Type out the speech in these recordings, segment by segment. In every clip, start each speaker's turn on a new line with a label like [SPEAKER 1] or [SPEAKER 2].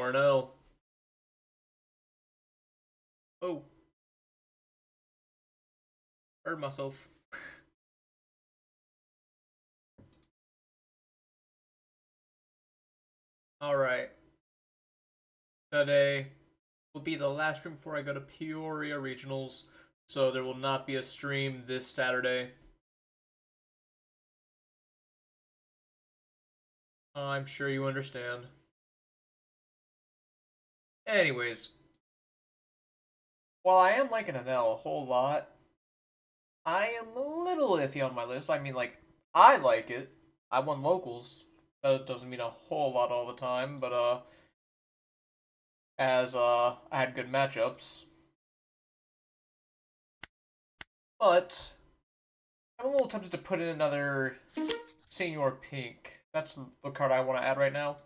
[SPEAKER 1] more Enel. Oh, hurt myself. Alright. Today will be the last stream before I go to Peoria Regionals, so there will not be a stream this Saturday. I'm sure you understand. Anyways, while I am liking Enel a whole lot, I am a little iffy on my list. I mean, like, I like it. I won locals. That doesn't mean a whole lot all the time, but as I had good matchups. But I'm a little tempted to put in another Senior Pink. That's the card I want to add right now.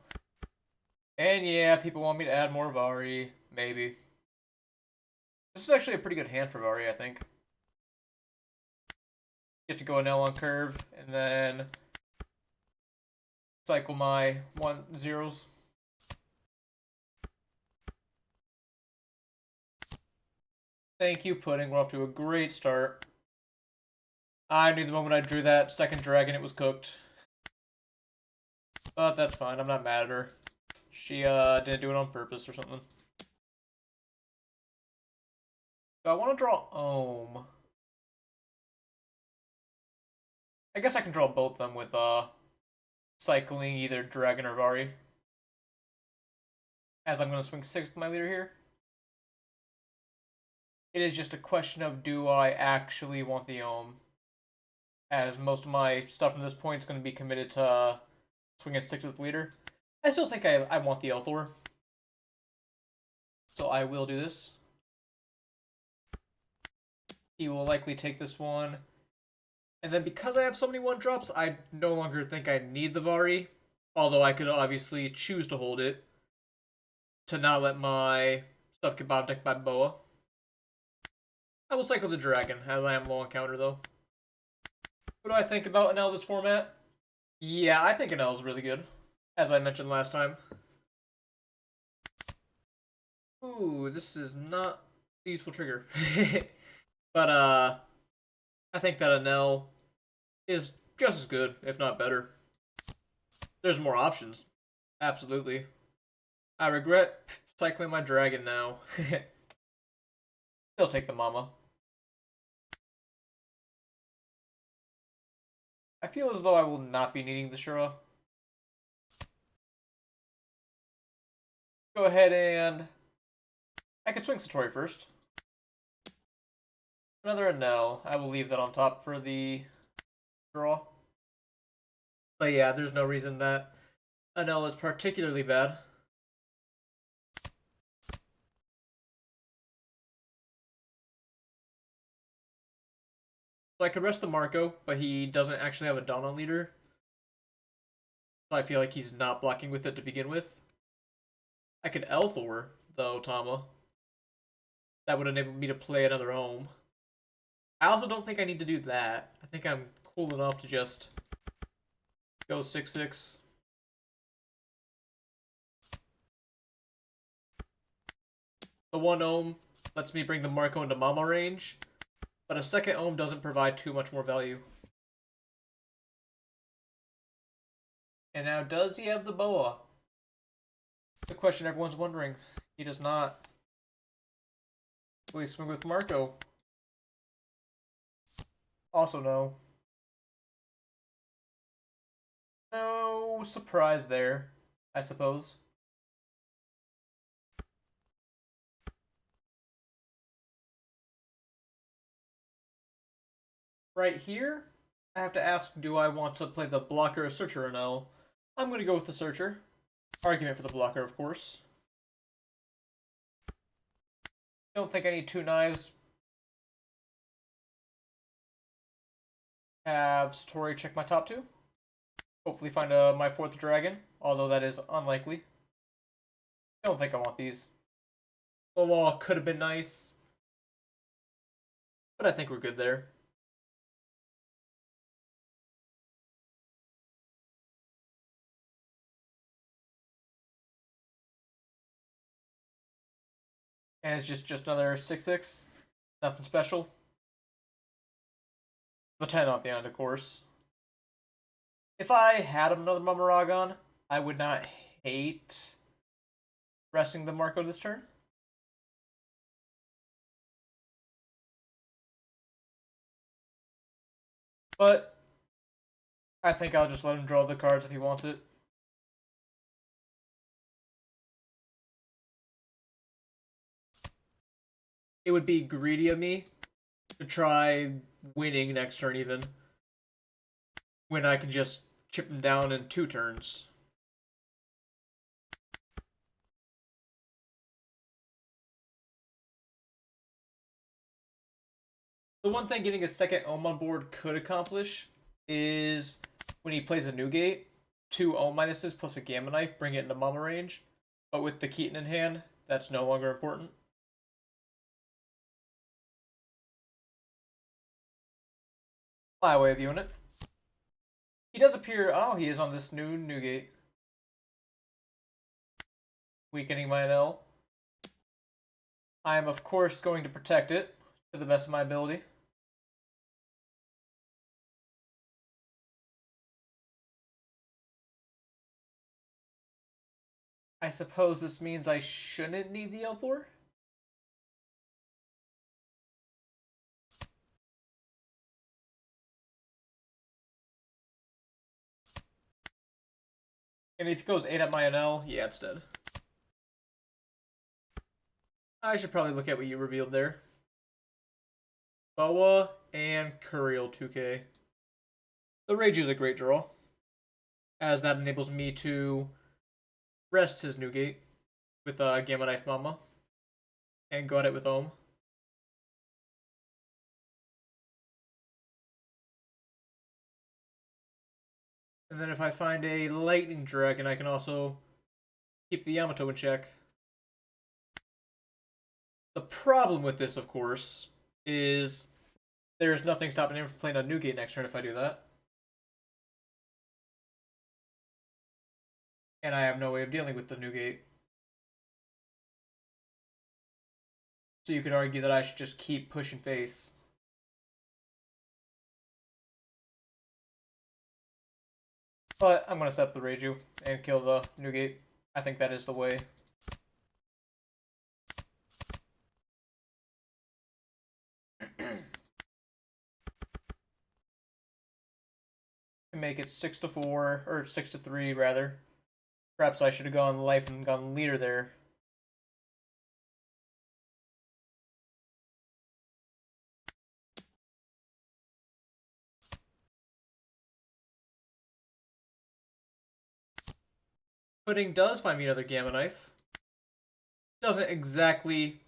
[SPEAKER 1] And yeah, people want me to add more Vari. Maybe. This is actually a pretty good hand for Vari, I think. Get to go an L on curve, and then cycle my 1-0s. Thank you, Pudding. We're off to a great start. I knew the moment I drew that second dragon it was cooked. But that's fine. I'm not mad at her. She didn't do it on purpose or something. So I want to draw Ohm. I guess I can draw both of them with cycling either Dragon or Vari. As I'm going to swing 6 with my leader here. It is just a question of do I actually want the Ohm. As most of my stuff from this point is going to be committed to swing at 6 with leader. I still think I want the Elthor. So I will do this. He will likely take this one. And then because I have so many 1-drops, I no longer think I need the Vari. Although I could obviously choose to hold it. To not let my stuff get bottom decked by Boa. I will cycle the Dragon, as I am low on counter though. What do I think about Enel this format? Yeah, I think Enel is really good. As I mentioned last time. Ooh, this is not a useful trigger. But I think that Enel is just as good, if not better. There's more options. Absolutely. I regret cycling my dragon now. Still take the mama. I feel as though I will not be needing the Shura. Go ahead and I could swing Satori first. Another Enel. I will leave that on top for the draw. But yeah, there's no reason that Enel is particularly bad. So I could rest the Marco, but he doesn't actually have a Dawn on leader. So I feel like he's not blocking with it to begin with. I could Elthor, though, Tama. That would enable me to play another Ohm. I also don't think I need to do that. I think I'm cool enough to just go 6-6. The 1 Ohm lets me bring the Marco into Mama range, but a second Ohm doesn't provide too much more value. And now, does he have the Boa? The question everyone's wondering. He does not. Please swing with Marco. Also no. No surprise there, I suppose. Right here, I have to ask, do I want to play the blocker or searcher or no? I'm going to go with the searcher. Argument for the blocker, of course. Don't think I need 2 knives. Have Satori check my top 2. Hopefully find my 4th dragon, although that is unlikely. Don't think I want these. The law could have been nice, but I think we're good there. And it's just another 6/6. Nothing special. The 10 on the end, of course. If I had another Mamaragon, I would not hate resting the Marco this turn. But I think I'll just let him draw the cards if he wants it. It would be greedy of me to try winning next turn even, when I can just chip him down in 2 turns. The one thing getting a second Ohm on board could accomplish is when he plays a Newgate, 2 Ohm minuses plus a Gamma Knife, bring it into Mama range. But with the Keaton in hand, that's no longer important. My way of viewing it. He does appear. Oh, he is on this new Newgate. Weakening my Enel. I am, of course, going to protect it to the best of my ability. I suppose this means I shouldn't need the Elthor? And if he goes 8 at my NL, yeah, it's dead. I should probably look at what you revealed there. Boa and Curiel 2K. The Rage is a great draw, as that enables me to rest his Newgate with Gamma Knife Mama and go at it with Ohm. And then if I find a Lightning Dragon, I can also keep the Yamato in check. The problem with this, of course, is there's nothing stopping him from playing on Newgate next turn if I do that. And I have no way of dealing with the Newgate. So you could argue that I should just keep pushing face. But I'm going to set up the Reiju and kill the Newgate. I think that is the way. Make it 6-4, or 6-3 rather. Perhaps I should have gone life and gone leader there. Pudding does find me another Gamma Knife. Doesn't exactly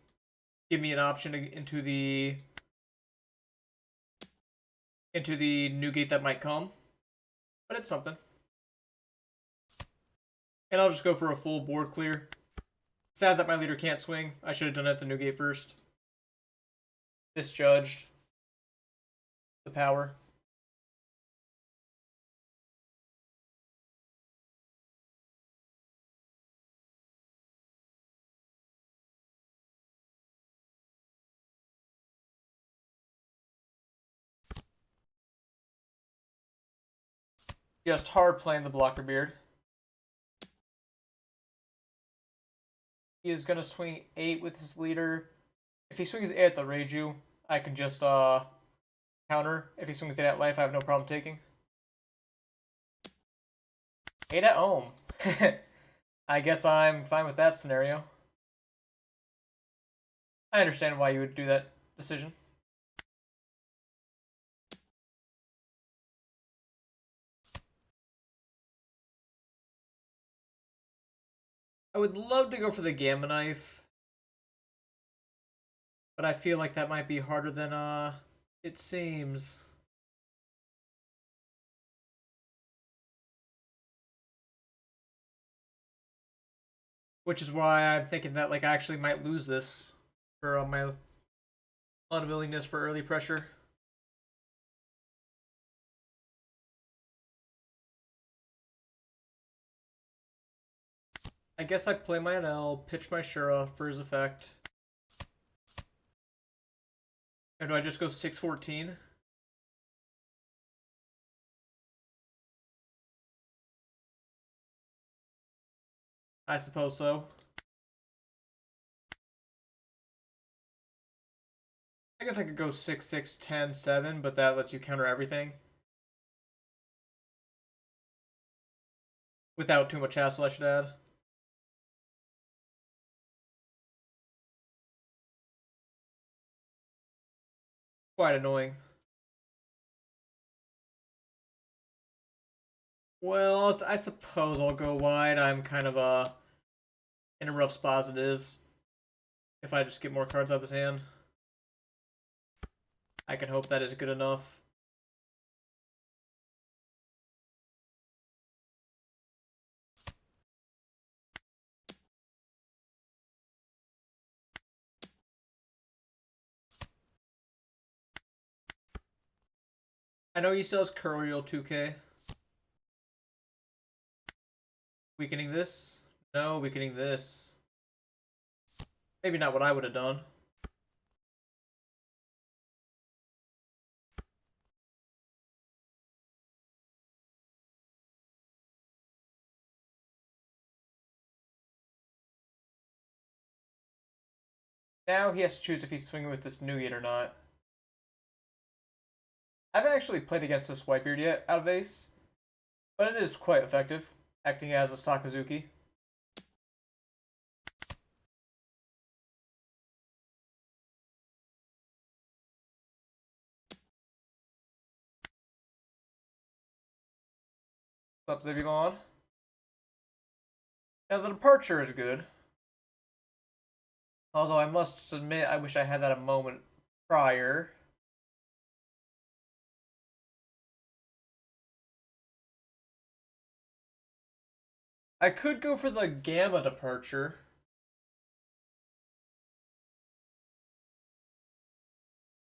[SPEAKER 1] give me an option into the Newgate that might come, but it's something. And I'll just go for a full board clear. Sad that my leader can't swing. I should have done it at the Newgate first. Misjudged the power. Just hard playing the blocker beard. He is going to swing 8 with his leader. If he swings 8 at the Reiju, I can just counter. If he swings 8 at life, I have no problem taking. 8 at Ohm. I guess I'm fine with that scenario. I understand why you would do that decision. I would love to go for the Gamma Knife, but I feel like that might be harder than it seems. Which is why I'm thinking that like I actually might lose this for my unwillingness for early pressure. I guess I play my NL, pitch my Shura for his effect. Or do I just go 614? I suppose so. I guess I could go 6, 6, 10, 7, but that lets you counter everything. Without too much hassle, I should add. Quite annoying. Well, I suppose I'll go wide. I'm kind of in a rough spot as it is. If I just get more cards out of his hand, I can hope that is good enough. I know he still has Courier 2K. Weakening this? No, weakening this. Maybe not what I would have done. Now he has to choose if he's swinging with this Nugget or not. I haven't actually played against this Whitebeard yet out of Ace, but it is quite effective, acting as a Sakazuki. What's up, Zivivon? Now the departure is good. Although I must admit, I wish I had that a moment prior. I could go for the Gamma departure.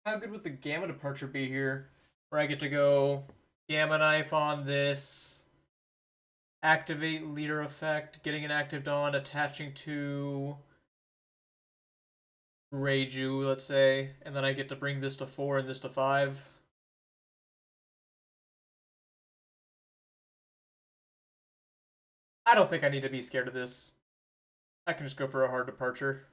[SPEAKER 1] How good would the Gamma departure be here? Where I get to go Gamma Knife on this, activate leader effect, getting it active on, attaching to Reiju, let's say, and then I get to bring this to 4 and this to 5. I don't think I need to be scared of this. I can just go for a hard departure.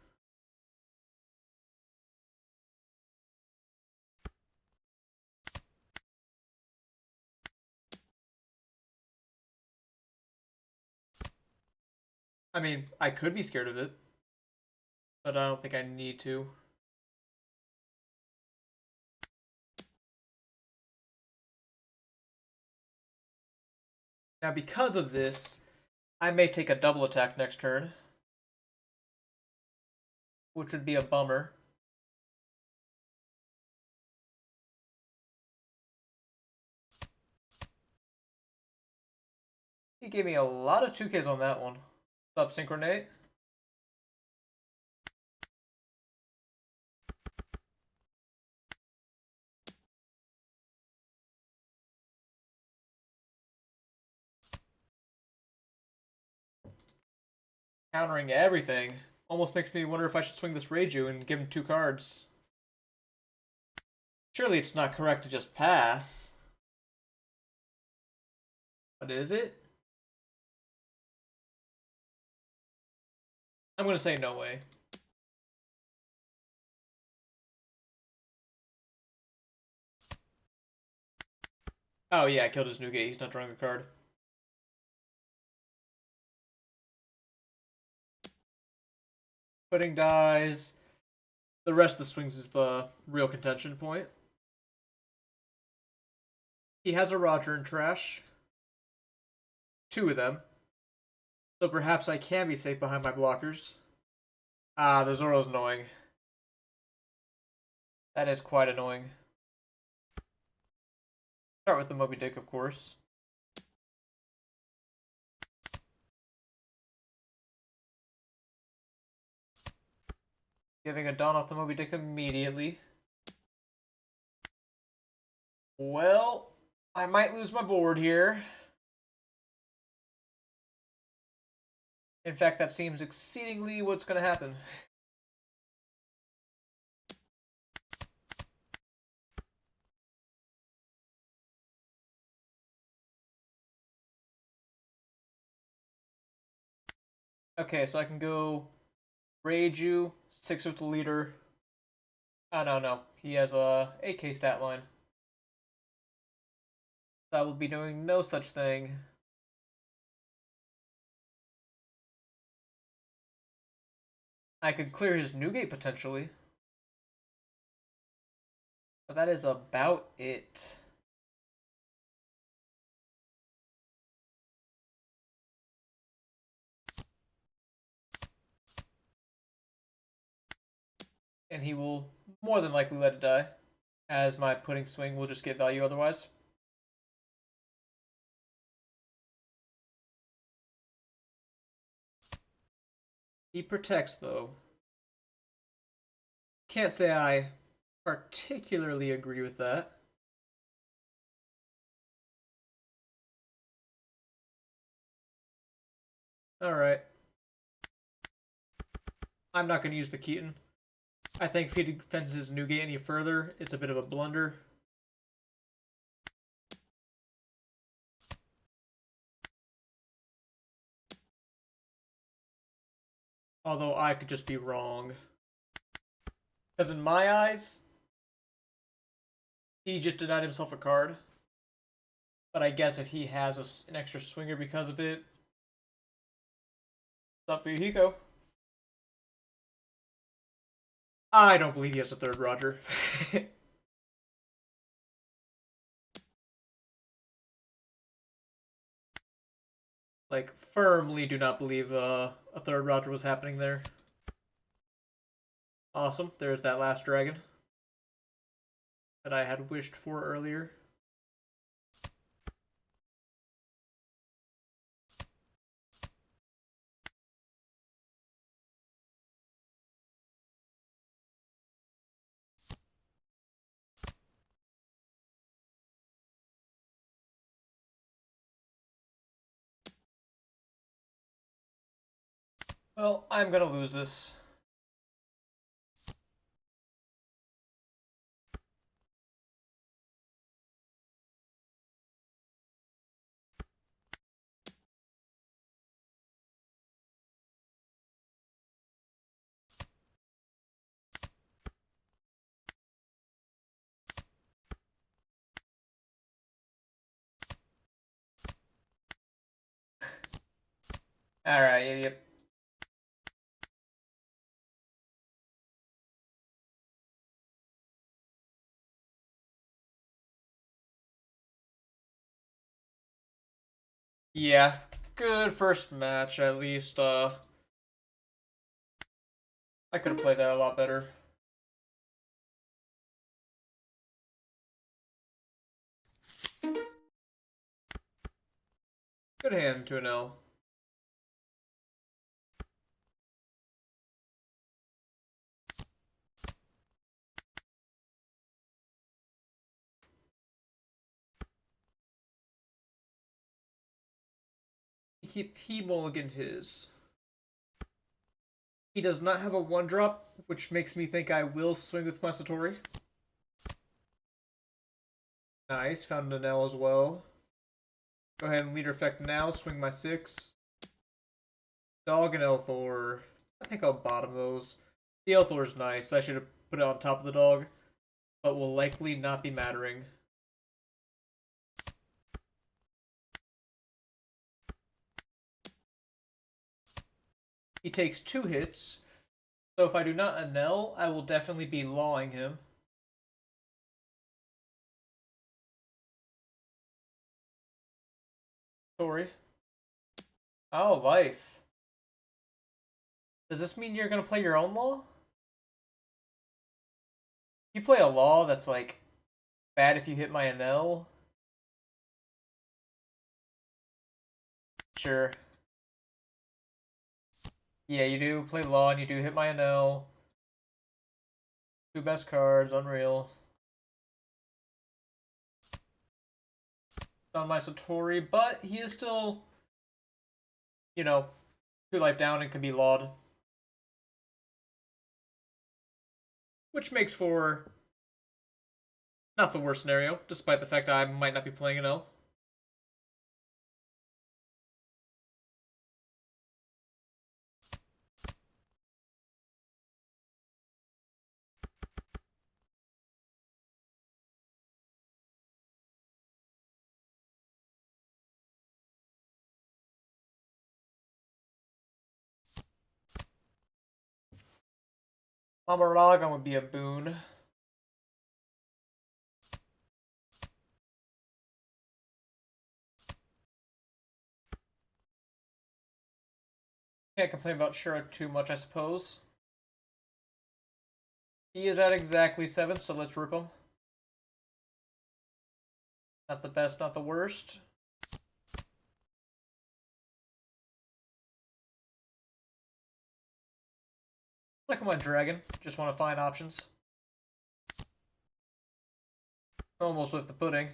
[SPEAKER 1] I mean, I could be scared of it, but I don't think I need to. Now, because of this, I may take a double attack next turn, which would be a bummer. He gave me a lot of 2Ks on that one. What's up, Synchronate? Countering everything. Almost makes me wonder if I should swing this Reiju and give him 2 cards. Surely it's not correct to just pass. But is it? I'm gonna say no way. Oh yeah, I killed his Nugate. He's not drawing a card. Pudding dies. The rest of the swings is the real contention point. He has a Roger in trash. 2 of them. So perhaps I can be safe behind my blockers. Ah, the Zoro's annoying. That is quite annoying. Start with the Moby Dick, of course. Giving a Dawn off the Moby Dick immediately. Well, I might lose my board here. In fact, that seems exceedingly what's going to happen. Okay, so I can go Reiju, 6 with the leader. Oh, no. He has a AK stat line. So I will be doing no such thing. I could clear his Newgate potentially. But that is about it. And he will more than likely let it die, as my pudding swing will just get value otherwise. He protects, though. Can't say I particularly agree with that. Alright. I'm not going to use the Keaton. I think if he defends his Newgate any further, it's a bit of a blunder. Although I could just be wrong. Because in my eyes, he just denied himself a card. But I guess if he has an extra swinger because of it, it's up for you, Hiko. I don't believe he has a third Roger. Like, firmly do not believe a third Roger was happening there. Awesome. There's that last dragon that I had wished for earlier. Well, I'm gonna lose this. Alright, yep. Yeah, good first match, at least. I could have played that a lot better. Good hand to Enel. He mulliganed his. He does not have a 1-drop, which makes me think I will swing with my Satori. Nice, found an Enel as well. Go ahead and leader effect now, swing my 6. Dog and Elthor. I think I'll bottom those. The Elthor's nice. I should have put it on top of the dog, but will likely not be mattering. He takes 2 hits, so if I do not Enel, I will definitely be lawing him. Sorry. Oh, life. Does this mean you're gonna play your own law? You play a law that's like bad if you hit my Enel? Sure. Yeah, you do play law and you do hit my Enel. 2 best cards, unreal. On my Satori, but he is still, 2 life down and can be lawed. Which makes for not the worst scenario, despite the fact I might not be playing an L. Amaragon would be a boon. Can't complain about Shura too much, I suppose. He is at exactly 7, so let's rip him. Not the best, not the worst. Like my dragon, just want to find options. Almost with the pudding.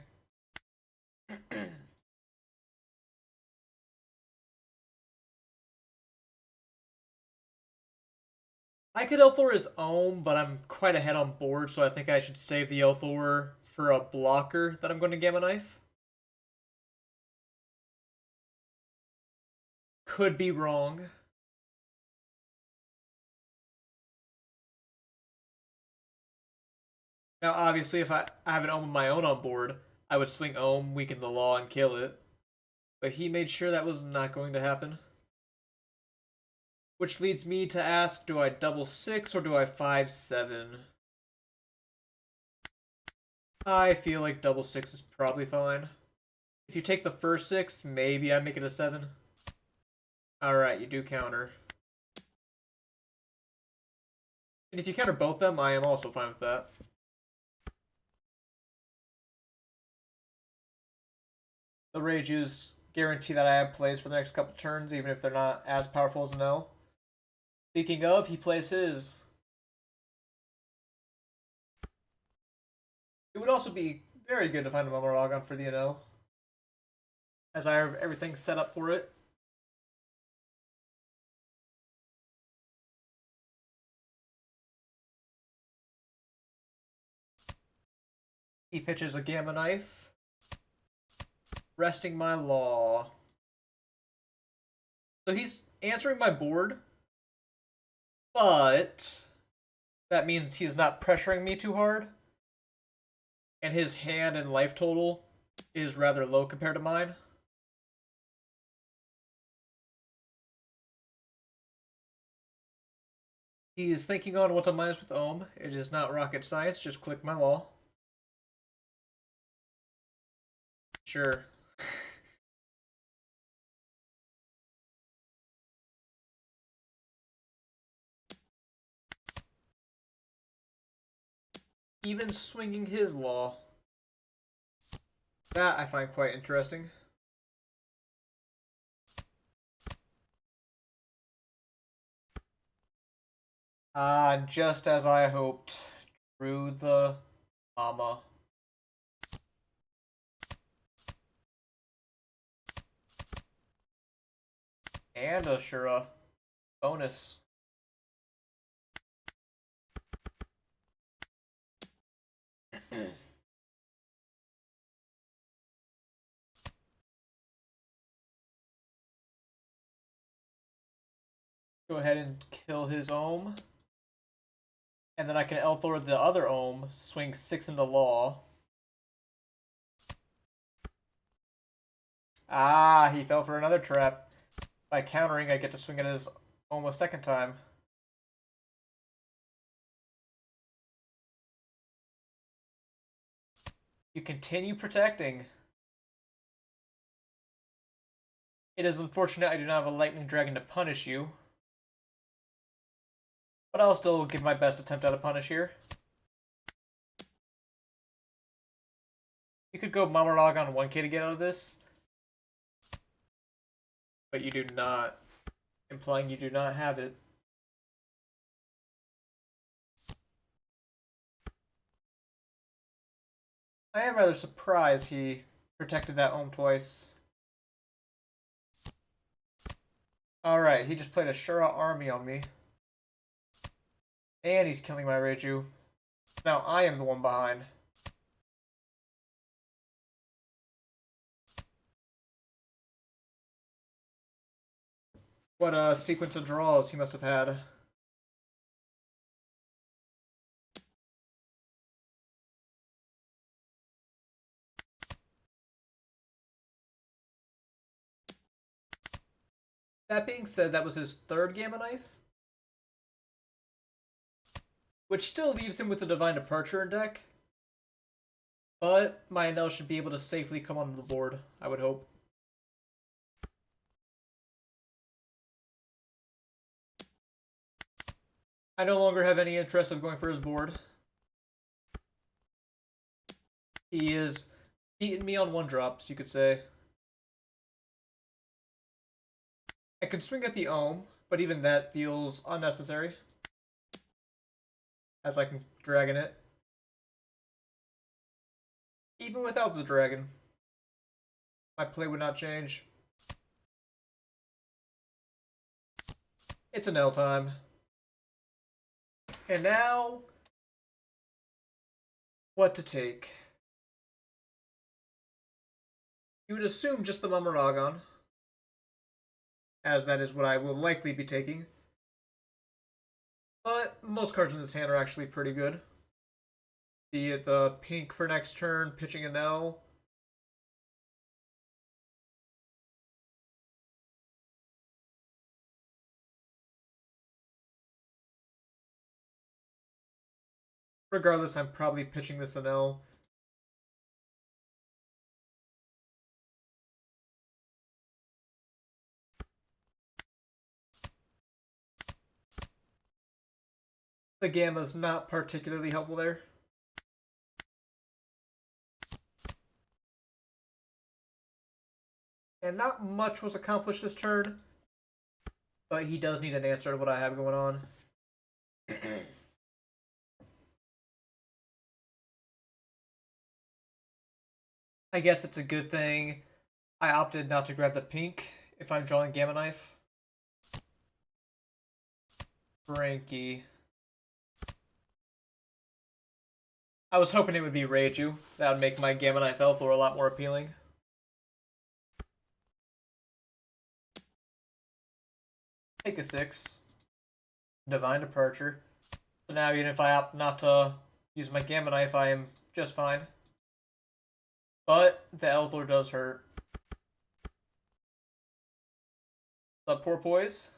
[SPEAKER 1] I could Elthor his own, but I'm quite ahead on board, so I think I should save the Elthor for a blocker that I'm going to Gamma Knife. Could be wrong. Now, obviously, if I have an Ohm of my own on board, I would swing Ohm, weaken the law, and kill it. But he made sure that was not going to happen. Which leads me to ask, do I double 6 or do I 5-7? I feel like double 6 is probably fine. If you take the first 6, maybe I make it a 7. Alright, you do counter. And if you counter both them, I am also fine with that. The Reijus guarantee that I have plays for the next couple turns, even if they're not as powerful as Enel. Speaking of, he plays his. It would also be very good to find a Momorogon for the Enel, as I have everything set up for it. He pitches a Gamma Knife, resting my law. So he's answering my board, but that means he's not pressuring me too hard. And his hand and life total is rather low compared to mine. He is thinking on what to minus with Ohm. It is not rocket science, just click my law. Sure. Even swinging his law. That I find quite interesting. Just as I hoped. Drew the mama. And a Shura. Bonus. Go ahead and kill his Ohm. And then I can Elthor the other Ohm, swing 6 in the law. He fell for another trap. By countering, I get to swing at his Ohm a second time. You continue protecting. It is unfortunate I do not have a Lightning Dragon to punish you. But I'll still give my best attempt at a punish here. You could go Mamarog on 1k to get out of this. But you do not. Implying you do not have it. I am rather surprised he protected that Ohm twice. Alright, he just played a Shura army on me. And he's killing my Reiju. Now I am the one behind. What a sequence of draws he must have had. That being said, that was his third Gamma Knife. which still leaves him with a Divine Departure in deck. But my Enel should be able to safely come onto the board, I would hope. I no longer have any interest of going for his board. He is beating me on 1-drops, you could say. I could swing at the Ohm, but even that feels unnecessary, as I can dragon it. Even without the dragon, my play would not change. It's Enel time. And now, what to take? You would assume just the Mamaragon, as that is what I will likely be taking. But most cards in this hand are actually pretty good. Be it the pink for next turn, pitching Enel. Regardless, I'm probably pitching this Enel. The Gamma's not particularly helpful there. And not much was accomplished this turn, but he does need an answer to what I have going on. I guess it's a good thing I opted not to grab the pink if I'm drawing Gamma Knife. Frankie. I was hoping it would be Reiju. That would make my Gamma Knife Elthor a lot more appealing. Take a 6. Divine Departure. So now even if I opt not to use my Gamma Knife, I am just fine. But the Elthor does hurt. What's up, Porpoise?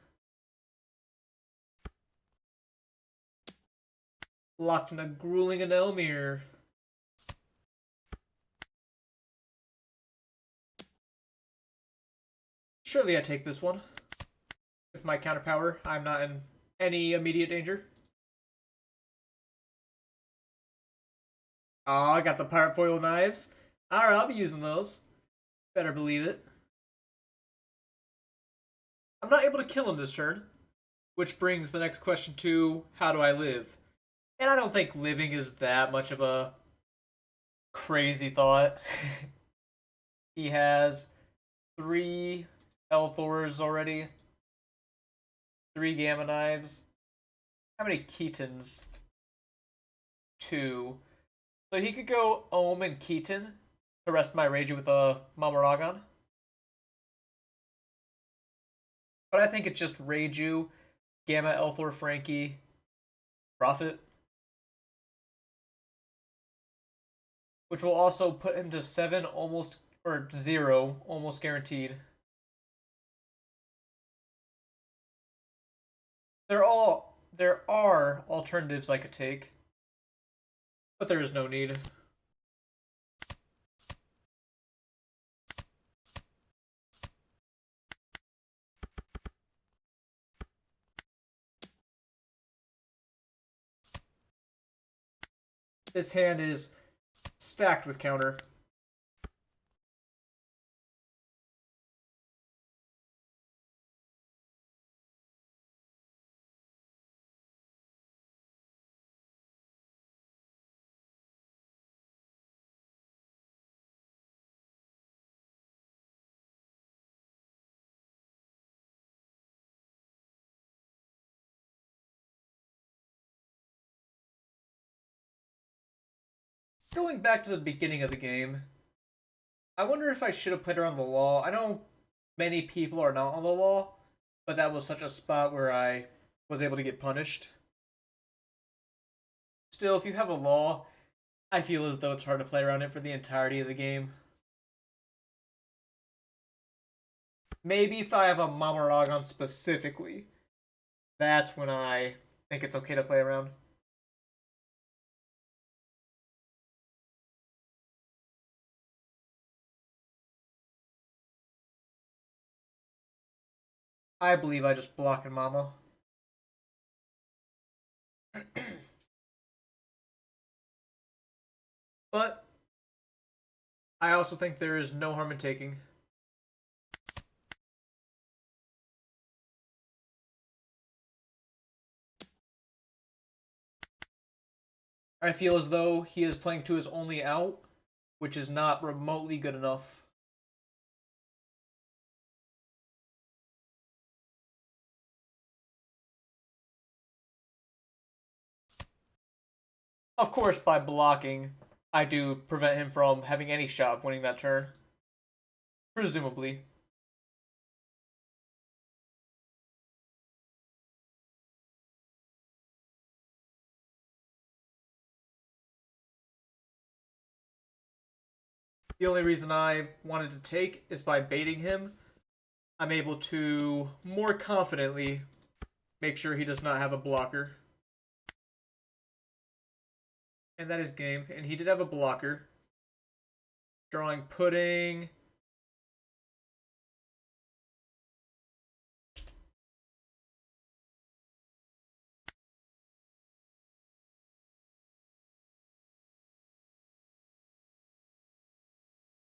[SPEAKER 1] Locked in a grueling Enel mirror. Surely I take this one. With my counter power, I'm not in any immediate danger. Oh, I got the Pirate Foil Knives. Alright, I'll be using those. Better believe it. I'm not able to kill him this turn, which brings the next question to, how do I live? And I don't think living is that much of a crazy thought. He has 3 Elthors already. 3 Gamma Knives. How many Keatons? 2. So he could go Ohm and Keaton to rest my Reiju with a Mamaragon. But I think it's just Reiju, Gamma Elthor Frankie, Prophet. Which will also put him to 7 almost, or 0, almost guaranteed. There are alternatives I could take, but there is no need. This hand is stacked with counter. Going back to the beginning of the game, I wonder if I should have played around the law. I know many people are not on the law, but that was such a spot where I was able to get punished. Still, if you have a law, I feel as though it's hard to play around it for the entirety of the game. Maybe if I have a Mamaragon specifically, that's when I think it's okay to play around. I believe I just blocked Mama. But I also think there is no harm in taking. I feel as though he is playing to his only out, which is not remotely good enough. Of course, by blocking, I do prevent him from having any shot of winning that turn. Presumably. The only reason I wanted to take is by baiting him, I'm able to more confidently make sure he does not have a blocker. And that is game. And he did have a blocker. Drawing pudding.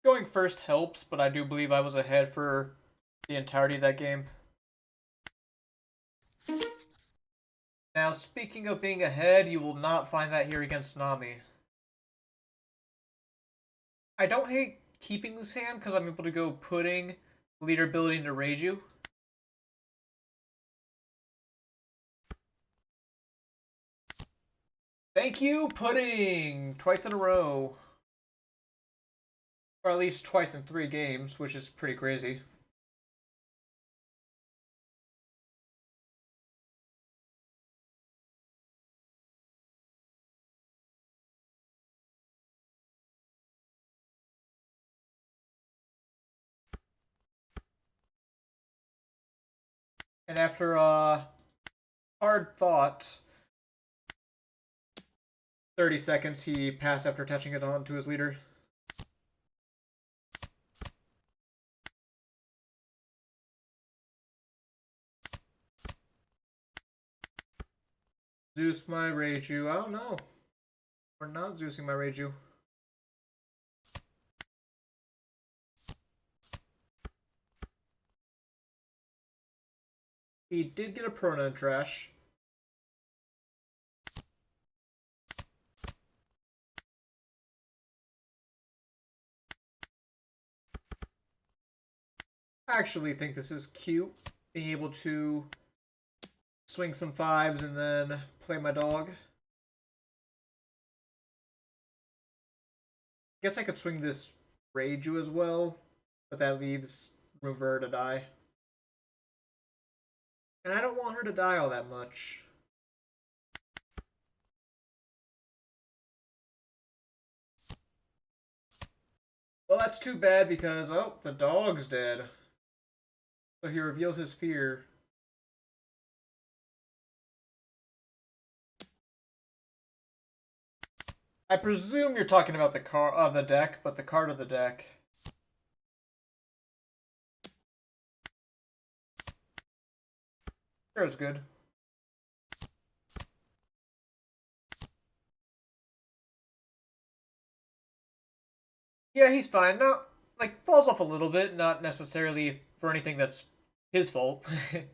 [SPEAKER 1] Going first helps, but I do believe I was ahead for the entirety of that game. Now, speaking of being ahead, you will not find that here against Nami. I don't hate keeping this hand because I'm able to go pudding, leader ability into Reiju. Thank you, pudding! Twice in a row. Or at least twice in 3 games, which is pretty crazy. And after hard thought, 30 seconds, he passed after touching it on to his leader. Zeus my Reiju. I don't know. We're not Zeusing my Reiju. He did get a Prona in trash. I actually think this is cute. Being able to swing some 5s and then play my dog. Guess I could swing this Reiju as well, but that leaves room for her to die. And I don't want her to die all that much. Well, that's too bad because, oh, the dog's dead. So he reveals his fear. I presume you're talking about the deck, but the card of the deck. Sure, it's good. Yeah, he's fine. Not like falls off a little bit, not necessarily for anything that's his fault. Do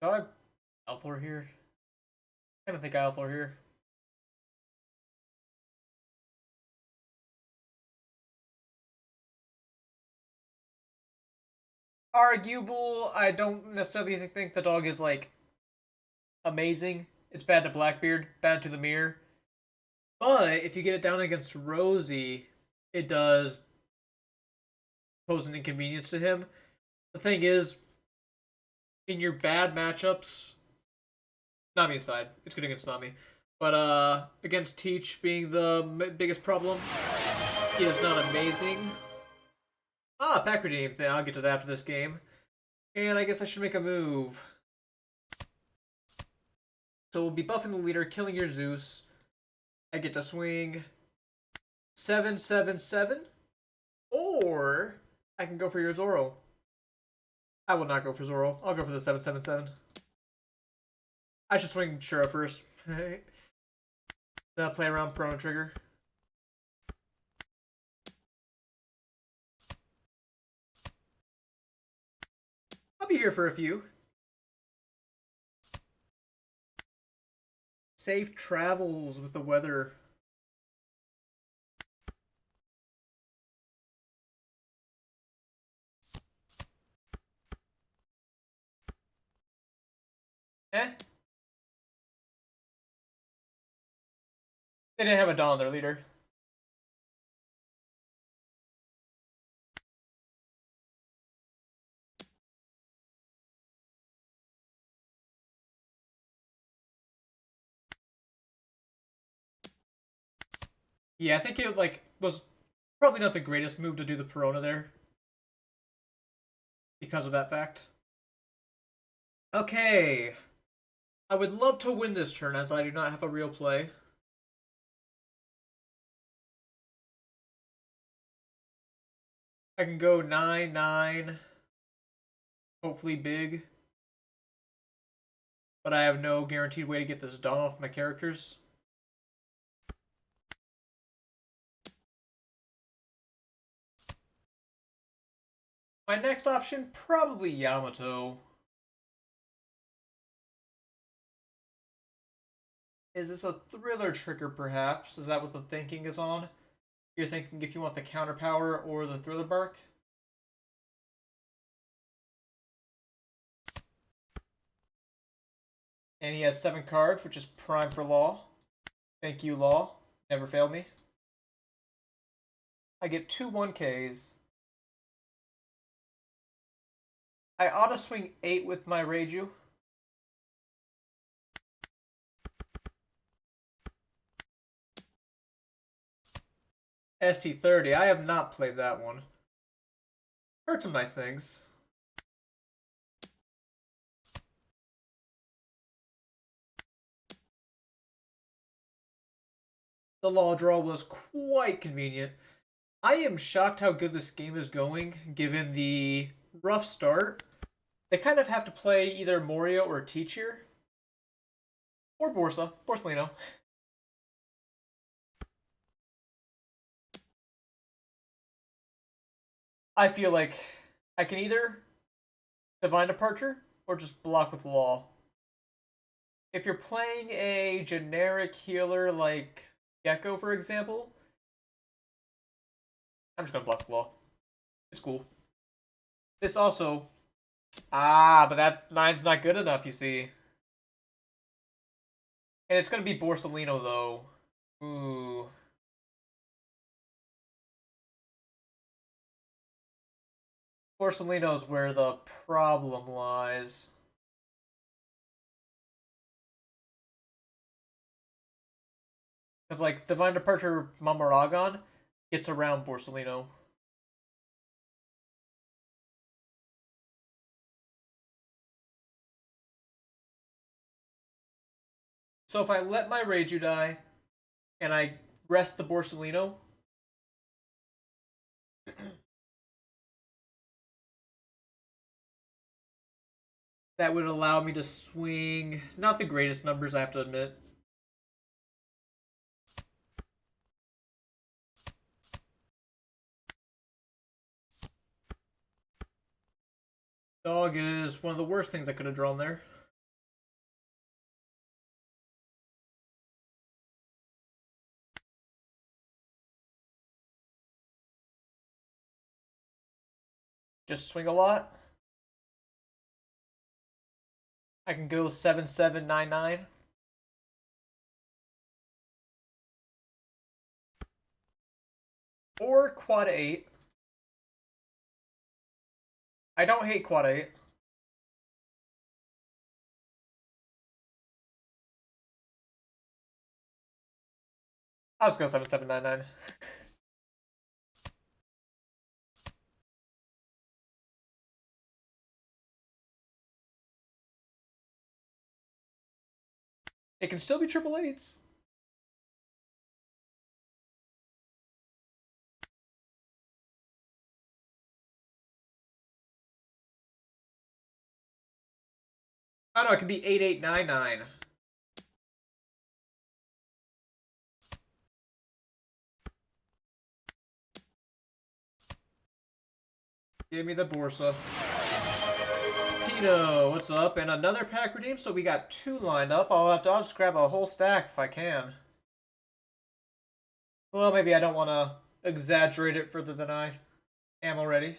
[SPEAKER 1] I Althor here? I don't think Althor here. Arguable. I don't necessarily think the dog is like amazing. It's bad to Blackbeard, bad to the mirror. But if you get it down against Rosie, it does pose an inconvenience to him. The thing is, in your bad matchups, Nami aside, it's good against Nami. But against Teach being the biggest problem, he is not amazing. Ah, pack redeem. Then I'll get to that after this game. And I guess I should make a move. So we'll be buffing the leader, killing your Zeus. I get to swing 7/7/7. Or I can go for your Zoro. I will not go for Zoro. I'll go for the 777. I should swing Shura first. Then I'll play around Pro and Trigger. I'll be here for a few. Safe travels with the weather. Eh? They didn't have a Dawn on their leader. Yeah, I think it was probably not the greatest move to do the Perona there because of that fact. Okay. I would love to win this turn as I do not have a real play. I can go 9-9. Hopefully big. But I have no guaranteed way to get this done off my characters. My next option, probably Yamato. Is this a thriller trigger, perhaps? Is that what the thinking is on? You're thinking if you want the counter power or the thriller bark? And he has 7 cards, which is prime for Law. Thank you, Law. Never failed me. I get 2 1Ks. I auto swing 8 with my Reiju. ST30. I have not played that one. Heard some nice things. The Law draw was quite convenient. I am shocked how good this game is going, given the rough start. They kind of have to play either Moria or Teach here. Or Borsalino. I feel like I can either Divine Departure or just block with Law. If you're playing a generic healer like Gecko, for example, I'm just gonna block with Law. It's cool. This also... but that 9's not good enough, you see. And it's gonna be Borsalino, though. Ooh. Borsalino's where the problem lies. Because, like, Divine Departure Mamoragon gets around Borsalino. So if I let my Reiju die, and I rest the Borsalino, that would allow me to swing not the greatest numbers, I have to admit. Dog is one of the worst things I could have drawn there. Just swing a lot. I can go 7-7-9-9. Or quad 8. I don't hate quad 8. I'll just go 7-7-9-9. It can still be triple eights. Oh no, it could be 8899. Give me the Borsa. Pino, what's up? And another pack redeem, so we got 2 lined up. I'll just grab a whole stack if I can. Well, maybe I don't want to exaggerate it further than I am already.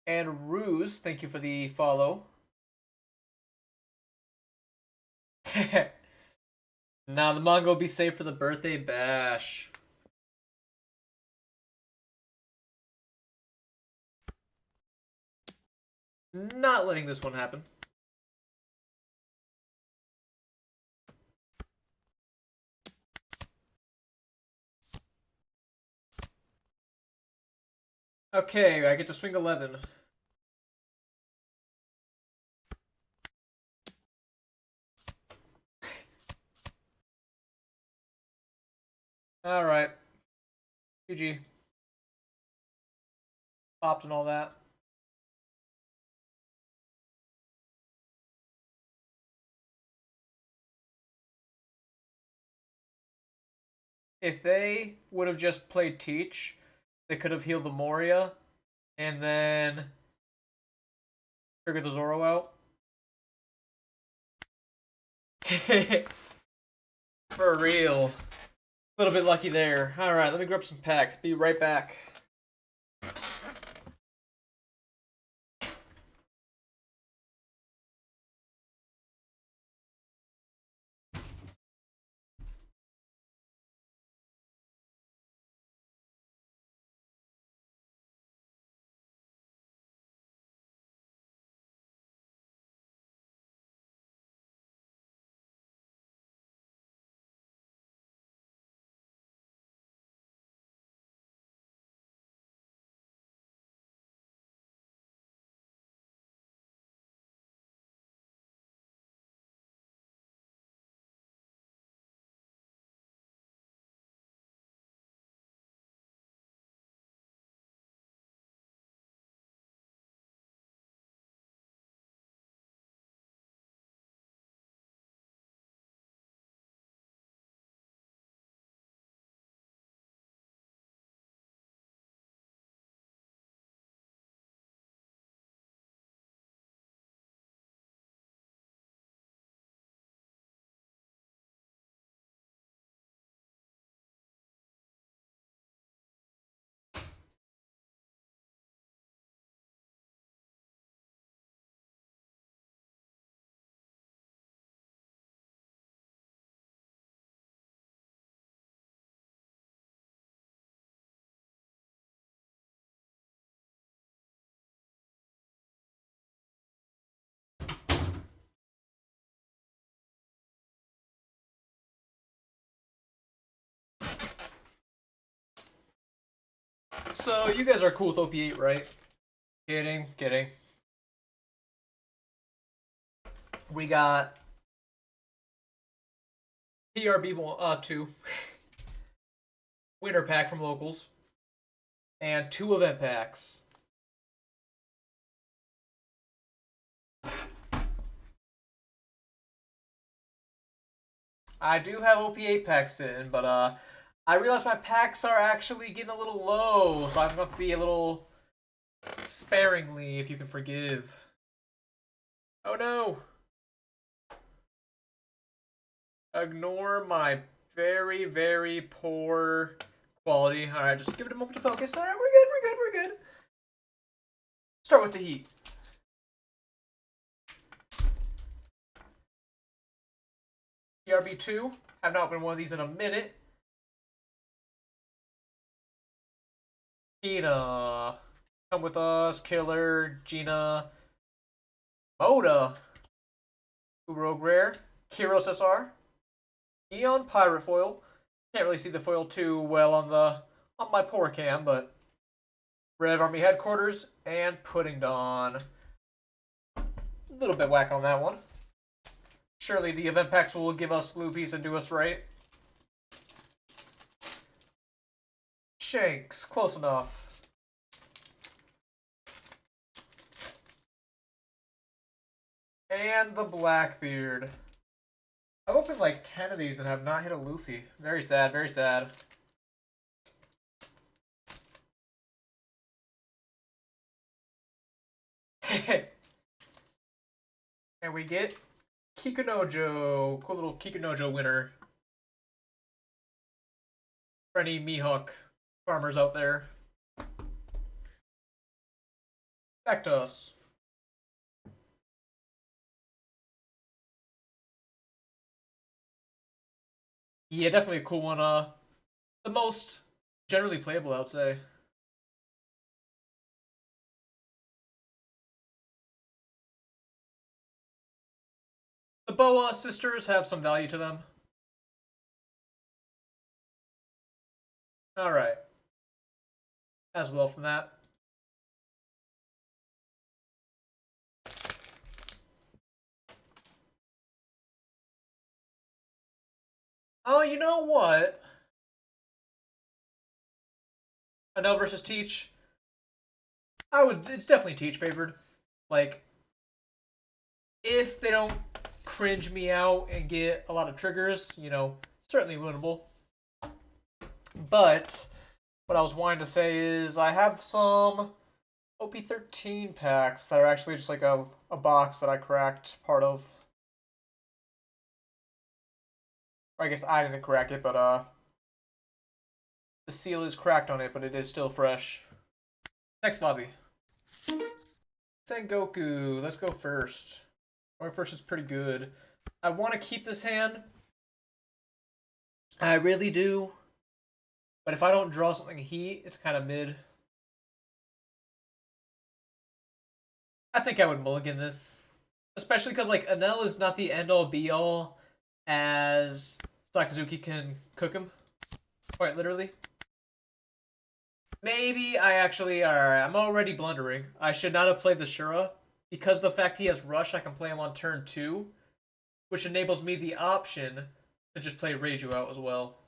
[SPEAKER 1] And Ruse, thank you for the follow. Now the manga will be saved for the birthday bash. Not letting this one happen. Okay, I get to swing 11. Alright. GG. Popped and all that. If they would have just played Teach, they could have healed the Moria and then triggered the Zoro out. For real. A little bit lucky there. Alright, let me grab some packs. Be right back. So, you guys are cool with OP8, right? Kidding. We got PRB2 winter pack from locals and 2 event packs. I do have OP8 packs in, but I realize my packs are actually getting a little low, so I'm going to have to be a little sparingly, if you can forgive. Oh no! Ignore my very poor quality. Alright, just give it a moment to focus. Alright, we're good. Start with the heat. PRB2. Have not opened one of these in a minute. Tina. Come with us. Killer. Gina. Moda. Rogue Rare. Kiros SR. Eon Pirate Foil. Can't really see the foil too well on my poor cam, but Rev Army Headquarters and Pudding Dawn. A little bit whack on that one. Surely the event packs will give us blue piece and do us right. Shanks, close enough. And the Blackbeard. I've opened like 10 of these and have not hit a Luffy. Very sad, very sad. And we get Kikunojo. Cool little Kikunojo winner. For any Mihawk farmers out there. Back to us. Yeah, definitely a cool one. The most generally playable, I would say. The Boa sisters have some value to them. Alright. As well from that. Oh, you know what? Enel versus Teach. It's definitely Teach favored. Like, if they don't cringe me out and get a lot of triggers, you know, certainly winnable. But what I was wanting to say is I have some OP13 packs that are actually just like a box that I cracked part of. Or I guess I didn't crack it, but the seal is cracked on it, but it is still fresh. Next lobby. Sengoku, let's go first. Going first is pretty good. I want to keep this hand. I really do. But if I don't draw something heat, it's kind of mid. I think I would mulligan this. Especially because, like, Enel is not the end-all be-all as Sakazuki can cook him. Quite literally. Maybe I actually... Alright, I'm already blundering. I should not have played the Shura. Because of the fact he has Rush, I can play him on turn 2. Which enables me the option to just play Reiju out as well.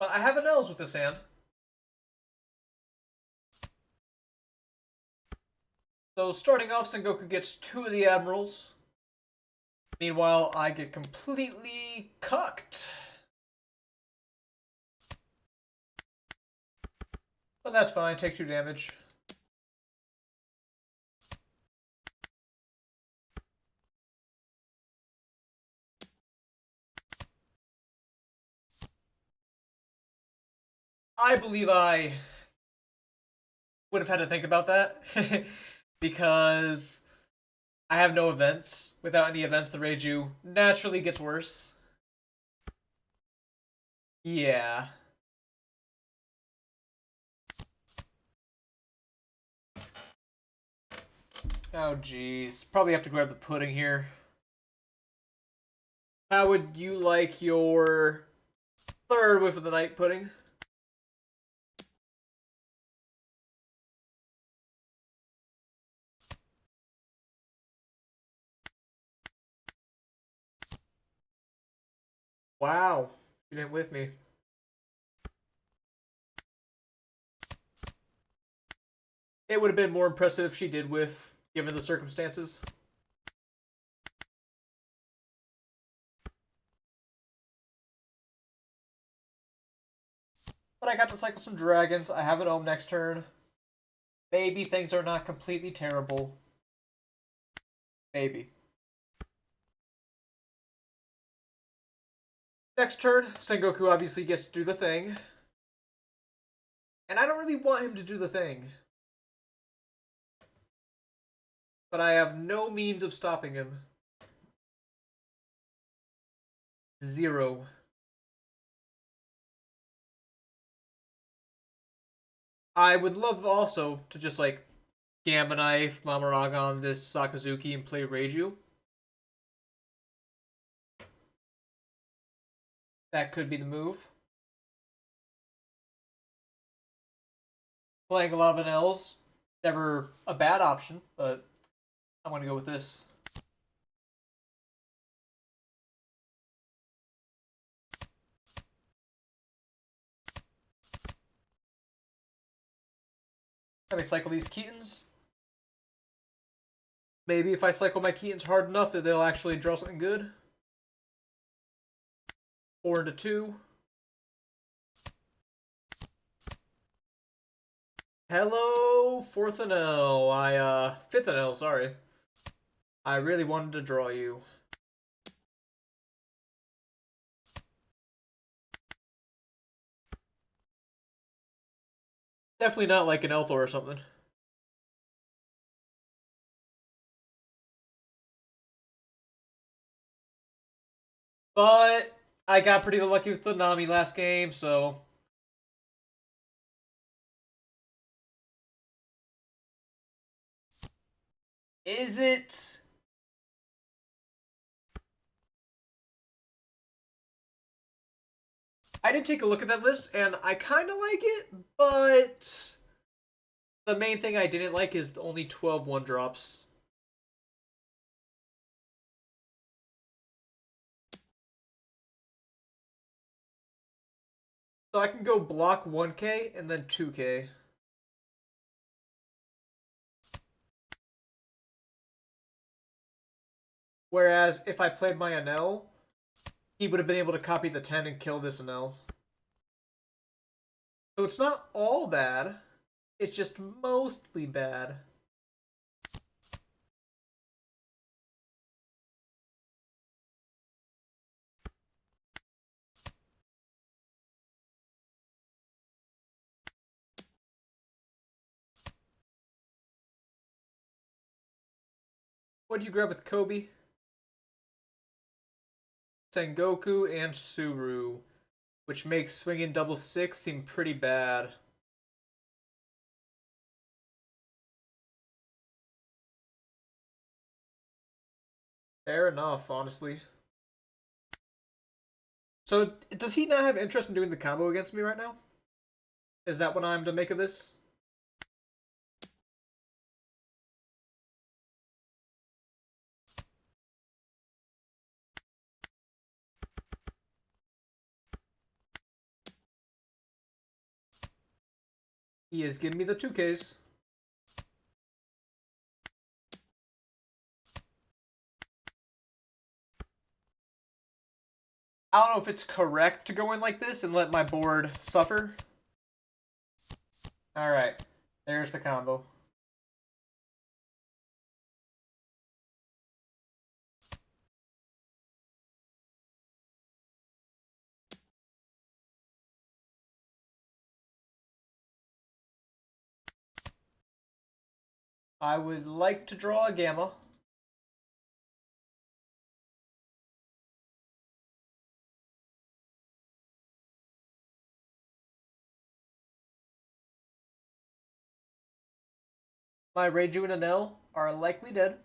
[SPEAKER 1] But I have Enels with this hand. So starting off, Sengoku gets 2 of the Admirals. Meanwhile, I get completely cucked. But that's fine, take 2 damage. I believe I would have had to think about that. Because I have no events. Without any events, the Reiju naturally gets worse. Yeah. Oh, jeez. Probably have to grab the pudding here. How would you like your third whiff of the night pudding? Wow. You didn't with me. It would have been more impressive if she did whiff, given the circumstances. But I got to cycle some dragons. I have an Ohm next turn. Maybe things are not completely terrible. Maybe. Next turn, Sengoku obviously gets to do the thing. And I don't really want him to do the thing. But I have no means of stopping him. 0. I would love also to just like Gamma Knife, Mamaraga on this Sakazuki and play Reiju. That could be the move. Playing a lot of Enels, never a bad option, but I'm going to go with this. Let me cycle these Keatons. Maybe if I cycle my Keatons hard enough that they'll actually draw something good. 4 into 2. Hello, 4th Enel. 5th Enel, sorry. I really wanted to draw you. Definitely not like an Elthor or something. But I got pretty lucky with the Nami last game, so... Is it? I did take a look at that list, and I kind of like it, but... The main thing I didn't like is only 12 1-drops. So I can go block 1k and then 2k. Whereas if I played my Enel, he would have been able to copy the 10 and kill this Enel. So it's not all bad. It's just mostly bad. What do you grab with Kobe? Sengoku and Suru, which makes swinging double 6 seem pretty bad. Fair enough, honestly. So, does he not have interest in doing the combo against me right now? Is that what I'm to make of this? He is giving me the 2Ks. I don't know if it's correct to go in like this and let my board suffer. Alright, there's the combo. I would like to draw a Gamma. My Reiju and Enel are likely dead.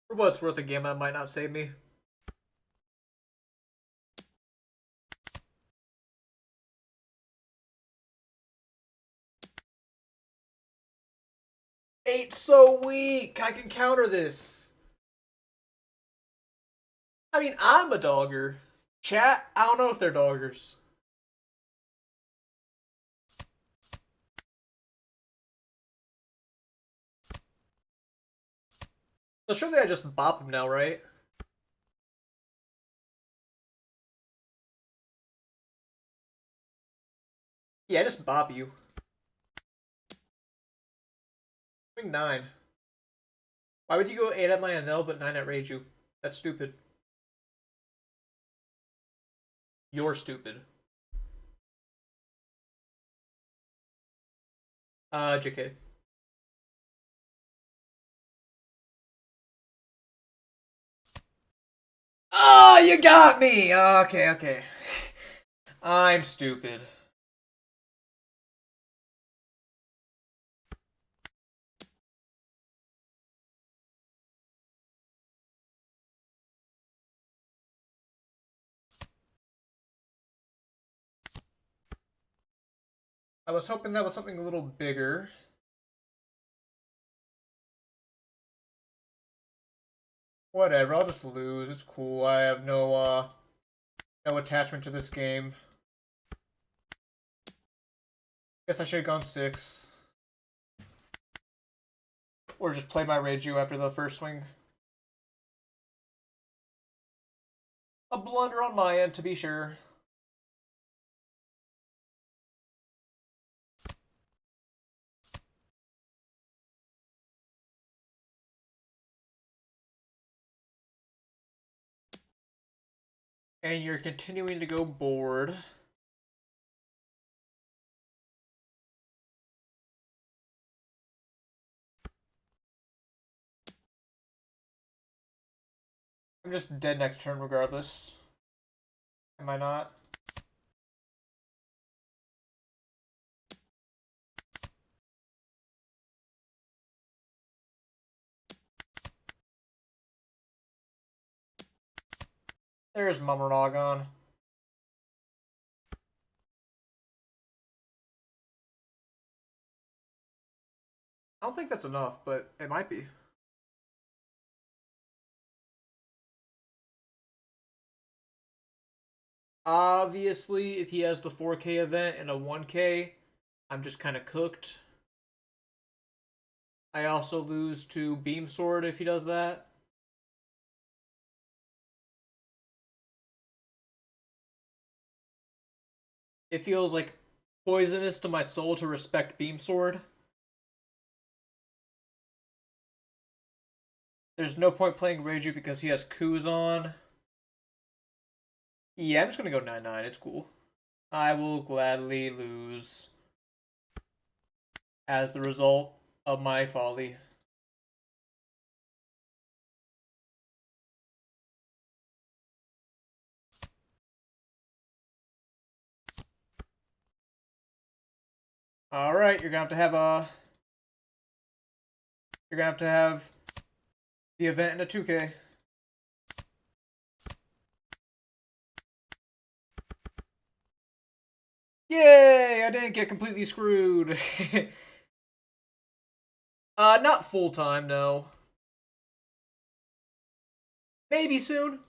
[SPEAKER 1] For what it's worth, a Gamma might not save me. Eight's so weak. I can counter this. I mean, I'm a dogger. Chat, I don't know if they're doggers. So surely I just bop him now, right? Yeah, just bop you. Swing 9. Why would you go 8 at my Enel but 9 at Reiju? That's stupid. You're stupid. JK. Oh, you got me! Okay, okay. I'm stupid. I was hoping that was something a little bigger. Whatever, I'll just lose. It's cool. I have no No attachment to this game. Guess I should have gone 6. Or just play my Reiju after the first swing. A blunder on my end, to be sure. And you're continuing to go board. I'm just dead next turn regardless. Am I not? There's Mummernagon. I don't think that's enough, but it might be. Obviously, if he has the 4K event and a 1K, I'm just kind of cooked. I also lose to Beam Sword if he does that. It feels like poisonous to my soul to respect Beam Sword. There's no point playing Reiju because he has Kuz on. Yeah, I'm just gonna go 9-9. It's cool. I will gladly lose as the result of my folly. Alright, you're gonna have to have the event in a 2K. Yay! I didn't get completely screwed. Not full time, no. Maybe soon.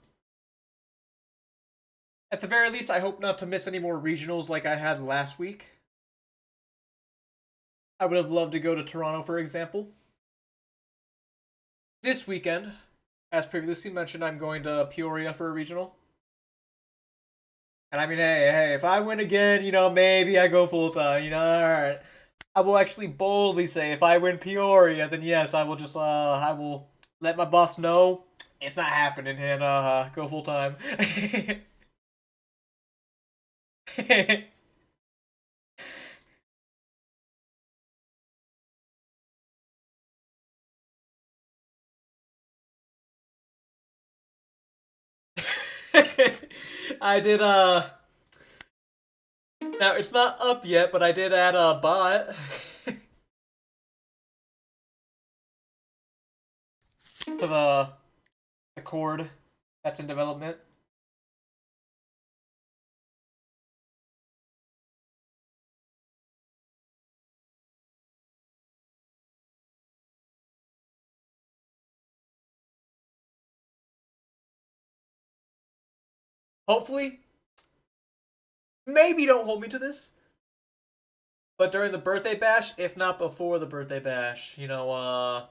[SPEAKER 1] At the very least, I hope not to miss any more regionals like I had last week. I would have loved to go to Toronto, for example. This weekend, as previously mentioned, I'm going to Peoria for a regional. And I mean, hey, if I win again, maybe I go full time, alright. I will actually boldly say if I win Peoria, then yes, I will just, I will let my boss know it's not happening and, go full time. I did, now it's not up yet, but I did add a bot. To the chord that's in development. Hopefully, maybe don't hold me to this, but during the birthday bash, if not before the birthday bash, because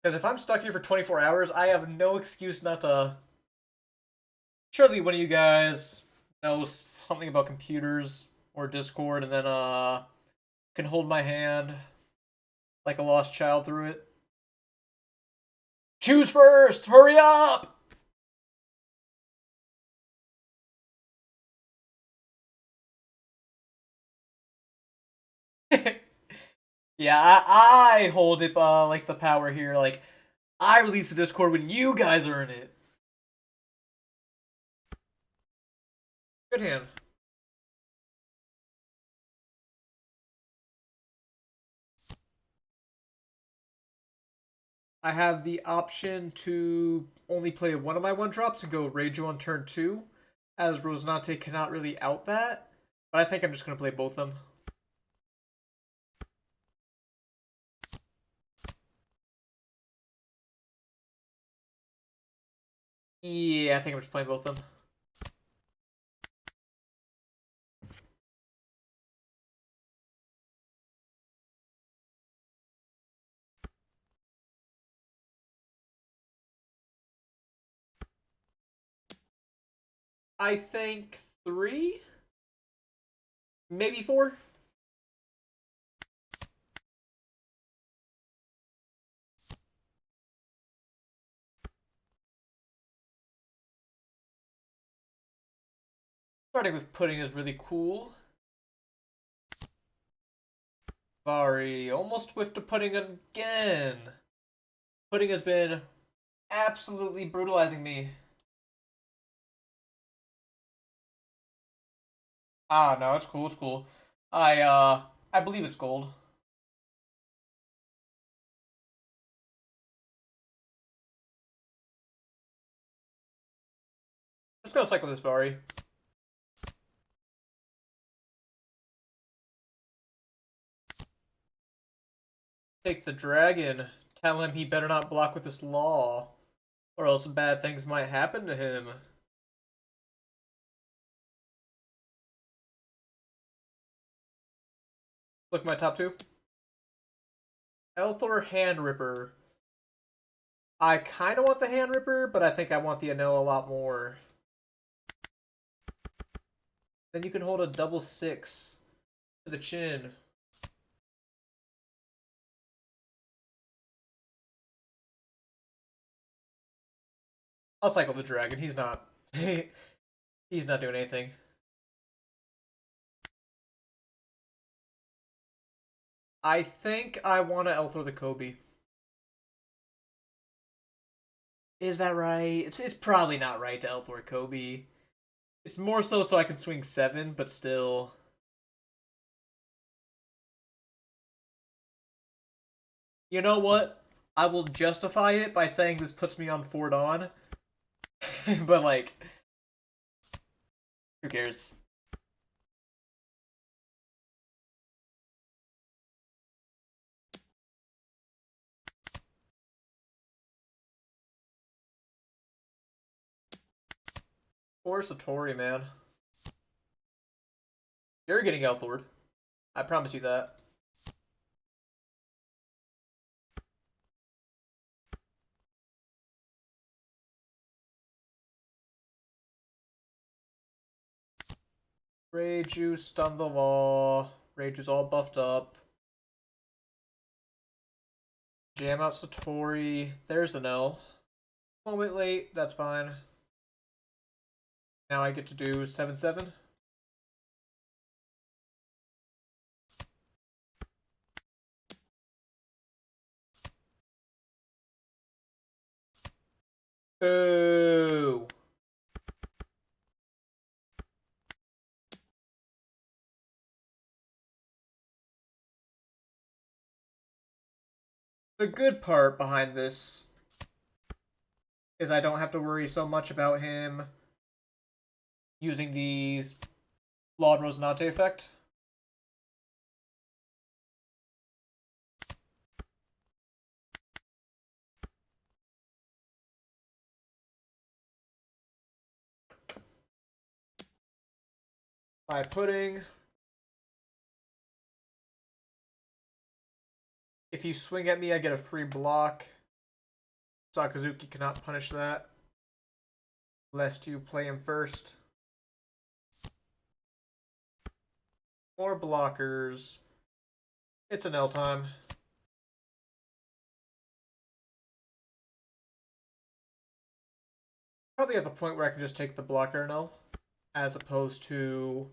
[SPEAKER 1] if I'm stuck here for 24 hours, I have no excuse not to. Surely one of you guys knows something about computers or Discord, and then can hold my hand like a lost child through it. Choose first! Hurry up! Yeah, I hold it like the power here. Like I release the Discord when you guys are in it. Good hand. I have the option to only play one of my one drops and go Reiju on turn 2, as Rosinante cannot really out that. But I think I'm just gonna play both of them. Yeah, I think I'm just playing both of them. I think 3, maybe 4. Starting with pudding is really cool. Vari almost whiffed a pudding again. Pudding has been absolutely brutalizing me. Ah, no, it's cool, it's cool. I believe it's gold. Let's go cycle this Vari. Take the dragon. Tell him he better not block with this law, or else bad things might happen to him. Look, my top two. Elthor Hand Ripper. I kind of want the Hand Ripper, but I think I want the Enel a lot more. Then you can hold a double 6 to the chin. I'll cycle the dragon. He's not. He's not doing anything. I think I want to Elthor the Kobe. Is that right? It's probably not right to Elthor Kobe. It's more so I can swing 7, but still. You know what? I will justify it by saying this puts me on 4 Dawn. But, like, who cares? Poor Satori, man. You're getting Elthord. I promise you that. Reiju, stun the law. Reiju's all buffed up. Jam out Satori. There's the Nell. Moment late, that's fine. Now I get to do 7-7. Boo! The good part behind this is I don't have to worry so much about him using these Law and Rosinante effect. By pudding. If you swing at me, I get a free block. Sakazuki cannot punish that. Lest you play him first. More blockers. It's an L time. Probably at the point where I can just take the blocker and L, as opposed to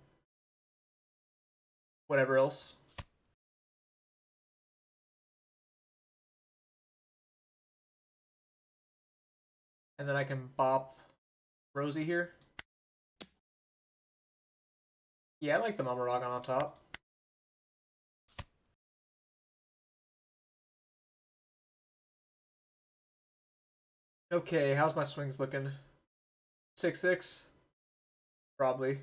[SPEAKER 1] whatever else. And then I can bop Rosie here. Yeah, I like the Mamoragon on top. Okay, how's my swings looking? 6-6? Probably.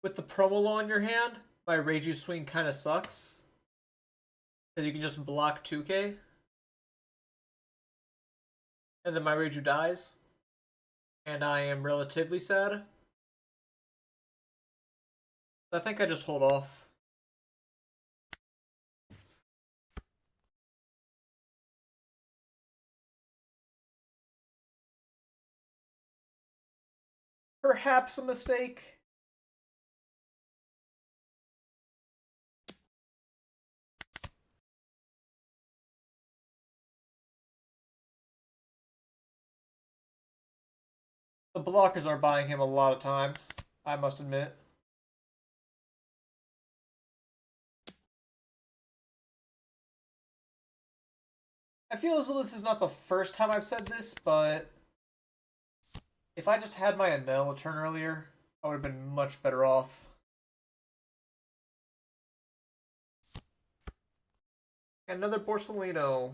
[SPEAKER 1] With the promo law in your hand, my Reiju swing kind of sucks. Because you can just block 2k. And then my Reiju dies. And I am relatively sad. I think I just hold off. Perhaps a mistake. The blockers are buying him a lot of time, I must admit. I feel as though this is not the first time I've said this, but if I just had my Enel a turn earlier, I would have been much better off. Another Borsellino.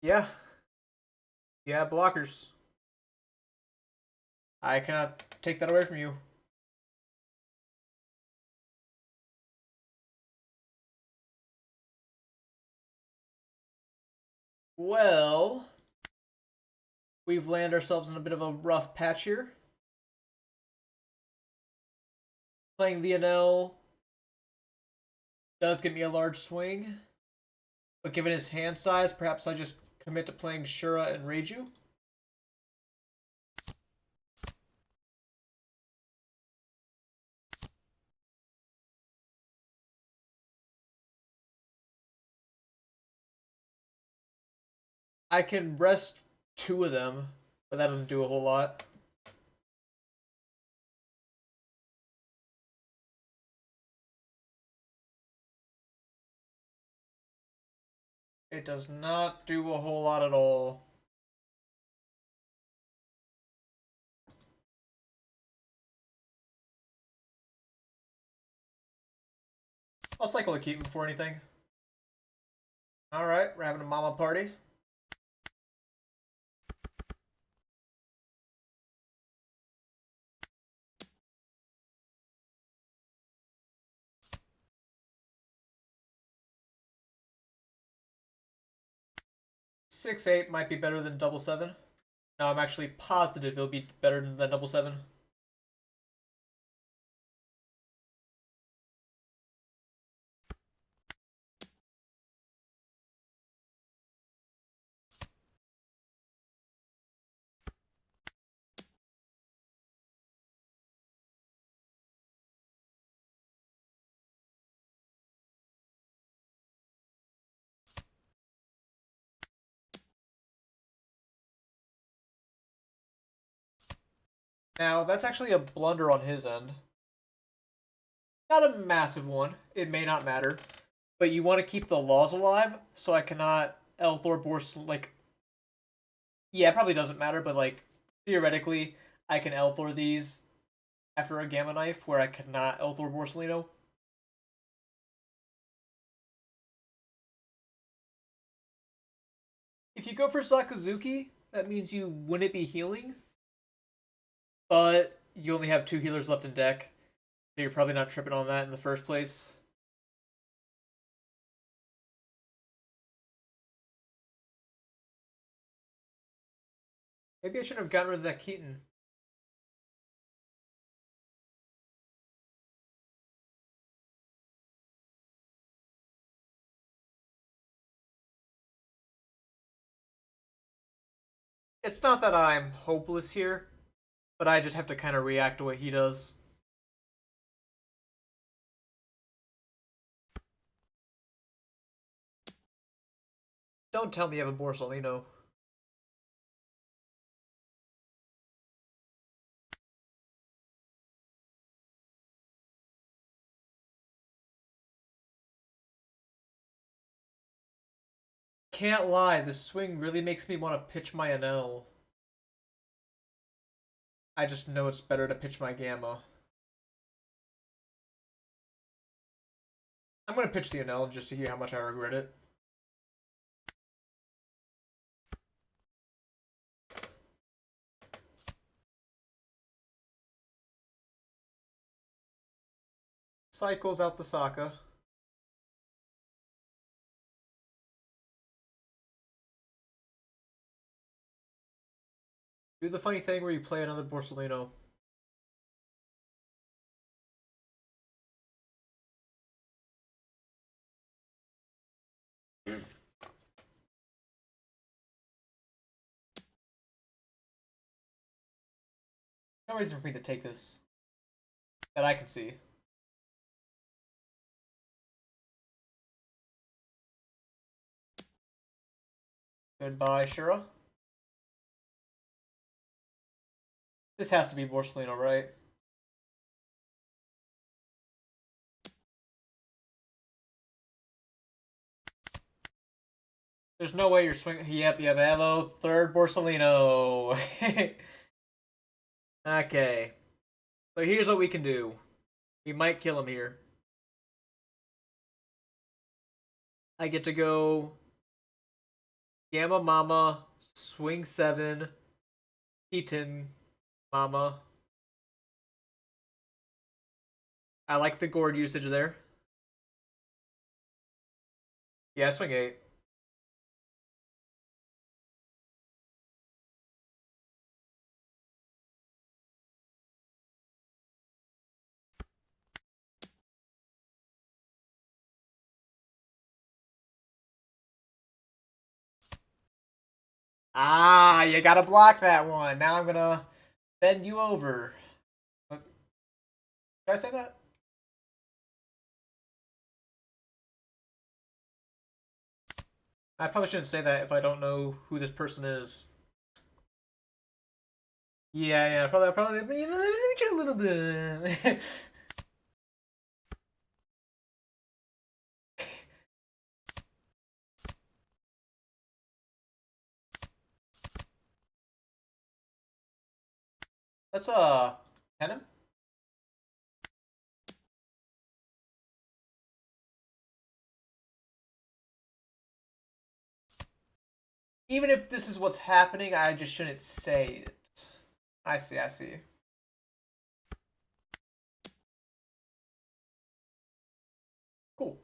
[SPEAKER 1] Yeah. Yeah, blockers. I cannot take that away from you. Well, we've landed ourselves in a bit of a rough patch here. Playing the Enel does give me a large swing, but given his hand size, perhaps I just commit to playing Shura and Reiju. I can rest 2 of them, but that doesn't do a whole lot. It does not do a whole lot at all. I'll cycle a Keaton before anything. Alright, we're having a mama party. Six eight might be better than double seven. No, I'm actually positive it'll be better than double seven. Now, that's actually a blunder on his end. Not a massive one. It may not matter. But you want to keep the laws alive, so I cannot Elthor Borst, like... Yeah, it probably doesn't matter, but, like, theoretically, I can Elthor these after a Gamma Knife, where I cannot Elthor Borsellino. If you go for Sakazuki, that means you wouldn't be healing, but you only have 2 healers left in deck, so you're probably not tripping on that in the first place. Maybe I shouldn't have gotten rid of that Keaton. It's not that I'm hopeless here, but I just have to kind of react to what he does. Don't tell me you have a Borsellino. Can't lie, this swing really makes me want to pitch my Enel. I just know it's better to pitch my Gamma. I'm going to pitch the Enel just to see how much I regret it. cycles out the Saka. Do the funny thing where you play another Borsellino. No reason for me to take this that I can see. Goodbye, Shura. This has to be Borsellino, right? There's no way you're swinging. Yep, hello. Third Borsellino. Okay. So here's what we can do. We might kill him here. I get to go Gamma Mama, Swing 7, Keaton Mama. I like the gourd usage there. Yeah, Swing 8. Ah, you gotta block that one. Now I'm gonna bend you over. Did I say that? I probably shouldn't say that if I don't know who this person is. Yeah, probably. Let me check a little bit. Let's pen him. Even if this is what's happening, I just shouldn't say it. I see, I see. Cool.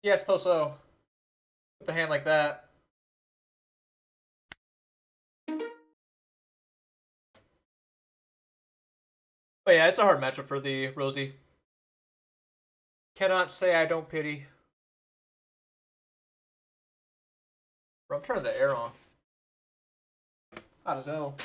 [SPEAKER 1] Yeah, I suppose so. With the hand like that. But yeah, it's a hard matchup for the Rosie. Cannot say I don't pity. Bro, I'm turning the air on. Hot as hell.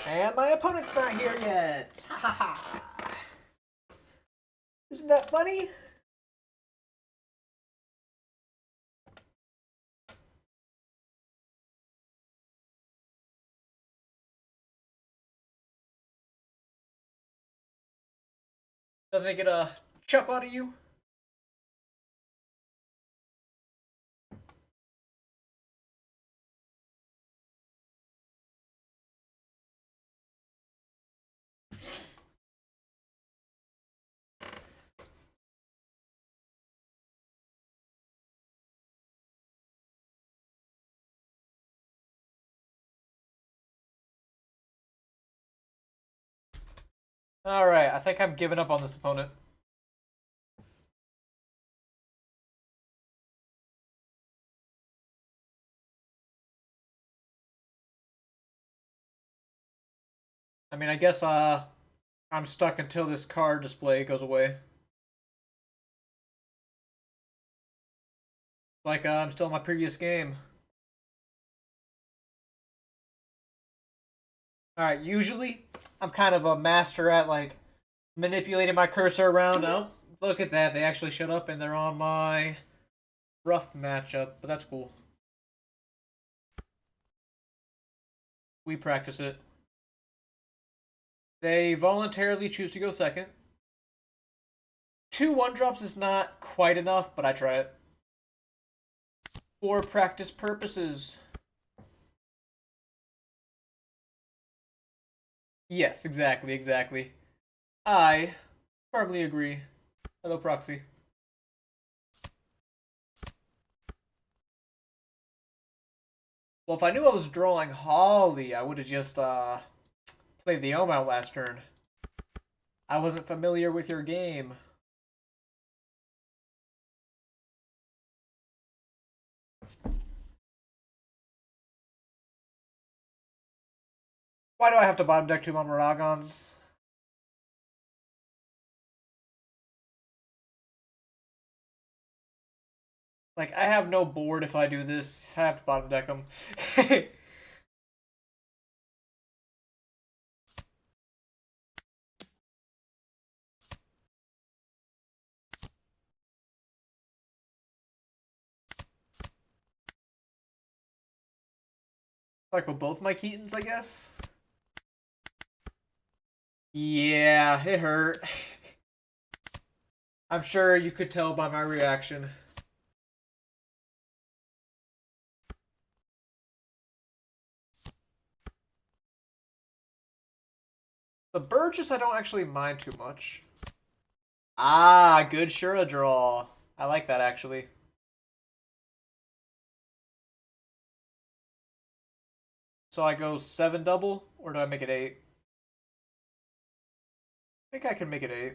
[SPEAKER 1] And my opponent's not here yet. Isn't that funny? Doesn't it get a chuckle out of you? Alright, I think I'm giving up on this opponent. I mean, I guess I'm stuck until this card display goes away. Like I'm still in my previous game. Alright, usually I'm kind of a master at like manipulating my cursor around. Oh, look at that. They actually shut up and they're on my rough matchup, but that's cool. We practice it. They voluntarily choose to go second. 2 1-drops is not quite enough, but I try it. For practice purposes. Yes, exactly, exactly. I firmly agree. Hello, Proxy. Well, if I knew I was drawing Holly, I would have just played the Elm out last turn. I wasn't familiar with your game. Why do I have to bottom deck 2 Mamaragons? Like, I have no board if I do this. I have to bottom deck them. Cycle both my Keatons, I guess? Yeah, it hurt. I'm sure you could tell by my reaction. The Burgess I don't actually mind too much. Ah, good Shura draw. I like that actually. So I go 7 double, or do I make it 8? I think I can make it 8.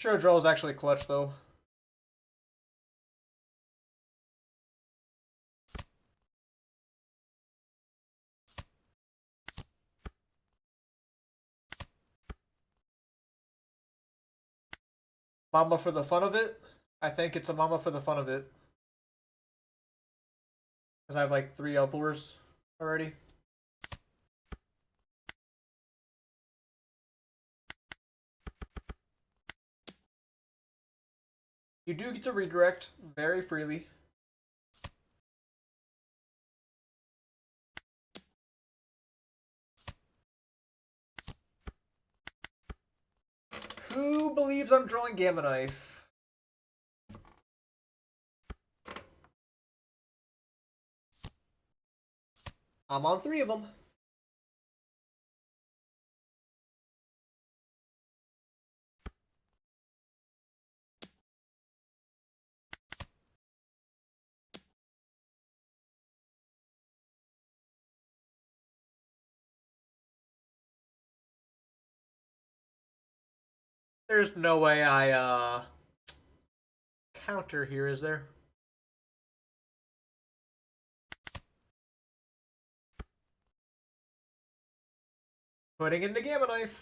[SPEAKER 1] Shura draw is actually clutch though. Mama for the fun of it? I think it's a mama for the fun of it. Because I have like 3 Elthors already. You do get to redirect very freely. Who believes I'm drawing Gamma Knife? I'm on 3 of them. There's no way I counter here, is there? Putting in the Gamma Knife.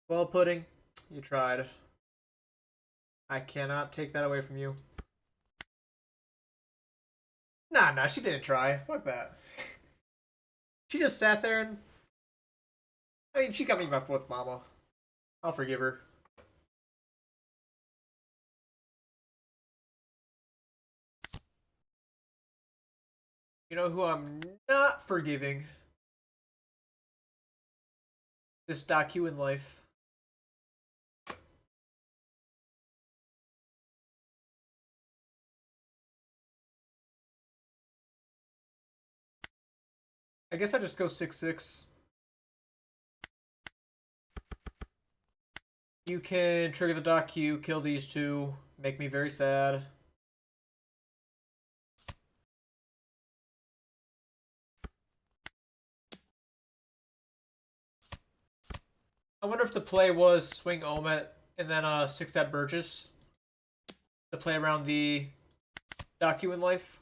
[SPEAKER 1] Well, Pudding, you tried. I cannot take that away from you. Nah, she didn't try. Fuck that. She just sat there and... I mean, she got me my 4th mama. I'll forgive her. You know who I'm not forgiving? This Daku in life. I guess I just go 6/6. You can trigger the Daku, kill these 2, make me very sad. I wonder if the play was swing Omet and then 6 at Burgess to play around the Daku in life.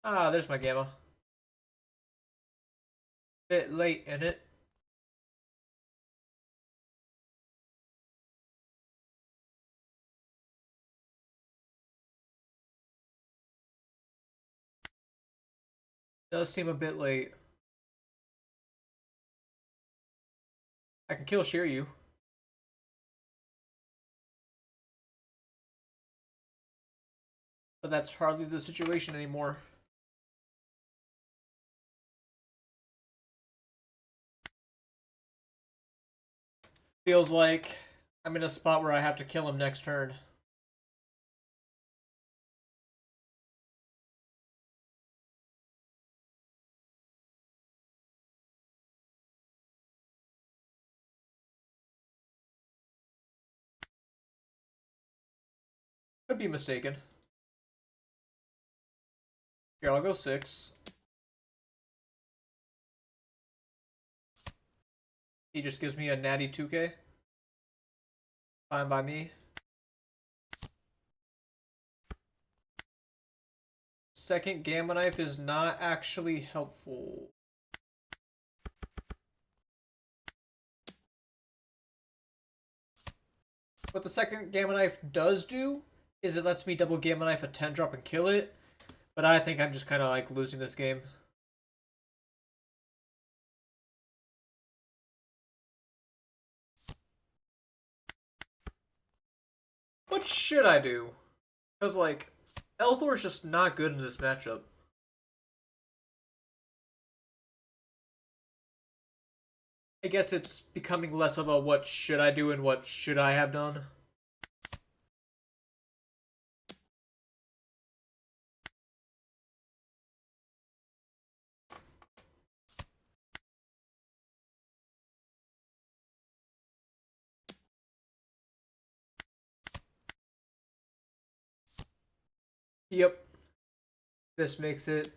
[SPEAKER 1] Ah, there's my Gamma. Bit late in it. Does seem a bit late. I can kill Shiryu. But that's hardly the situation anymore. Feels like I'm in a spot where I have to kill him next turn. Could be mistaken. Here, I'll go 6. He just gives me a natty 2k. Fine by me. Second Gamma Knife is not actually helpful. What the second Gamma Knife does do is it lets me double Gamma Knife a 10 drop and kill it. But I think I'm just kind of like losing this game. What should I do? Because, like, Elthor's just not good in this matchup. I guess it's becoming less of a what should I do and what should I have done. Yep. This makes it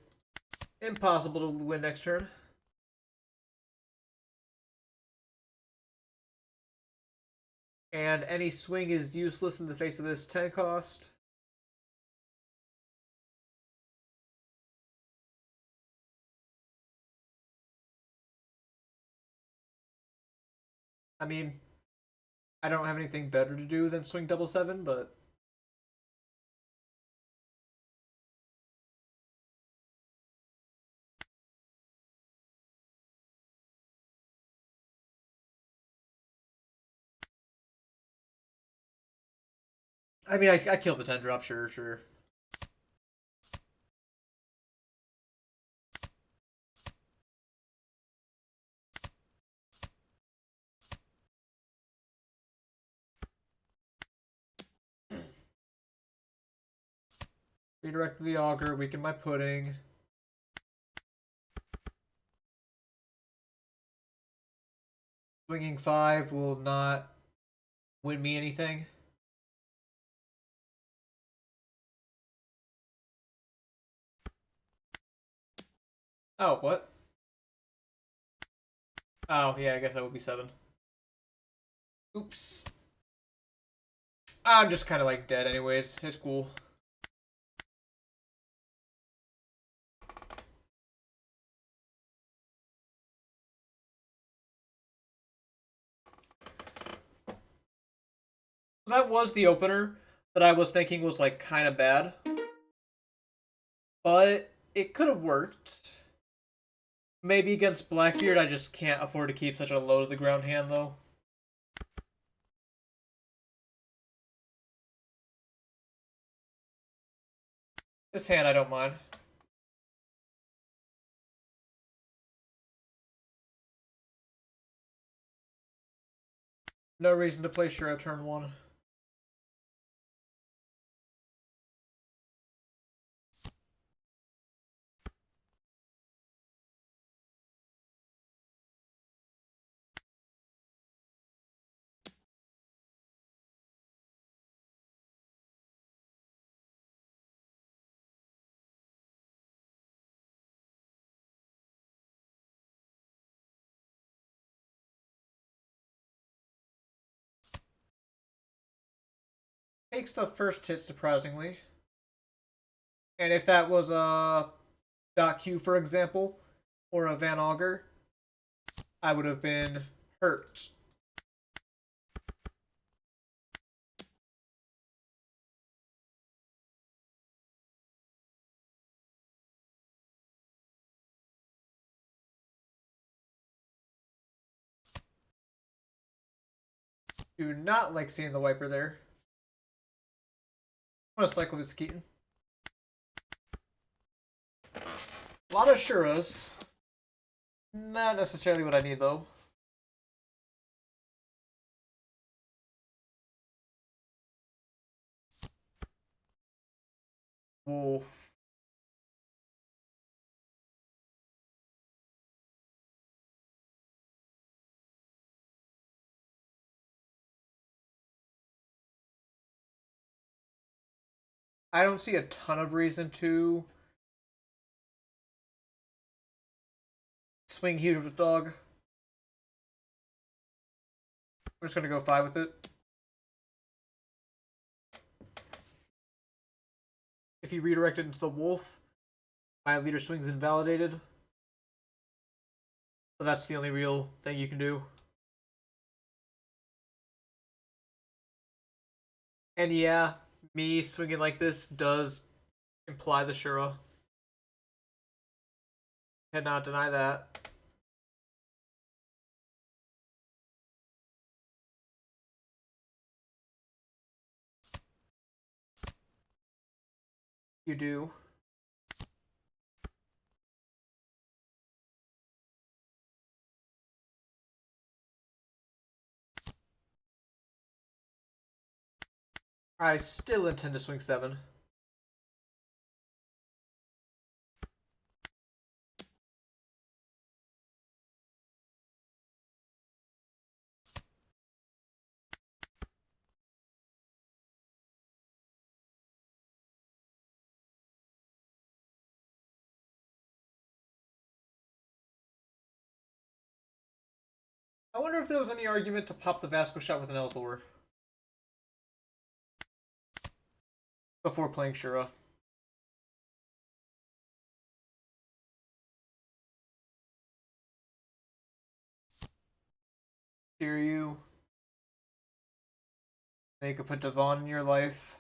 [SPEAKER 1] impossible to win next turn. And any swing is useless in the face of this 10 cost. I mean, I don't have anything better to do than swing double 7, but I mean, I killed the 10 drop, sure. Redirect the auger, weaken my pudding. Swinging 5 will not win me anything. Oh, what? Oh, yeah, I guess that would be 7. Oops. I'm just kind of like dead anyways. It's cool. That was the opener that I was thinking was like kind of bad. But it could have worked. Maybe against Blackbeard I just can't afford to keep such a low to the ground hand though. This hand I don't mind. No reason to play Shiro turn 1. Takes the first hit surprisingly. And if that was a Dot Q, for example, or a Van Auger, I would have been hurt. Do not like seeing the wiper there. I'm gonna cycle this Keaton. A lot of Shuras. Not necessarily what I need though. Wolf. I don't see a ton of reason to swing huge with dog. I'm just gonna go 5 with it. If you redirect it into the wolf, my leader swing's invalidated. But that's the only real thing you can do. And yeah, me swinging like this does imply the Shura. Cannot deny that. You do. I still intend to swing 7. I wonder if there was any argument to pop the Vasco shot with an Eldor before playing Shura. Hear you. Then you could put Devon in your life.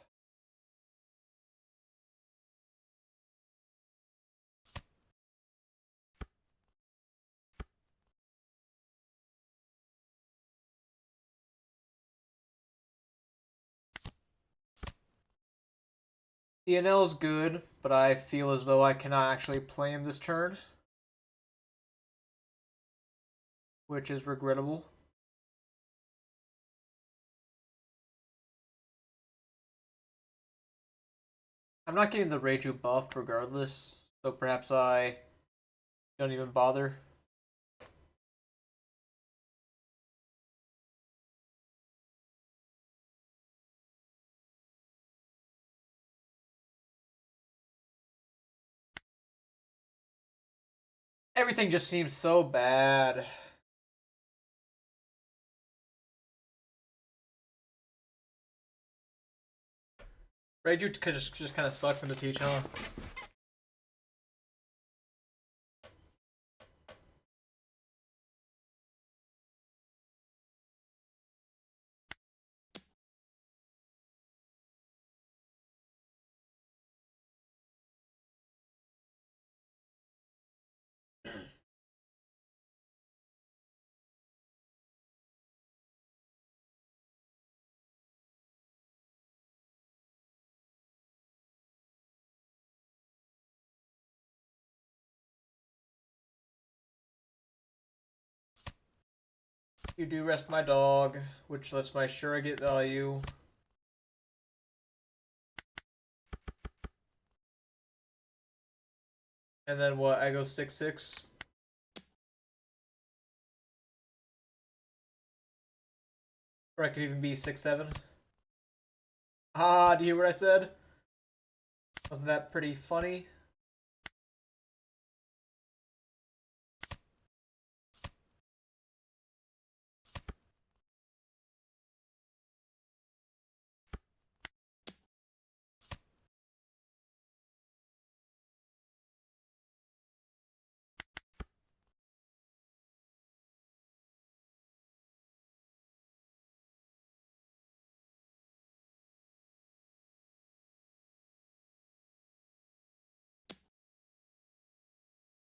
[SPEAKER 1] The Enel's good, but I feel as though I cannot actually play him this turn, which is regrettable. I'm not getting the Reiju buffed regardless, so perhaps I don't even bother. Everything just seems so bad. Reiju just kind of sucks in the teach, huh? You do rest my dog, which lets my Shura get value. And then what? I go 6/6. Or I could even be 6/7. Ah, do you hear what I said? Wasn't that pretty funny?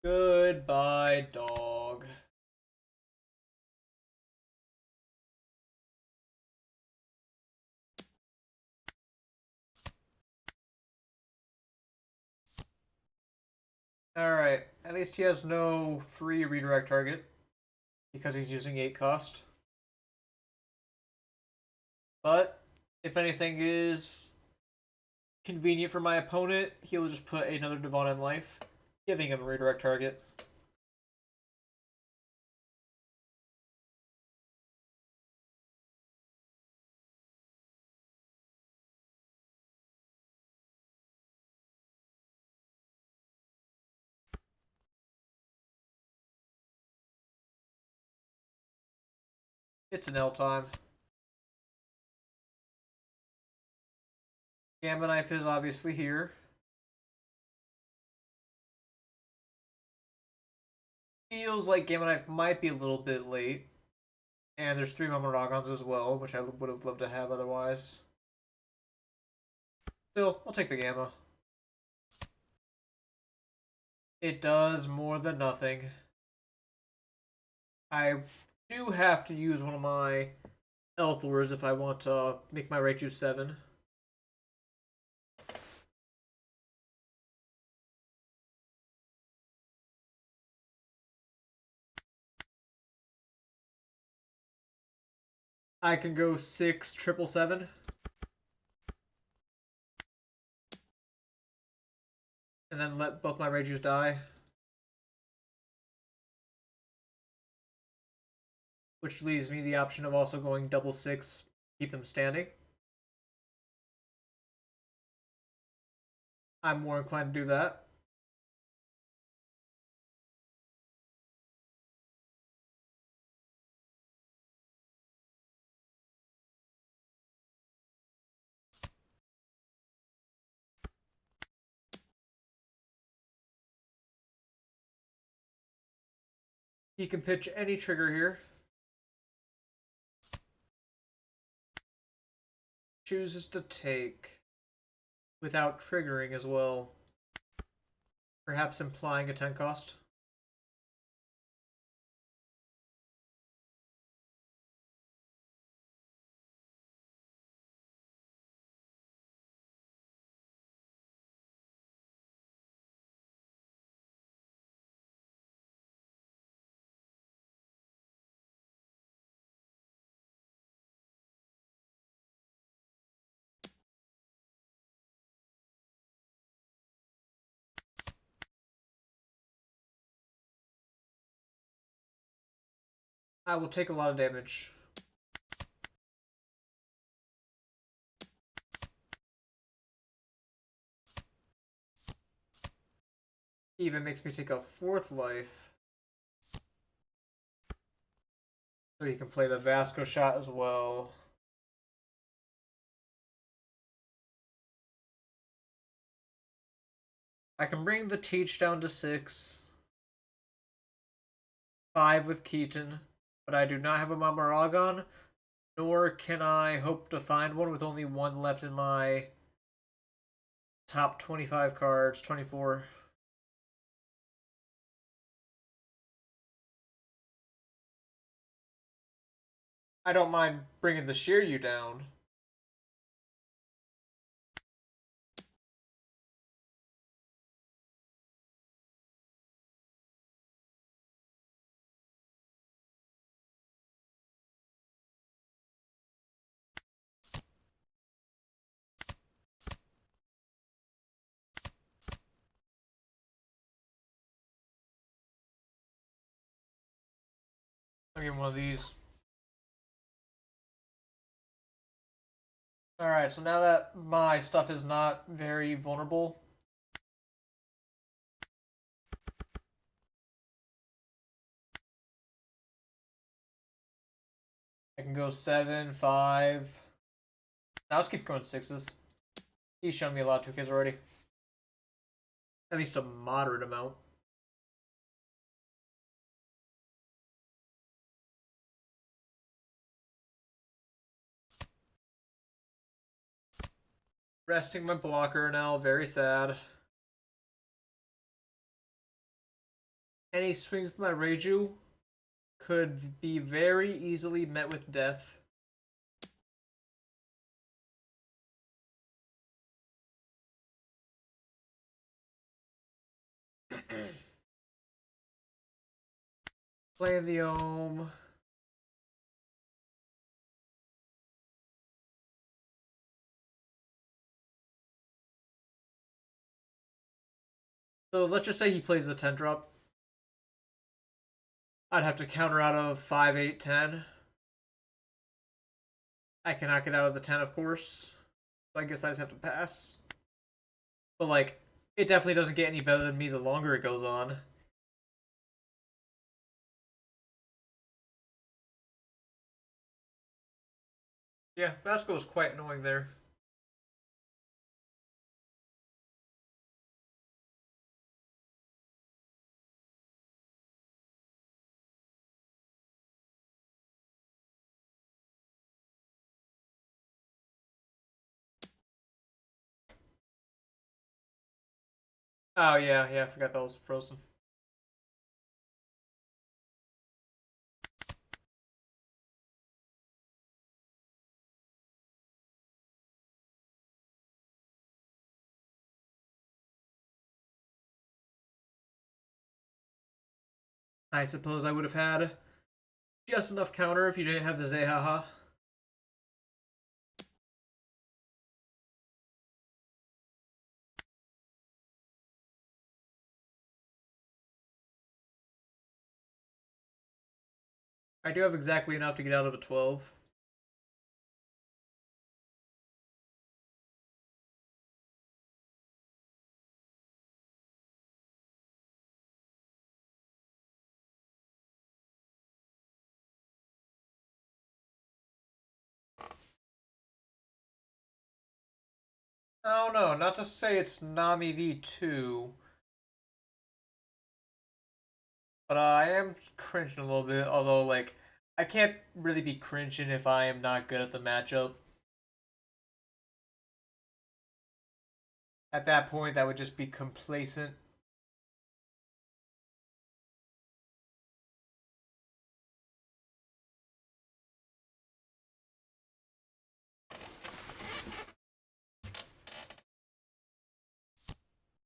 [SPEAKER 1] Goodbye, dog. Alright, at least he has no free redirect target because he's using 8 cost. But if anything is convenient for my opponent, he'll just put another Devon in life, giving him a redirect target. It's an L time. Gamma Knife is obviously here. Feels like Gamma Knife might be a little bit late. And there's 3 Momonogons as well, which I would have loved to have otherwise. Still, I'll take the Gamma. It does more than nothing. I do have to use one of my Elthors if I want to make my Raichu 7. I can go 6 777. And then let both my Raijus die. Which leaves me the option of also going double 6, keep them standing. I'm more inclined to do that. He can pitch any trigger here. Chooses to take without triggering as well. Perhaps implying a 10 cost. I will take a lot of damage. He even makes me take a 4th life. So he can play the Vasco shot as well. I can bring the Teach down to 6. 5 with Keaton. But I do not have a Mamaragon. Nor can I hope to find one with only 1 left in my top 25 cards. 24. I don't mind bringing the Shiryu down. I'll give him one of these. Alright, so now that my stuff is not very vulnerable, I can go 7, 5. Now let's keep going 6s. He's shown me a lot of 2Ks already. At least a moderate amount. Resting my blocker now, very sad. Any swings with my Reiju could be very easily met with death. Playing the Ohm. So let's just say he plays the 10 drop. I'd have to counter out of 5, 8, 10. I cannot get out of the 10, of course. So I guess I just have to pass. But, like, it definitely doesn't get any better than me the longer it goes on. Yeah, Vasco is quite annoying there. Oh, yeah, I forgot that was frozen. I suppose I would have had just enough counter if you didn't have the Zehaha. I do have exactly enough to get out of a 12. Oh no, not to say it's Nami V2, but I am cringing a little bit, although, like, I can't really be cringing if I am not good at the matchup. At that point, that would just be complacent.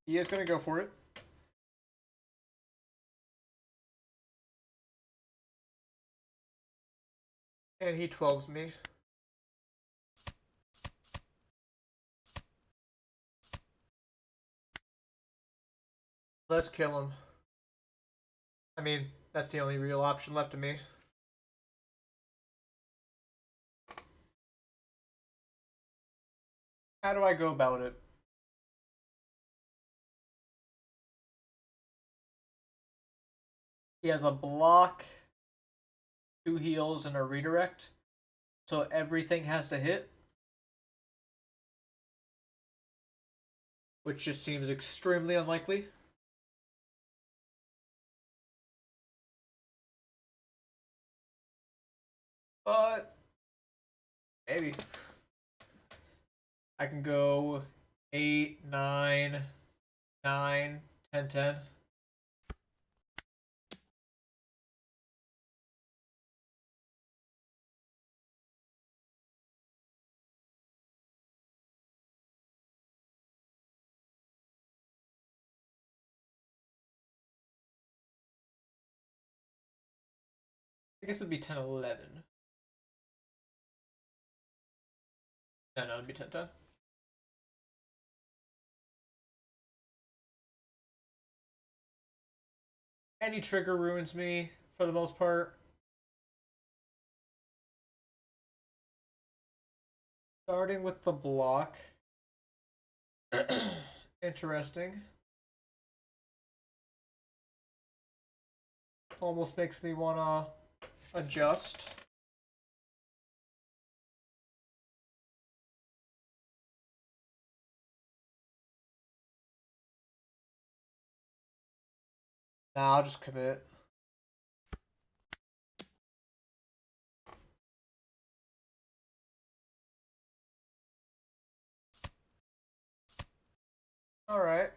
[SPEAKER 1] He is going to go for it. And he 12s me. Let's kill him. I mean, that's the only real option left to me. How do I go about it? He has a block, 2 heals, and a redirect. So everything has to hit. Which just seems extremely unlikely. But maybe. I can go 8, 9, 9, 10, 10. I guess it would be 10, 11. No, it would be 10, 10. Any trigger ruins me for the most part. Starting with the block. Interesting. Almost makes me want to adjust. Nah, I'll just commit. Alright.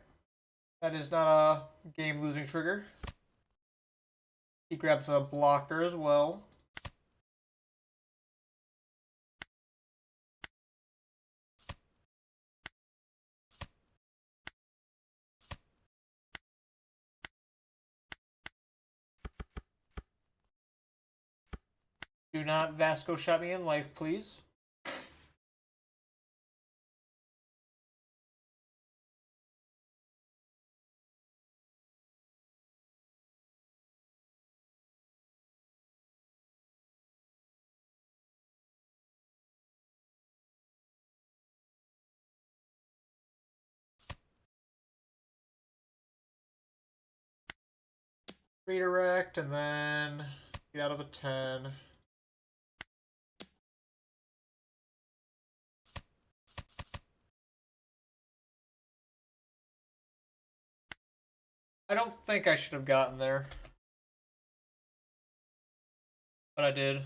[SPEAKER 1] That is not a game-losing trigger. He grabs a blocker as well. Do not Vasco shot me in life, please. Redirect, and then get out of a 10. I don't think I should have gotten there, but I did.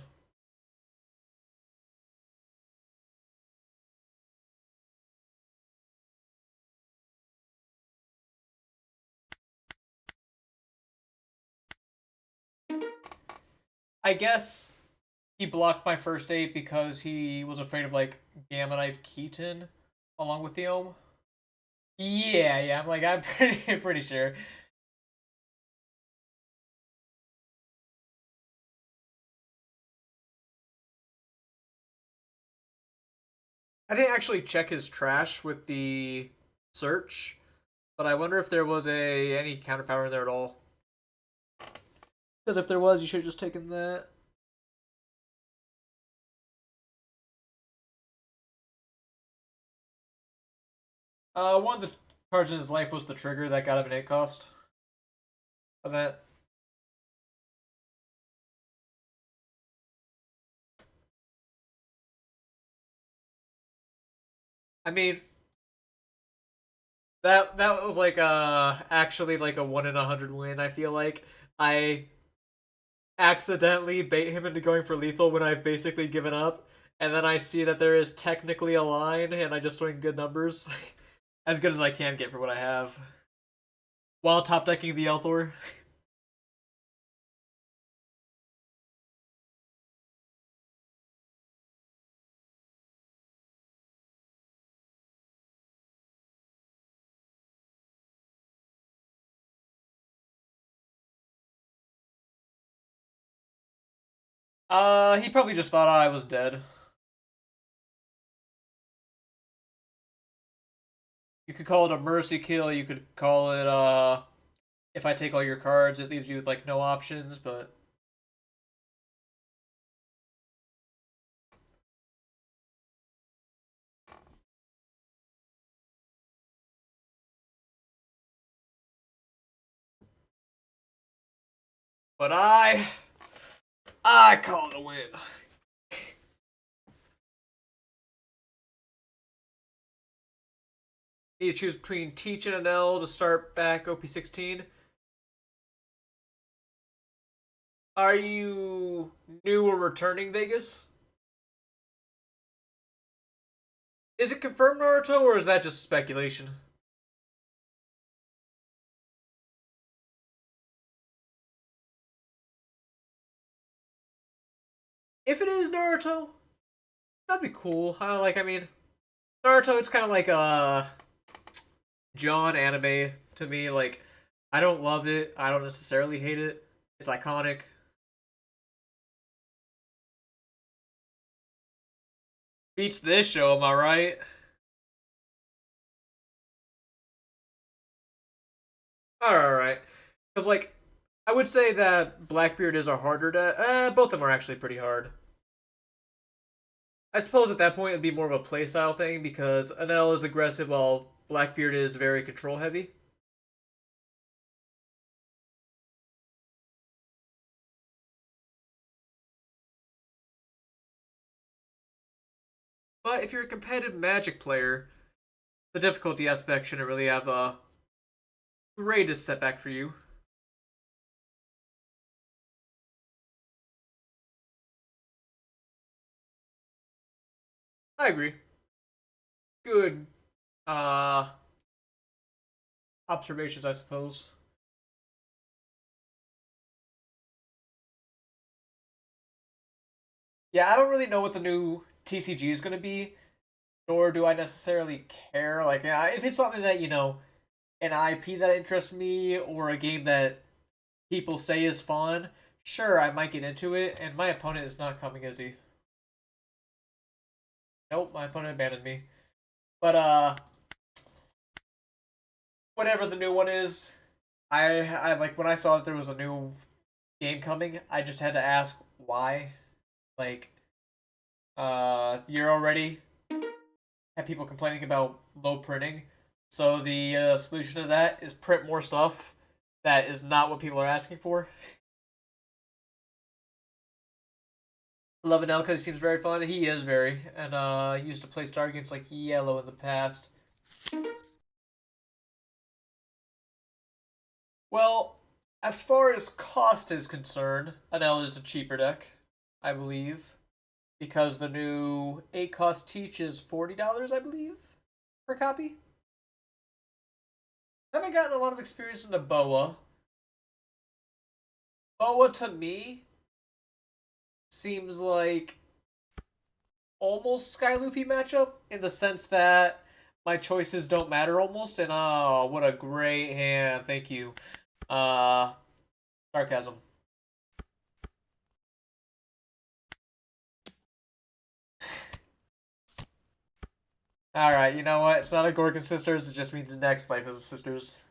[SPEAKER 1] I guess he blocked my first 8 because he was afraid of like Gamma Knife Keaton along with the Ohm. Yeah, I'm pretty sure. I didn't actually check his trash with the search, but I wonder if there was any counterpower in there at all. Because if there was, you should have just taken that. One of the cards in his life was the trigger that got him an 8 cost event. I mean, that was like actually like a 1 in 100 win. I feel like I accidentally bait him into going for lethal when I've basically given up, and then I see that there is technically a line, and I just swing good numbers, as good as I can get for what I have, while top decking the Elthor. He probably just thought I was dead. You could call it a mercy kill. You could call it if I take all your cards, it leaves you with like no options. But I call it a win. Need to choose between Teach and Enel to start back OP16. Are you new or returning Vegas? Is it confirmed Naruto or is that just speculation? If it is Naruto, that'd be cool. I mean, Naruto, it's kind of like a John anime to me. Like, I don't love it. I don't necessarily hate it. It's iconic. Beats this show, am I right? Alright. Because, like, I would say that Blackbeard is a harder to. Both of them are actually pretty hard. I suppose at that point it'd be more of a playstyle thing because Enel is aggressive while Blackbeard is very control heavy. But if you're a competitive Magic player, the difficulty aspect shouldn't really have a greatest setback for you. I agree. Good uh observations, I suppose. Yeah, I don't really know what the new TCG is going to be, nor do I necessarily care. Like, yeah, if it's something that, an IP that interests me or a game that people say is fun, sure, I might get into it, and my opponent is not coming, is he? Nope, my opponent abandoned me. But, whatever the new one is, I like, when I saw that there was a new game coming, I just had to ask why. Like, you're already have people complaining about low printing. So the solution to that is print more stuff. That is not what people are asking for. I love Enel because he seems very fun. He is very, and used to play star games like Yellow in the past. Well, as far as cost is concerned, Enel is a cheaper deck, I believe, because the new 8 cost teach is $40, I believe, per copy. I haven't gotten a lot of experience in the Boa. Boa to me seems like almost Sky Luffy matchup in the sense that my choices don't matter almost, and oh, what a great hand! Thank you. Uh, sarcasm. All right, you know what? It's not a Gorgon Sisters. It just means next life is a Sisters.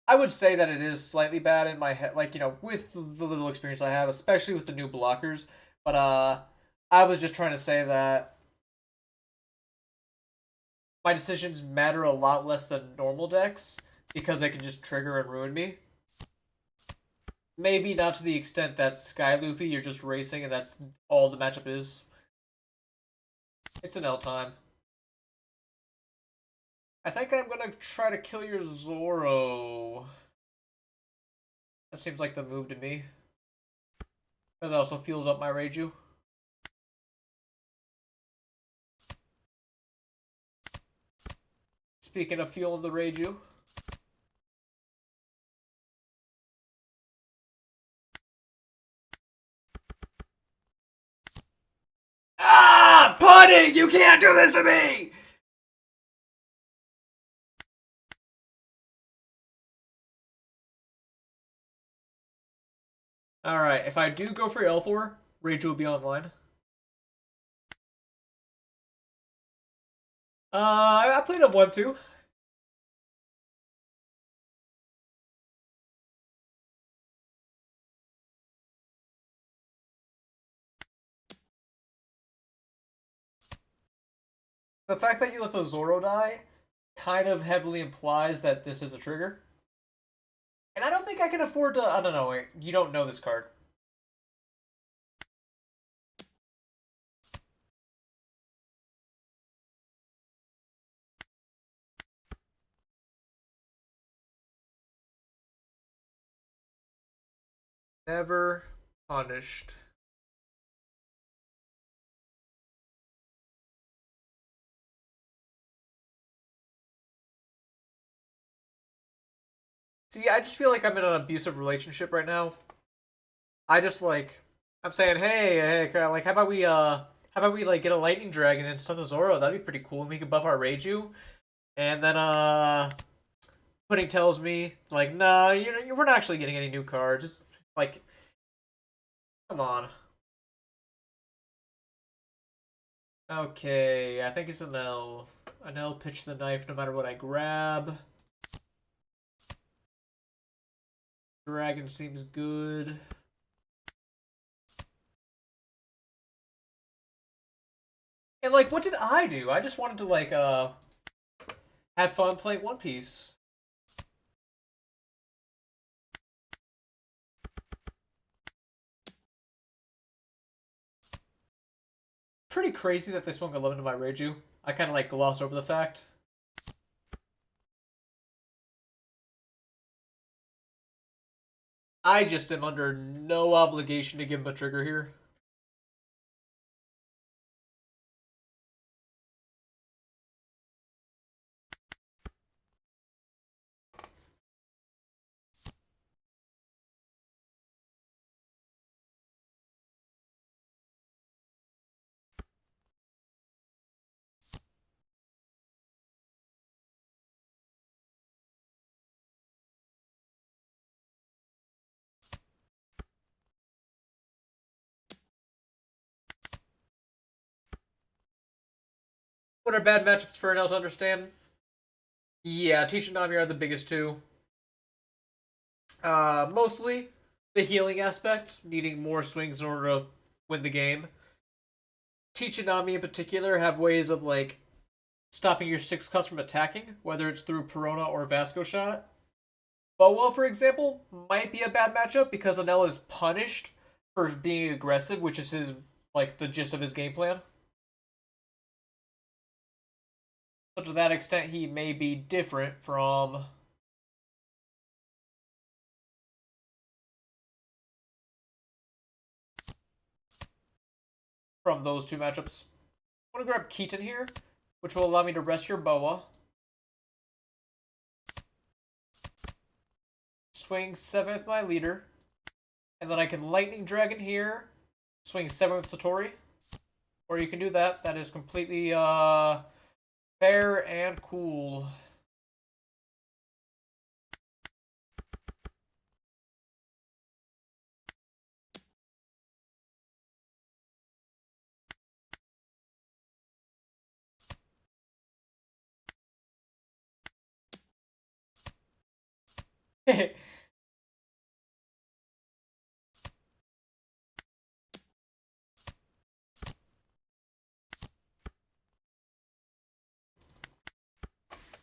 [SPEAKER 1] I would say that it is slightly bad in my head, like, with the little experience I have, especially with the new blockers. But I was just trying to say that my decisions matter a lot less than normal decks because they can just trigger and ruin me. Maybe not to the extent that Sky Luffy, you're just racing and that's all the matchup is. It's an L time. I think I'm gonna try to kill your Zoro. That seems like the move to me. That also fuels up my Reiju. Speaking of fueling the Reiju. Ah! Pudding! You can't do this to me! Alright, if I do go for L4, Reiju will be online. I played a 1-2. The fact that you let the Zoro die kind of heavily implies that this is a trigger. And I don't think I can afford to... I don't know, wait. You don't know this card. Never punished. See, I just feel like I'm in an abusive relationship right now. I just like... I'm saying, hey, like, how about we like get a lightning dragon and stun the Zoro? That'd be pretty cool. And we can buff our Reiju. And then Pudding tells me like, nah, we're not actually getting any new cards. Like, come on. Okay, I think it's an L. An L pitch the knife no matter what I grab. Dragon seems good. And like, what did I do? I just wanted to like have fun playing One Piece. Pretty crazy that they swung 11 to my Reiju. I kind of like gloss over the fact. I just am under no obligation to give him a trigger here. What are bad matchups for Enel to understand? Yeah, Tisha and Nami are the biggest two. Mostly the healing aspect, needing more swings in order to win the game. Teach and Nami in particular have ways of like stopping your 6 cuts from attacking, whether it's through Perona or Vasco shot. Boa, for example, might be a bad matchup because Enel is punished for being aggressive, which is his like the gist of his game plan. So to that extent, he may be different from those two matchups. I'm gonna grab Keaton here, which will allow me to rest your Boa. Swing 7th my leader. And then I can Lightning Dragon here, swing 7th Satori. Or you can do that. That is completely fair and cool.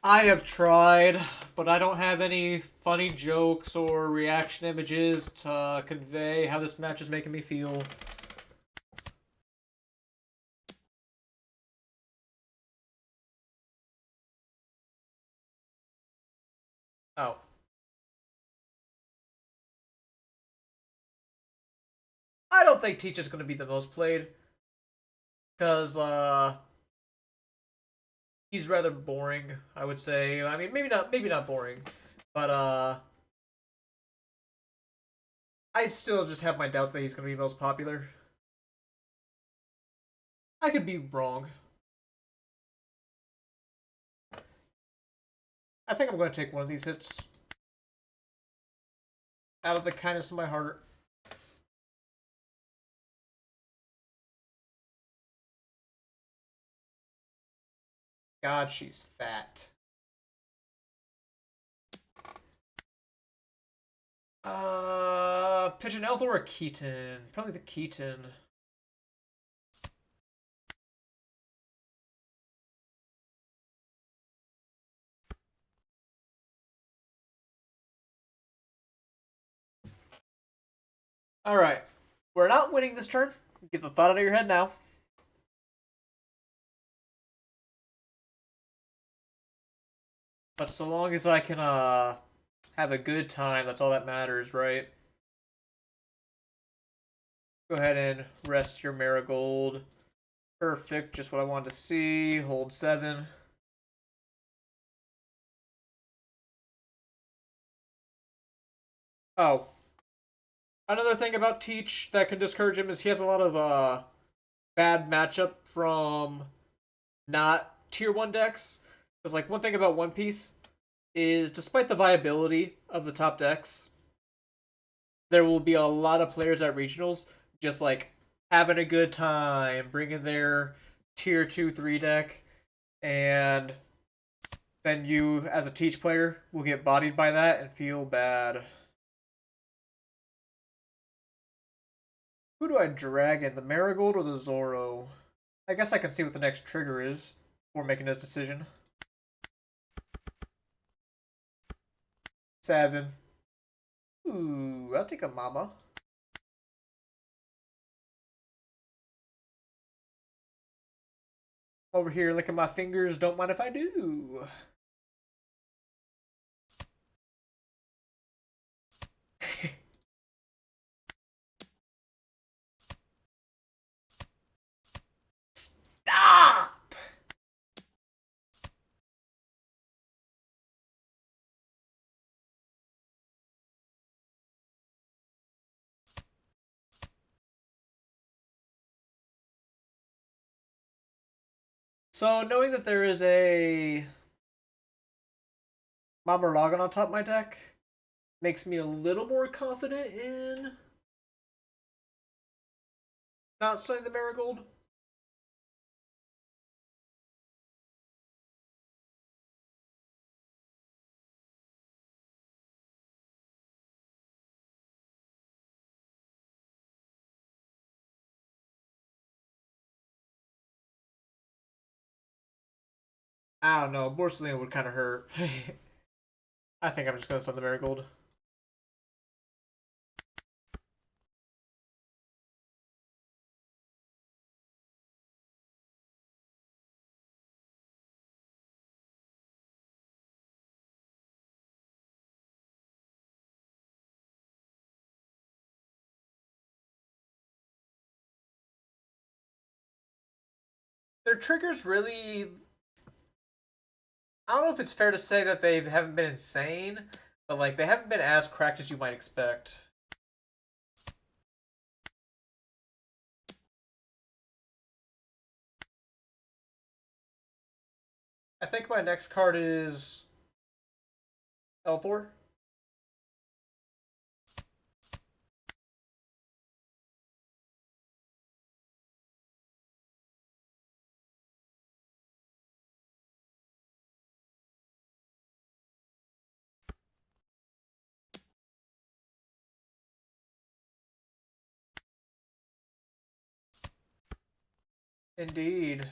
[SPEAKER 1] I have tried, but I don't have any funny jokes or reaction images to convey how this match is making me feel. Oh. I don't think Teach is going to be the most played. Because, he's rather boring, I would say. I mean, maybe not boring. But, I still just have my doubts that he's going to be most popular. I could be wrong. I think I'm going to take one of these hits. Out of the kindness of my heart. God, she's fat. Pigeon Elthor or Keaton? Probably the Keaton. Alright. We're not winning this turn. Get the thought out of your head now. But so long as I can, have a good time, that's all that matters, right? Go ahead and rest your Marigold. Perfect, just what I wanted to see. Hold 7. Oh. Another thing about Teach that can discourage him is he has a lot of, bad matchup from not tier 1 decks. Because, like, one thing about One Piece is despite the viability of the top decks, there will be a lot of players at regionals just like having a good time, bringing their tier 2, 3 deck, and then you, as a Teach player, will get bodied by that and feel bad. Who do I drag in, the Marigold or the Zoro? I guess I can see what the next trigger is before making this decision. 7. Ooh, I'll take a Mama. Over here licking my fingers, don't mind if I do. Stop! So, knowing that there is a Mamaragon on top of my deck makes me a little more confident in not selling the Marigold. I don't know. Borsalino would kind of hurt. I think I'm just gonna send the Marigold. Their triggers really. I don't know if it's fair to say that they haven't been insane, but like they haven't been as cracked as you might expect. I think my next card is L4. Indeed.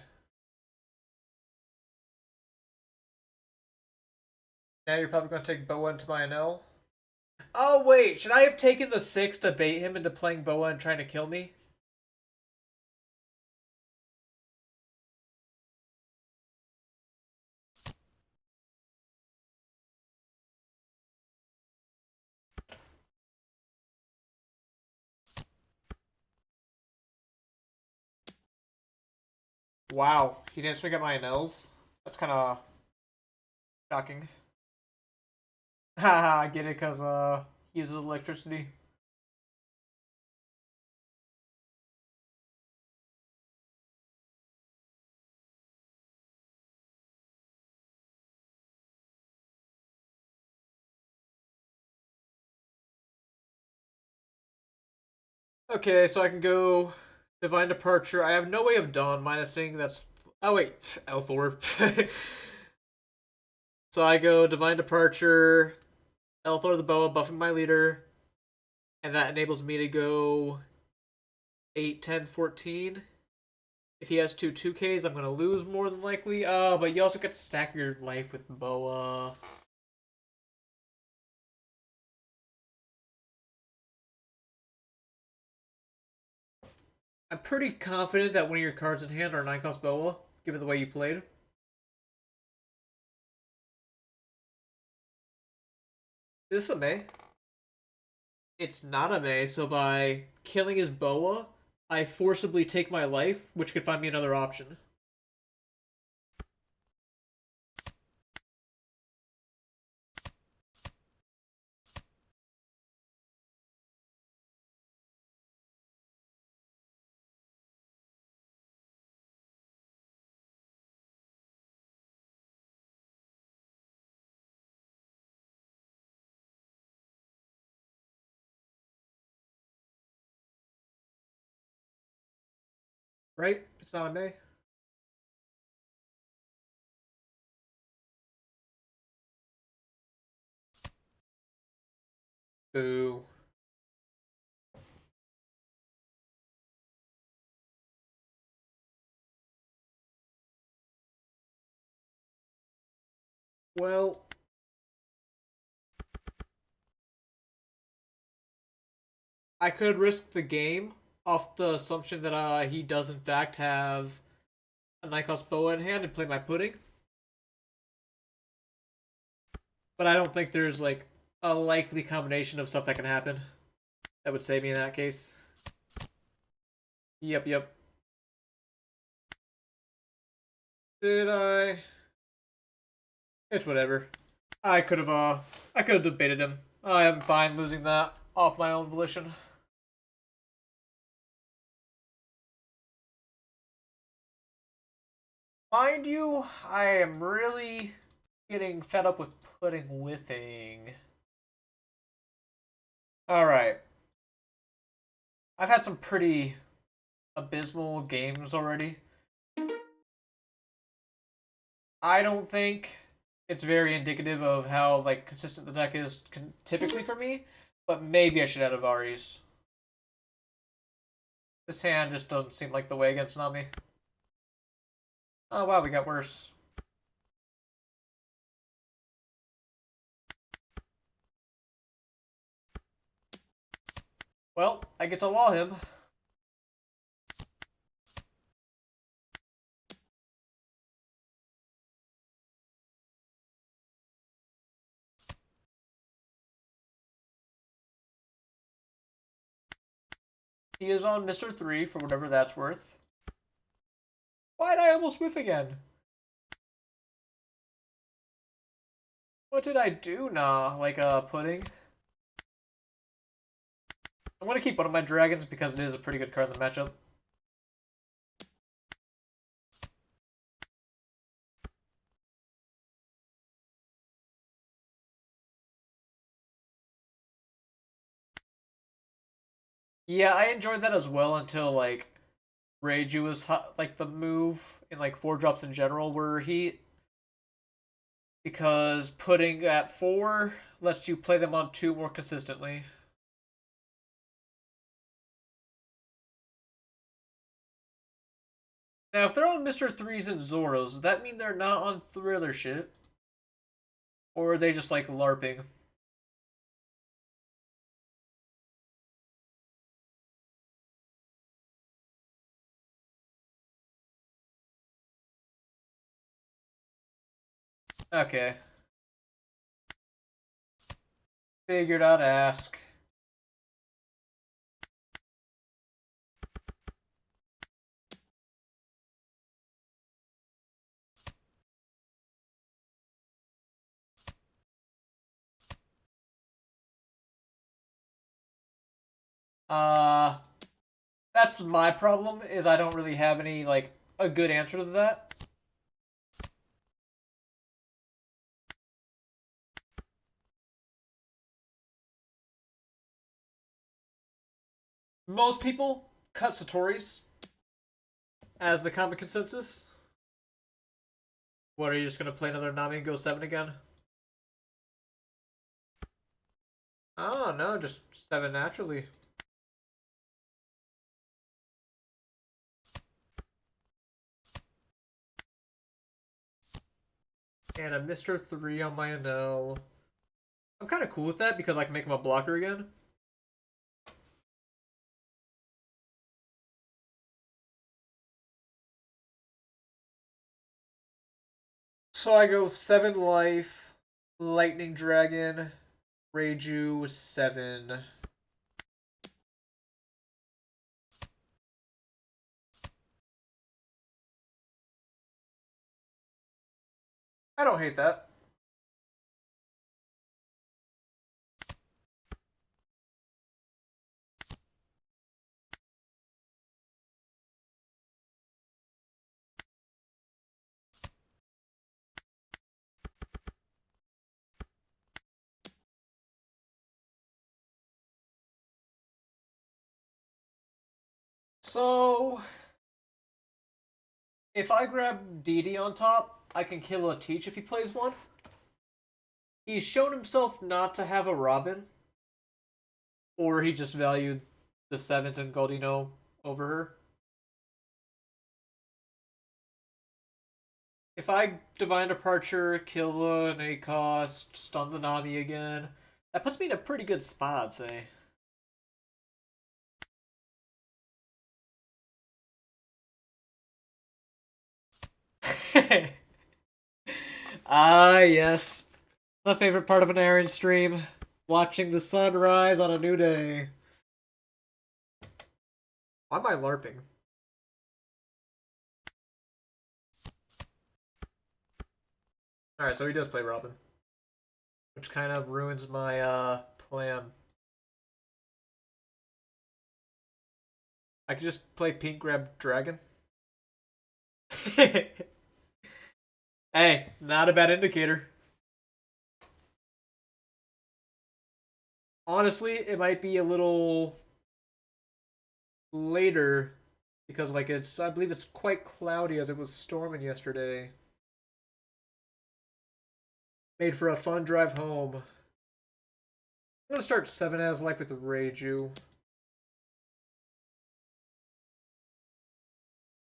[SPEAKER 1] Now you're probably going to take Boa into my Enel. Oh wait, should I have taken the 6 to bait him into playing Boa and trying to kill me? Wow, he didn't swing at my Enels? That's kind of shocking. Haha, I get it, because he uses electricity. Okay, so I can go Divine Departure. I have no way of Dawn minusing. That's. Oh, wait. L4. So I go Divine Departure, L4 the Boa, buffing my leader, and that enables me to go 8, 10, 14. If he has two 2Ks, I'm going to lose more than likely. But you also get to stack your life with Boa. I'm pretty confident that one of your cards in hand are 9-cost Boa, given the way you played. Is this a May? It's not a May, so by killing his Boa, I forcibly take my life, which could find me another option. Right? It's not a May. Boo. Well, I could risk the game off the assumption that he does in fact have a Nikos Boa in hand and play my pudding. But I don't think there's like a likely combination of stuff that can happen that would save me in that case. Yep, yep. Did I? It's whatever. I could have debated him. I am fine losing that off my own volition. Mind you, I am really getting fed up with pudding whiffing. Alright. I've had some pretty abysmal games already. I don't think it's very indicative of how like consistent the deck is typically for me, but maybe I should add Avaris. This hand just doesn't seem like the way against Nami. Oh wow, we got worse. Well, I get to law him. He is on Mr. 3 for whatever that's worth. Why'd I almost whiff again? What did I do now? Like, pudding? I'm gonna keep one of my dragons because it is a pretty good card in the matchup. Yeah, I enjoyed that as well until, like, Reiju was hot, like, the move in, like, 4-drops in general, where he... Because putting at 4 lets you play them on 2 more consistently. Now, if they're on Mr. 3s and Zoros, does that mean they're not on Thriller shit? Or are they just, like, LARPing? Okay. Figured I'd ask. Uh, that's my problem, is I don't really have any, like, a good answer to that. Most people cut Satori's as the common consensus. What, are you just gonna play another Nami and go 7 again? Oh, no, just 7 naturally. And a Mr. 3 on my Enel. I'm kind of cool with that because I can make him a blocker again. So I go 7 life, Lightning Dragon, Reiju 7. I don't hate that. So, if I grab DD on top, I can kill a Teach if he plays one. He's shown himself not to have a Robin, or he just valued the 7th and Goldino over her. If I Divine Departure, kill an A-cost, stun the Nami again, that puts me in a pretty good spot, I'd say. Ah, yes. The favorite part of an Aaron stream. Watching the sun rise on a new day. Why am I LARPing? Alright, so he does play Robin. Which kind of ruins my, plan. I could just play Pink Grab Dragon. Hey, not a bad indicator. Honestly, it might be a little later because like I believe it's quite cloudy as it was storming yesterday. Made for a fun drive home. I'm gonna start 7 as life with Reiju.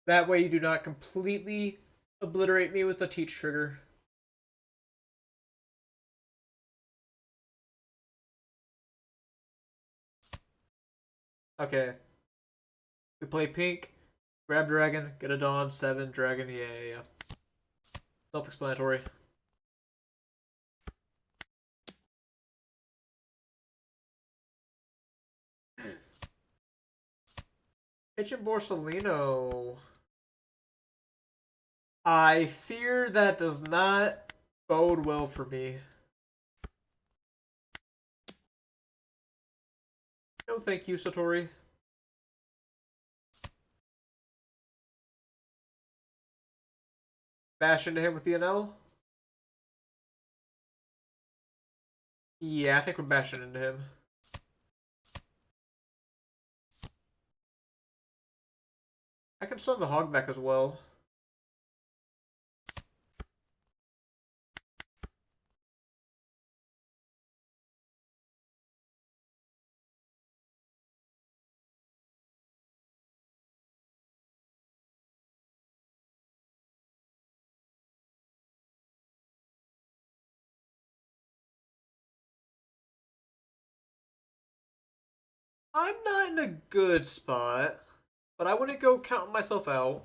[SPEAKER 1] That way you do not completely obliterate me with the Teach trigger. Okay. We play pink, grab dragon, get a dawn, 7, dragon, yeah. Self-explanatory. Kitchen Borsalino. I fear that does not bode well for me. No thank you, Satori. Bash into him with the Enel? Yeah, I think we're bashing into him. I can summon the hog back as well. I'm not in a good spot, but I wouldn't go counting myself out.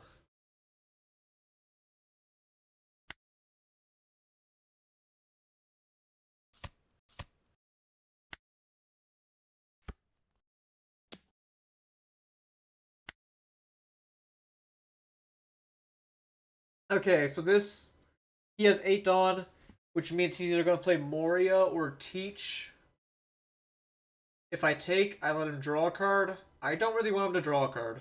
[SPEAKER 1] Okay, so this he has 8 Dawn, which means he's either gonna play Moria or Teach. If I take, I let him draw a card. I don't really want him to draw a card.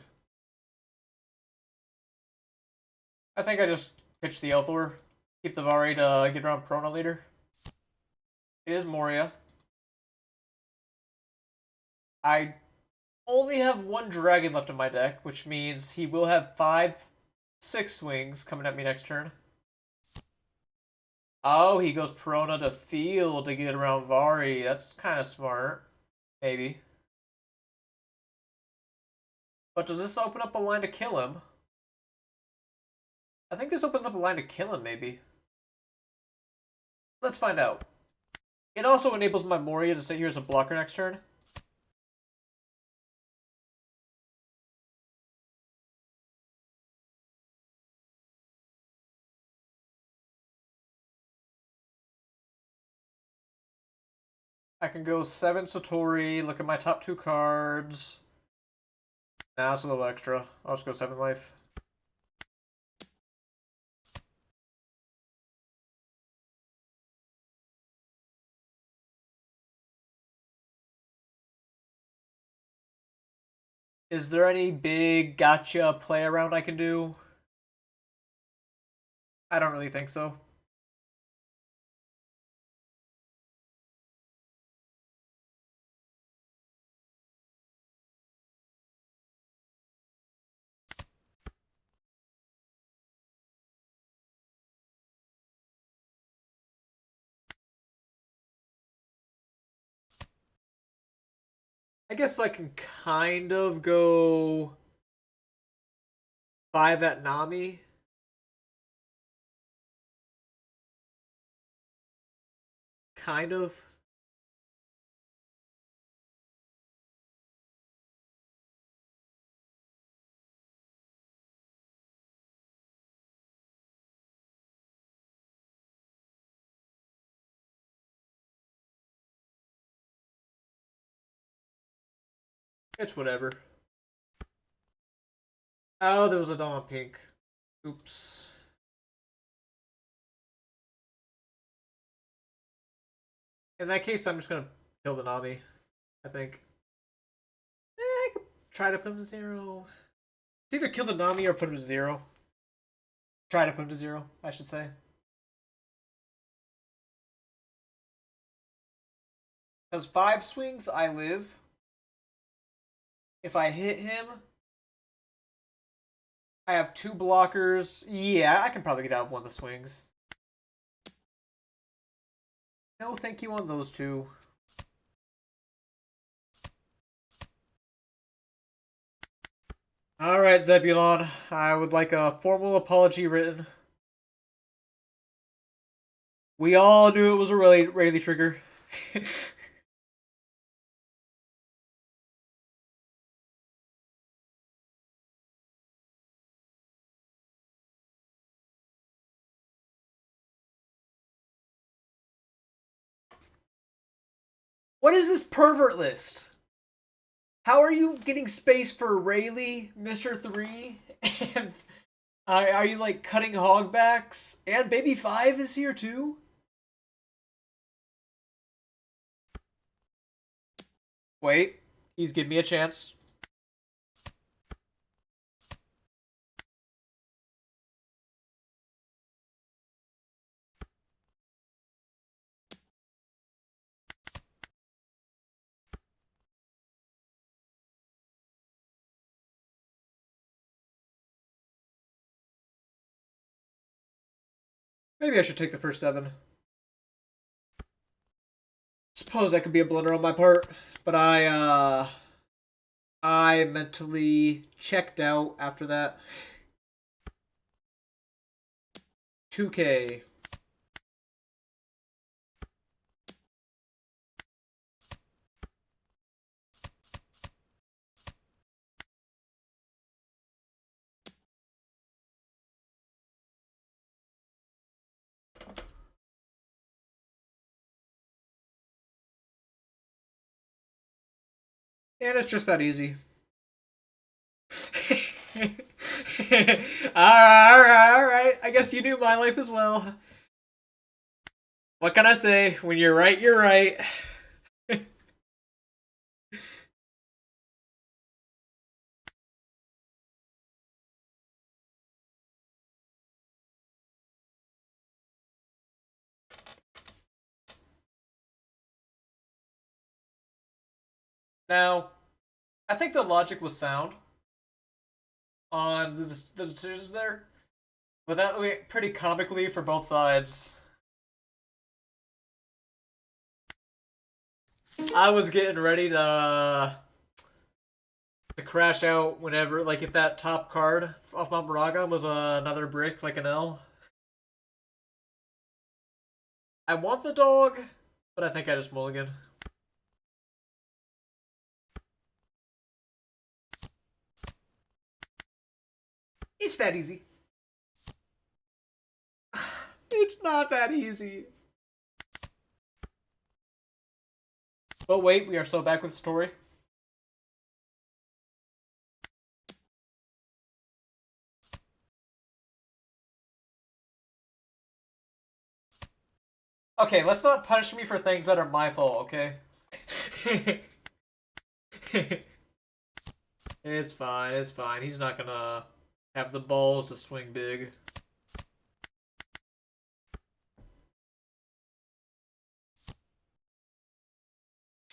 [SPEAKER 1] I think I just pitch the Elthor. Keep the Vari to get around Prona later. It is Moria. I only have 1 dragon left in my deck, which means he will have 5, 6 swings coming at me next turn. Oh, he goes Prona to field to get around Vari. That's kind of smart. Maybe. But does this open up a line to kill him? I think this opens up a line to kill him, maybe. Let's find out. It also enables my Moria to sit here as a blocker next turn. I can go 7 Satori, look at my top 2 cards. Now it's a little extra. I'll just go 7 life. Is there any big gotcha play around I can do? I don't really think so. I guess I can kind of go 5 at Nami. Kind of. It's whatever. Oh, there was a Dawn Pink. Oops. In that case, I'm just gonna kill the Nami, I think. I could try to put him to 0. It's either kill the Nami or put him to 0. Try to put him to 0, I should say. Because 5 swings, I live. If I hit him, I have 2 blockers. Yeah, I can probably get out of 1 of the swings. No, thank you on those 2. Alright, Zebulon. I would like a formal apology written. We all knew it was a Rayleigh trigger. What is this pervert list? How are you getting space for Rayleigh, Mr. 3, and are you like cutting hogbacks? And Baby 5 is here too? Wait, he's giving me a chance. Maybe I should take the first 7. Suppose that could be a blunder on my part, but I mentally checked out after that. 2K. And it's just that easy. Alright. I guess you knew my life as well. What can I say? When you're right, you're right. Now, I think the logic was sound on the decisions there, but that went pretty comically for both sides. I was getting ready to crash out whenever, like, if that top card off Mount Moraga was another brick, like an L. I want the dog, but I think I just mulligan. It's that easy. It's not that easy. But wait, we are so back with the story. Okay, let's not punish me for things that are my fault, okay? It's fine, it's fine. He's not gonna have the balls to swing big.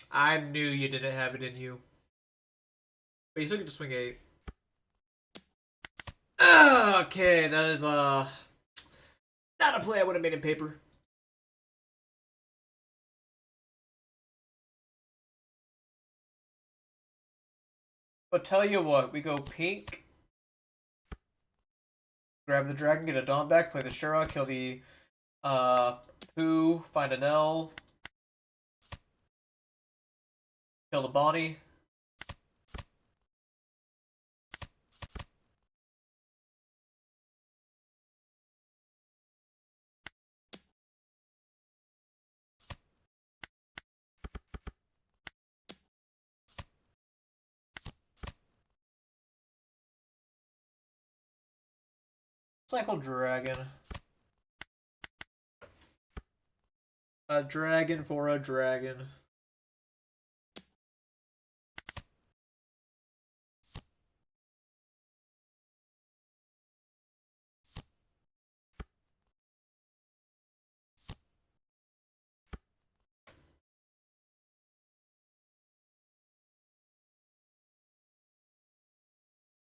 [SPEAKER 1] I knew you didn't have it in you. But you still get to swing 8. Okay, that is not a play I would have made in paper. But tell you what, we go pink, grab the dragon, get a Dawn back, play the Shura, kill the Pooh, find an L, kill the Bonnie. Cycle dragon. A dragon for a dragon.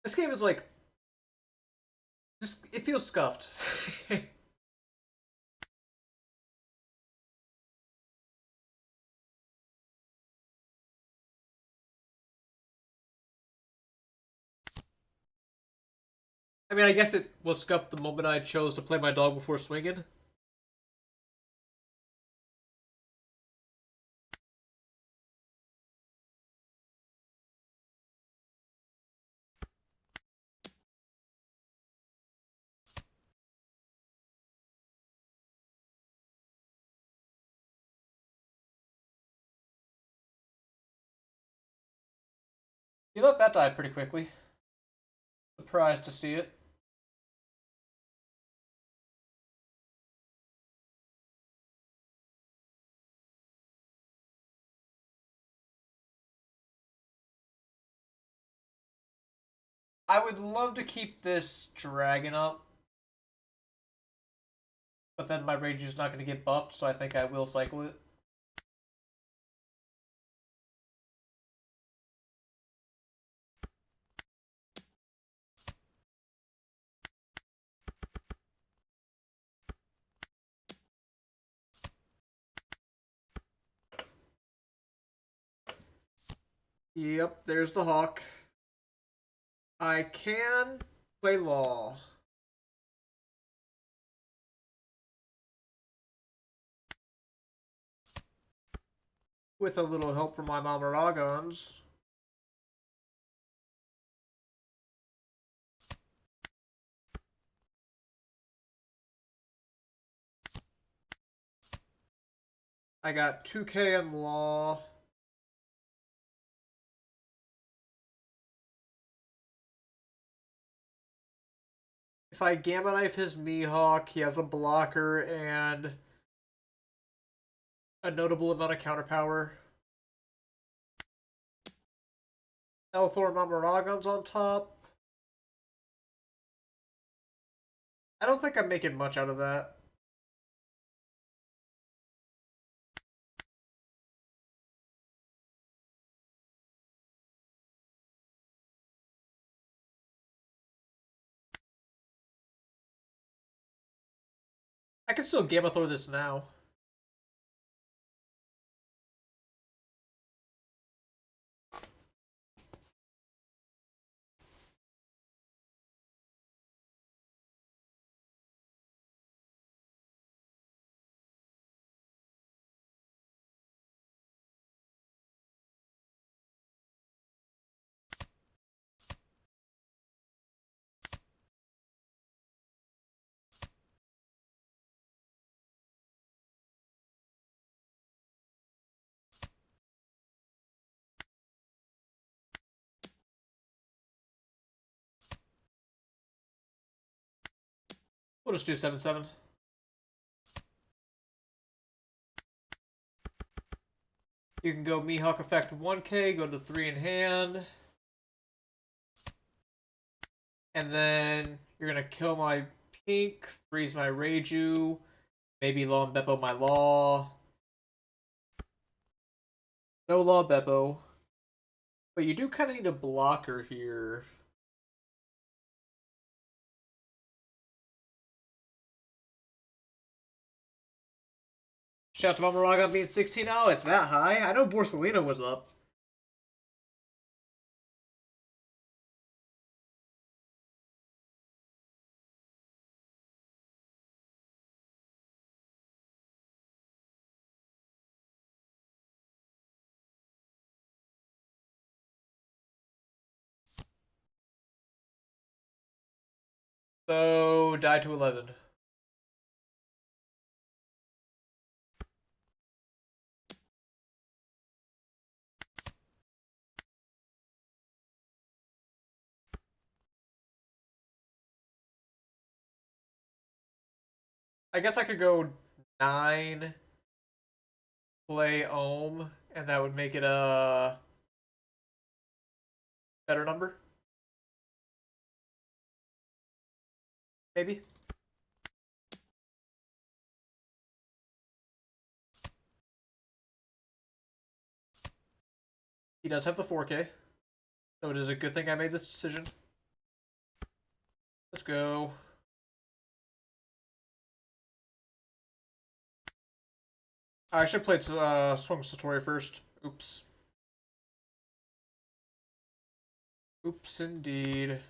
[SPEAKER 1] This game is like, just it feels scuffed. I mean, I guess it was scuffed the moment I chose to play my dog before swinging. You let that die pretty quickly. Surprised to see it. I would love to keep this dragon up, but then my rage is not going to get buffed, so I think I will cycle it. Yep, there's the hawk. I can play law. With a little help from my Mamaragons. I got 2k in law. If I Gamma Knife his Mihawk, he has a blocker and a notable amount of counter power. Elthor Mamaragon's on top. I don't think I'm making much out of that. I can still Gamma Thor this now. We'll just do 7-7. You can go Mihawk effect 1k, go to 3 in hand. And then you're going to kill my pink, freeze my Reiju, maybe Law and Beppo my Law. No Law Beppo. But you do kind of need a blocker here. Shout out to Mamaragon being 16. Oh, it's that high? I know Borsalino was up. So, die to 11. I guess I could go 9, play Ohm, and that would make it a better number. Maybe. He does have the 4k. So it is a good thing I made this decision. Let's go. I should have played Swung Satori first. Oops. Oops, indeed.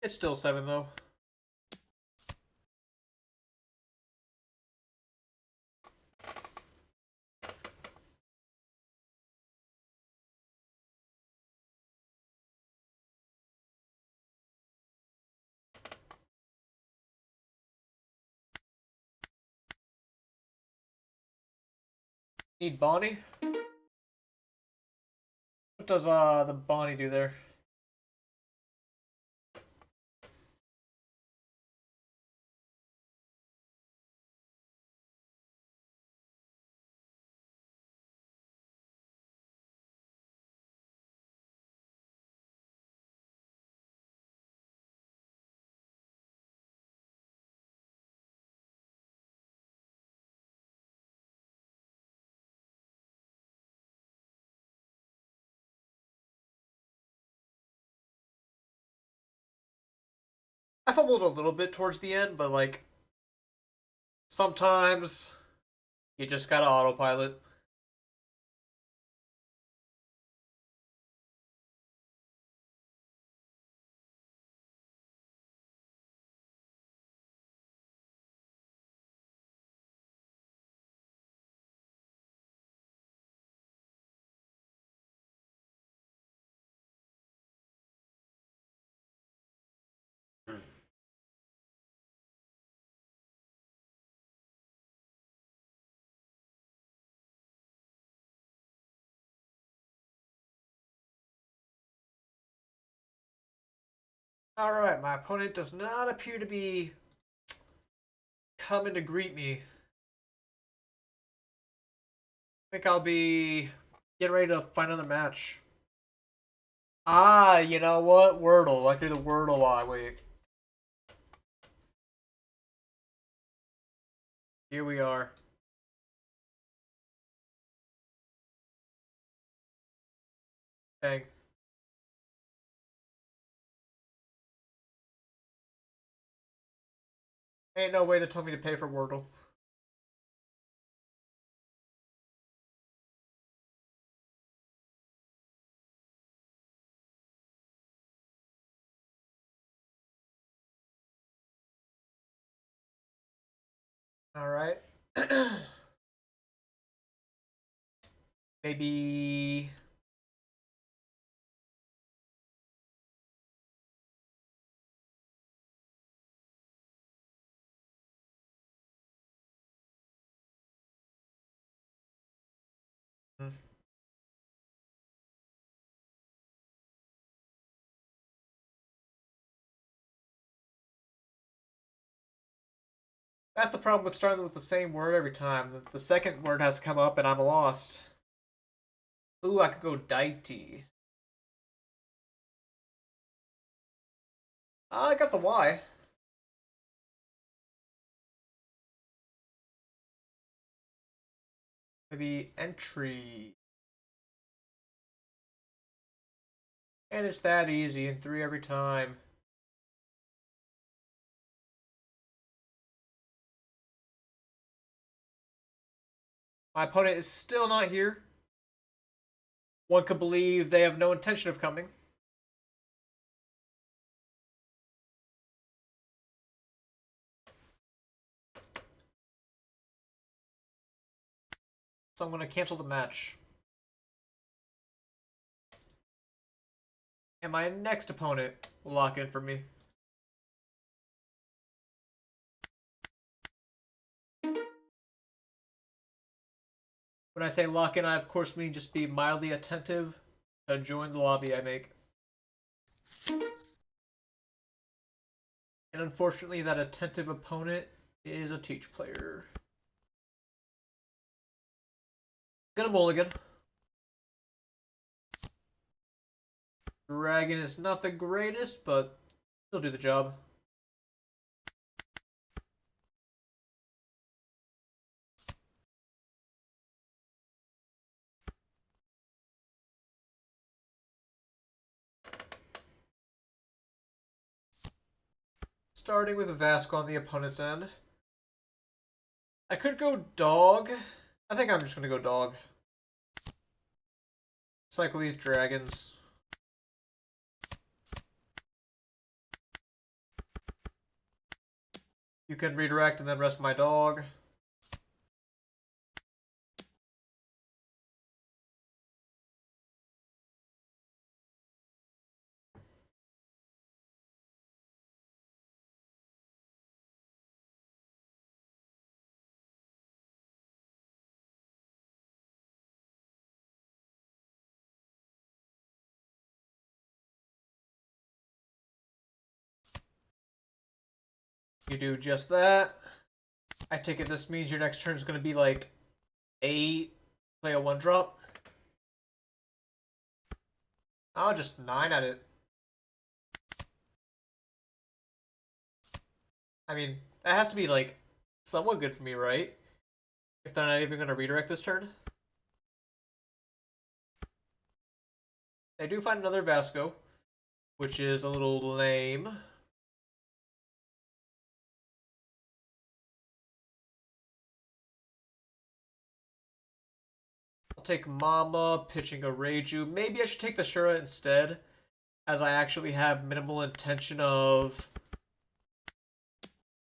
[SPEAKER 1] It's still 7, though. Need Bonnie? What does the Bonnie do there? I fumbled a little bit towards the end, but like sometimes you just gotta autopilot. Alright, my opponent does not appear to be coming to greet me. I think I'll be getting ready to find another match. Ah, you know what? Wordle. I can do the Wordle while I wait. Here we are. Dang. Ain't no way they told me to pay for Wordle. Alright. Maybe... Hmm. That's the problem with starting with the same word every time. The second word has to come up and I'm lost. Ooh, I could go Daiti. I got the Y. Maybe entry. And it's that easy in 3 every time. My opponent is still not here. One could believe they have no intention of coming. So I'm going to cancel the match. And my next opponent will lock in for me. When I say lock in, I of course mean just be mildly attentive to join the lobby I make. And unfortunately, that attentive opponent is a Teach player. Gonna mulligan. Dragon is not the greatest, but he'll do the job. Starting with Vasco on the opponent's end. I could go dog. I think I'm just gonna go dog. Cycle these dragons. You can redirect and then rest my dog. You do just that. I take it this means your next turn is going to be like 8, play a 1-drop. I'll just 9 at it. I mean, that has to be like somewhat good for me, right? If they're not even going to redirect this turn. They do find another Vasco, which is a little lame. I'll take Mama, pitching a Reiju. Maybe I should take the Shura instead, as I actually have minimal intention of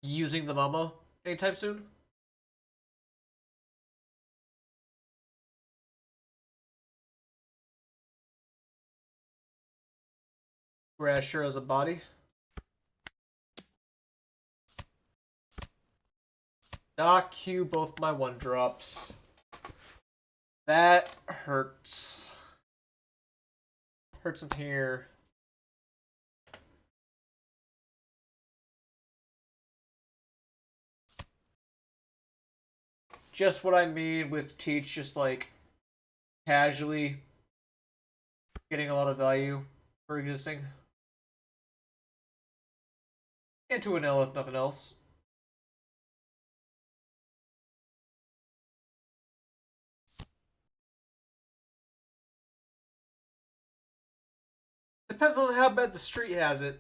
[SPEAKER 1] using the Mama anytime soon. Whereas Shura's a body. Dock Q both my 1-drops. That hurts. Hurts in here. Just what I mean with Teach, just like casually getting a lot of value for existing. And to Enel if nothing else. Depends on how bad the street has it.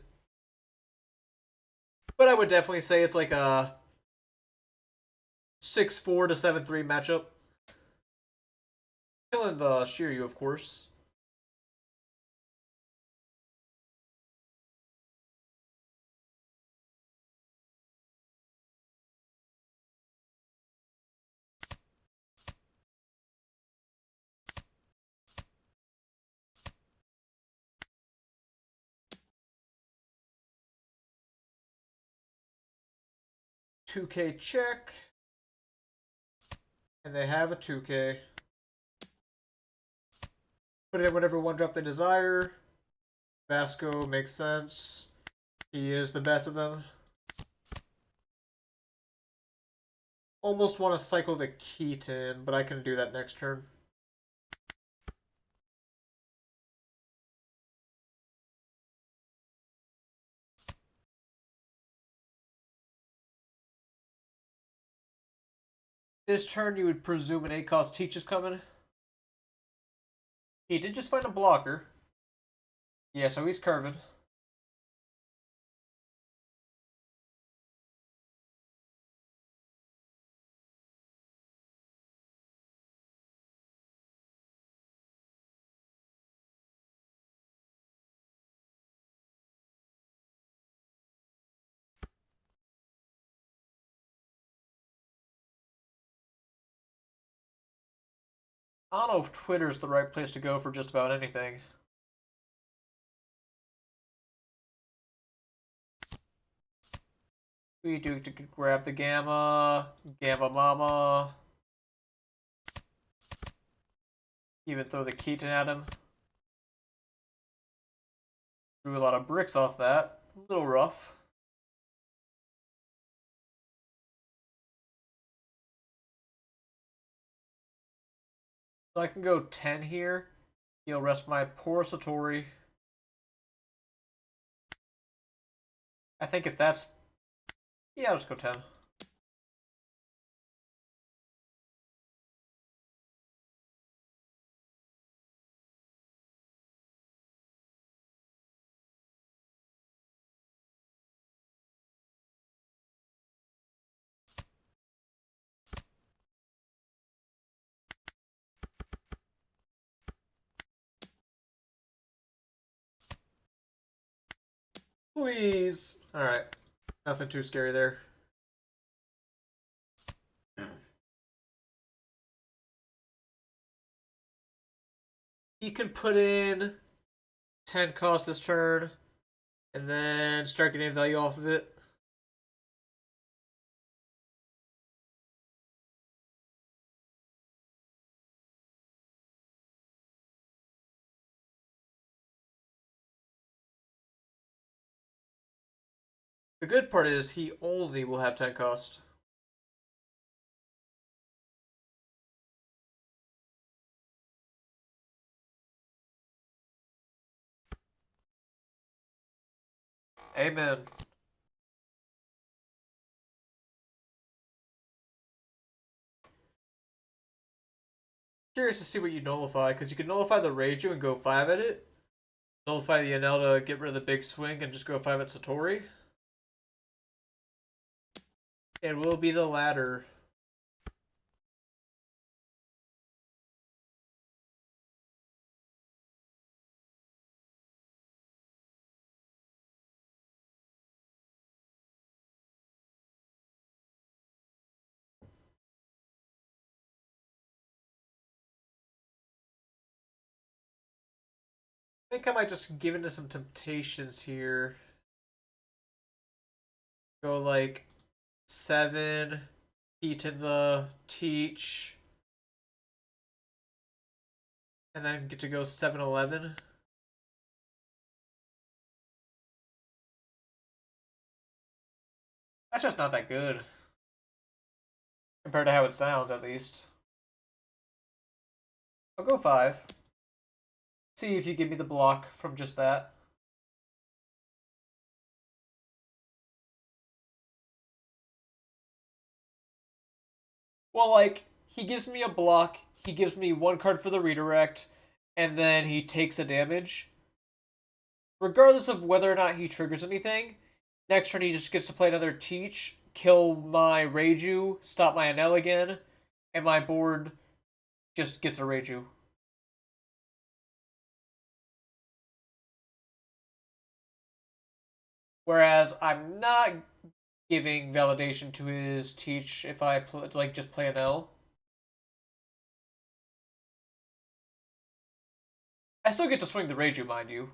[SPEAKER 1] But I would definitely say it's like a 6-4 to 7-3 matchup. Killing the Shiryu, of course. $2K check. And they have a 2K. Put it in whatever 1-drop they desire. Vasco makes sense. He is the best of them. Almost want to cycle the Keaton, but I can do that next turn. This turn, you would presume an 8-cost Teach is coming. He did just find a blocker. Yeah, so he's curving. I don't know if Twitter's the right place to go for just about anything. We do to grab the Gamma, Gamma Mama. Even throw the Keaton at him. Drew a lot of bricks off that. A little rough. So I can go 10 here. He'll rest my poor Satori. I think if that's... Yeah, I'll just go 10. Please. Alright. Nothing too scary there. He can put in 10 cost this turn, and then start getting value off of it. The good part is he only will have 10 cost. Amen. Curious to see what you nullify, because you can nullify the Reiju and go 5 at it. Nullify the Enel to get rid of the big swing and just go 5 at Satori. It will be the latter. I think I might just give into some temptations here. Go like 7, heat in the teach, and then get to go 7-11. That's just not that good. Compared to how it sounds, at least. I'll go 5. See if you give me the block from just that. Well, like, he gives me a block, he gives me 1 card for the redirect, and then he takes a damage. Regardless of whether or not he triggers anything, next turn he just gets to play another Teach, kill my Reiju, stop my Enel again, and my board just gets a Reiju. Whereas I'm not giving validation to his Teach if I just play Enel. I still get to swing the Reiju, mind you.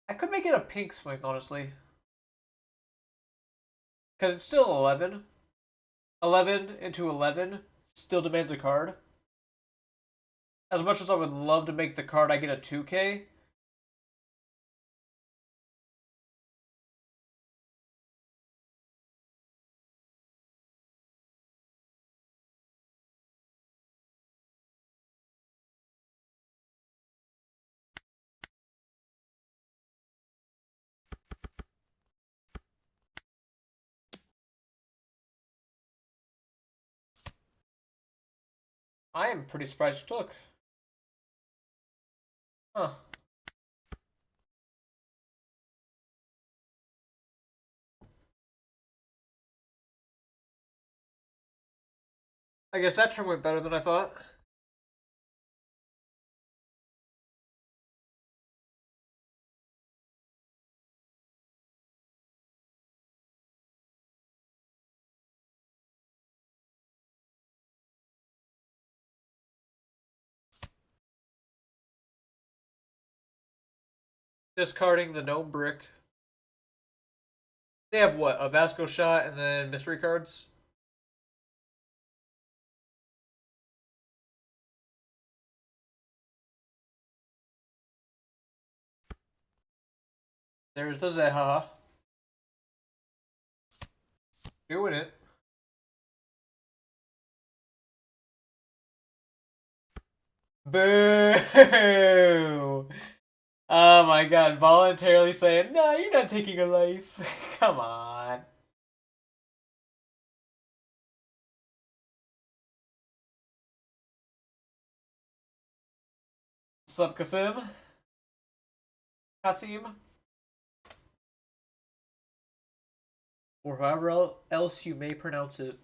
[SPEAKER 1] I could make it a pink swing, honestly. Because it's still 11. 11 into 11 still demands a card. As much as I would love to make the card I get a 2K, I am pretty surprised it took. Huh. I guess that turn went better than I thought. Discarding the gnome brick. They have what? A Vasco shot and then mystery cards? There's the Zeha. Doing it. Boo! Oh my god, voluntarily saying, no, you're not taking a life. Come on. Sup, Kasim? Kasim? Or however else you may pronounce it.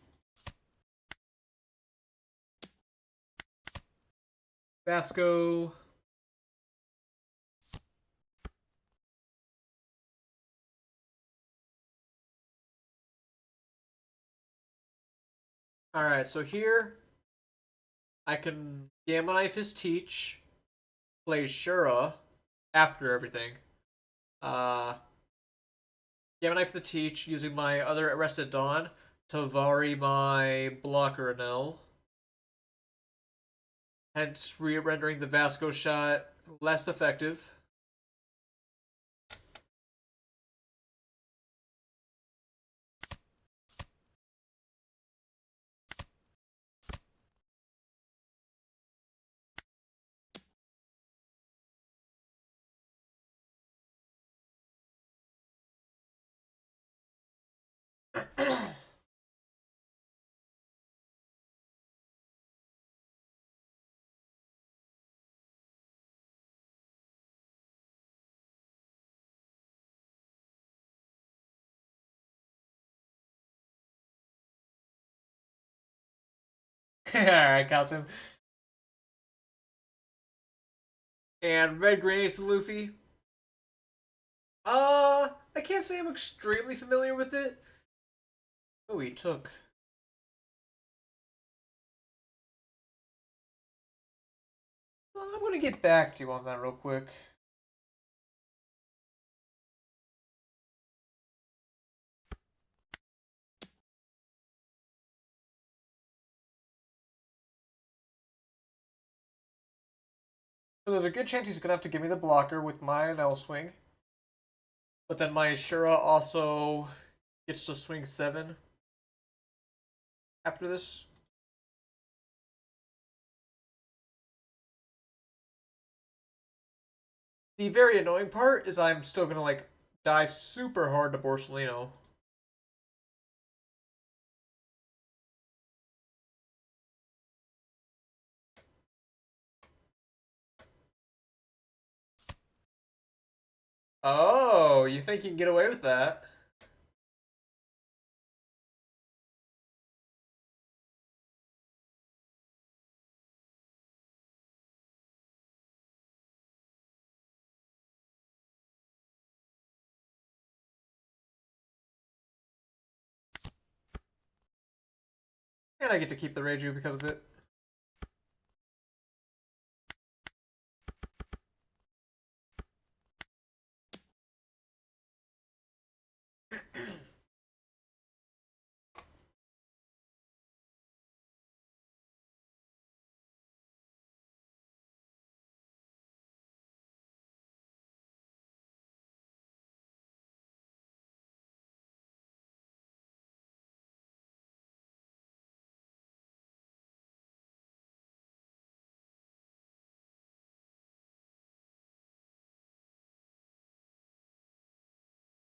[SPEAKER 1] Vasco. Alright, so here I can Gamma Knife his Teach, play Shura after everything. Gamma Knife the Teach using my other Arrested Dawn to vary my blocker Enel. hence re-rendering the Vasco shot less effective. Alright, Calcium. And red grenades to Luffy. I can't say I'm extremely familiar with it. Oh, he took. I'm gonna get back to you on that real quick. So there's a good chance he's gonna have to give me the blocker with my Enel swing. But then my Ashura also gets to swing 7 after this. The very annoying part is I'm still gonna like die super hard to Borsellino. Oh, you think you can get away with that? And I get to keep the Reiju because of it.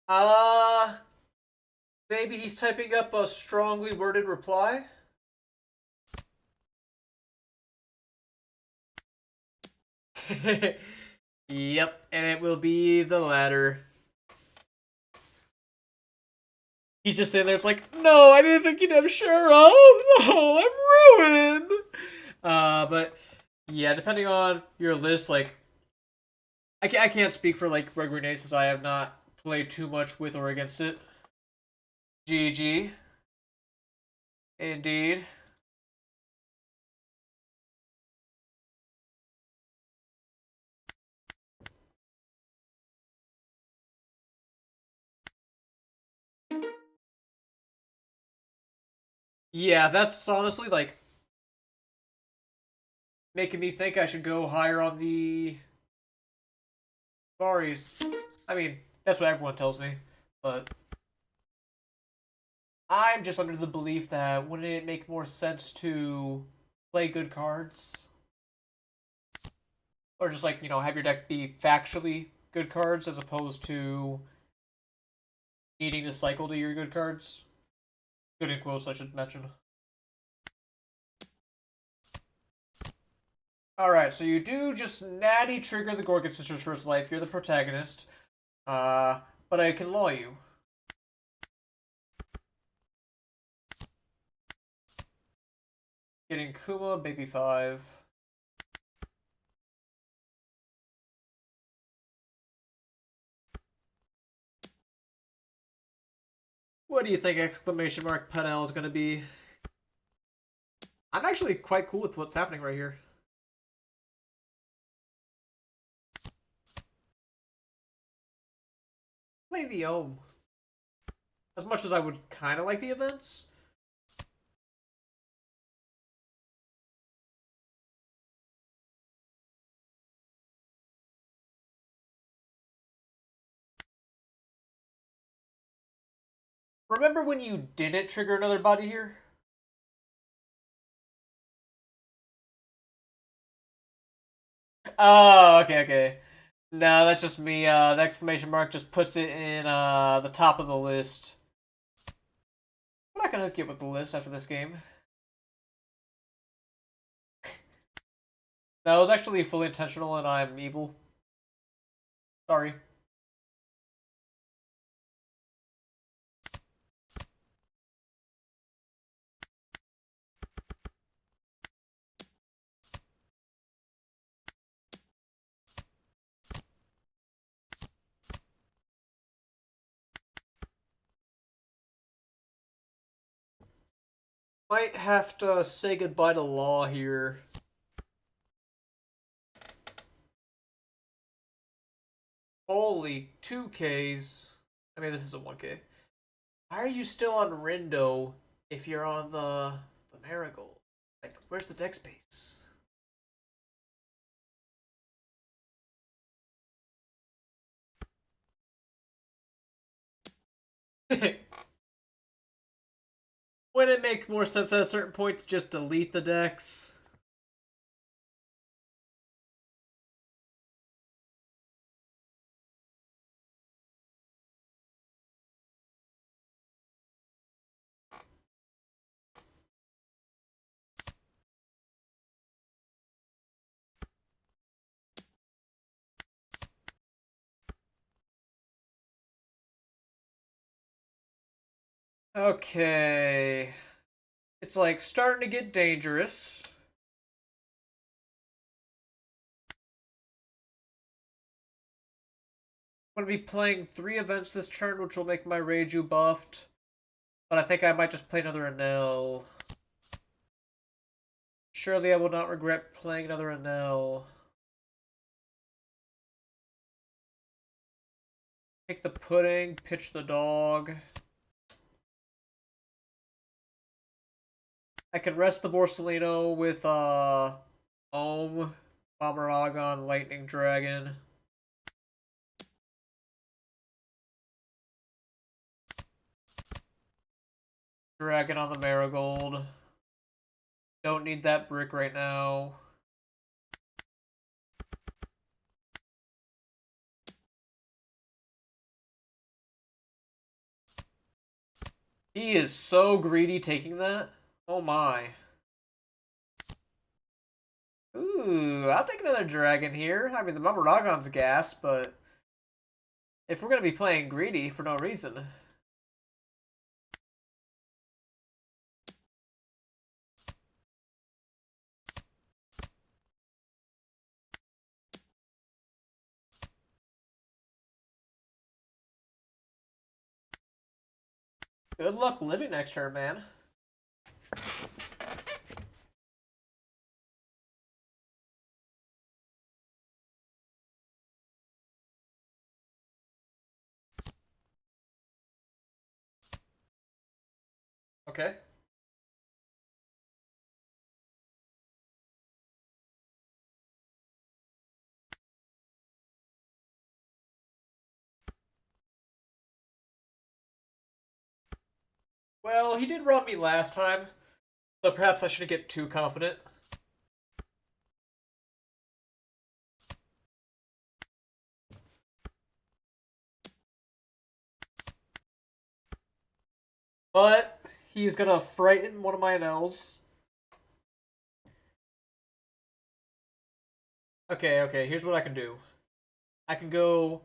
[SPEAKER 1] Uh, maybe he's typing up a strongly worded reply? Yep, and it will be the latter. He's just sitting there, it's like, no, I didn't think you'd have Shura. Oh no, I'm ruined. But yeah, depending on your list, like, I can't speak for like Red Grenade since I have not played too much with or against it. GG. Indeed. Yeah, that's honestly like making me think I should go higher on the Varis. I mean, that's what everyone tells me, but I'm just under the belief that wouldn't it make more sense to play good cards? Or just like, have your deck be factually good cards as opposed to needing to cycle to your good cards? Good in quotes, I should mention. Alright, so you do just natty trigger the Gorgon Sisters first life. You're the protagonist. But I can law you. Getting Kuma, baby 5. What do you think exclamation mark Penel is going to be? I'm actually quite cool with what's happening right here. Play the Ohm. As much as I would kind of like the events. Remember when you didn't trigger another body here? Oh, okay, okay. No, that's just me. The exclamation mark just puts it in the top of the list. I'm not gonna hook you up with the list after this game. No, it was actually fully intentional and I'm evil. Sorry. Might have to say goodbye to Law here. Holy 2Ks. I mean, this is a 1K. Why are you still on Rindo if you're on the Marigold? Like, where's the deck space? Wouldn't it make more sense at a certain point to just delete the decks? Okay. It's like starting to get dangerous. I'm going to be playing 3 events this turn, which will make my Reiju buffed. But I think I might just play another Enel. Surely I will not regret playing another Enel. Take the pudding, pitch the dog. I can rest the Borsalino with Ohm, Bomeragon, Lightning Dragon. Dragon on the Marigold. Don't need that brick right now. He is so greedy taking that. Oh my. Ooh, I'll take another dragon here. I mean, the Bomeragon's gas, but if we're going to be playing greedy for no reason. Good luck living next turn, man. Okay. Well, he did run me last time, so perhaps I shouldn't get too confident. But he's gonna frighten one of my Enels. Okay, okay, here's what I can do. I can go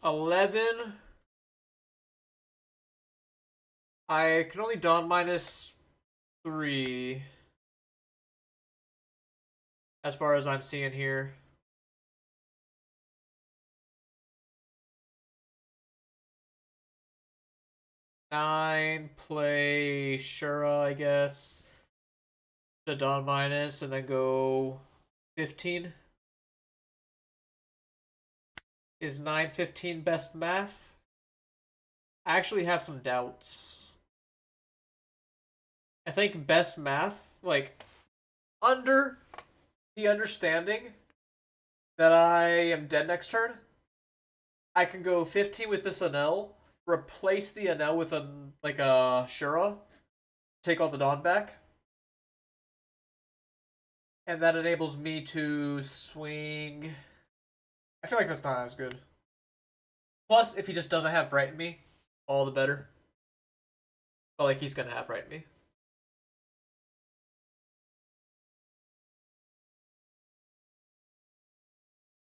[SPEAKER 1] 11. I can only Dawn -3 as far as I'm seeing here. 9, play Shura, I guess. The Dawn minus, and then go 15. Is 9-15 best math? I actually have some doubts. I think best math, like, under the understanding that I am dead next turn, I can go 15 with this Enel, replace the Enel with a Shura, take all the Dawn back, and that enables me to swing. I feel like that's not as good. Plus, if he just doesn't have Frighten Me, all the better. But like he's gonna have Frighten Me.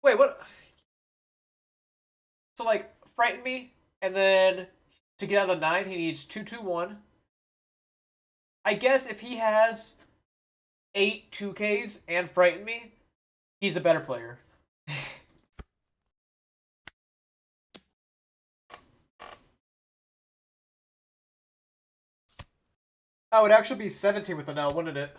[SPEAKER 1] Wait, what? So like Frighten Me, and then to get out of 9, he needs 2/2/1. I guess if he has 8 2Ks and Frighten Me, he's a better player. Oh, it'd actually be 17 with an L, wouldn't it?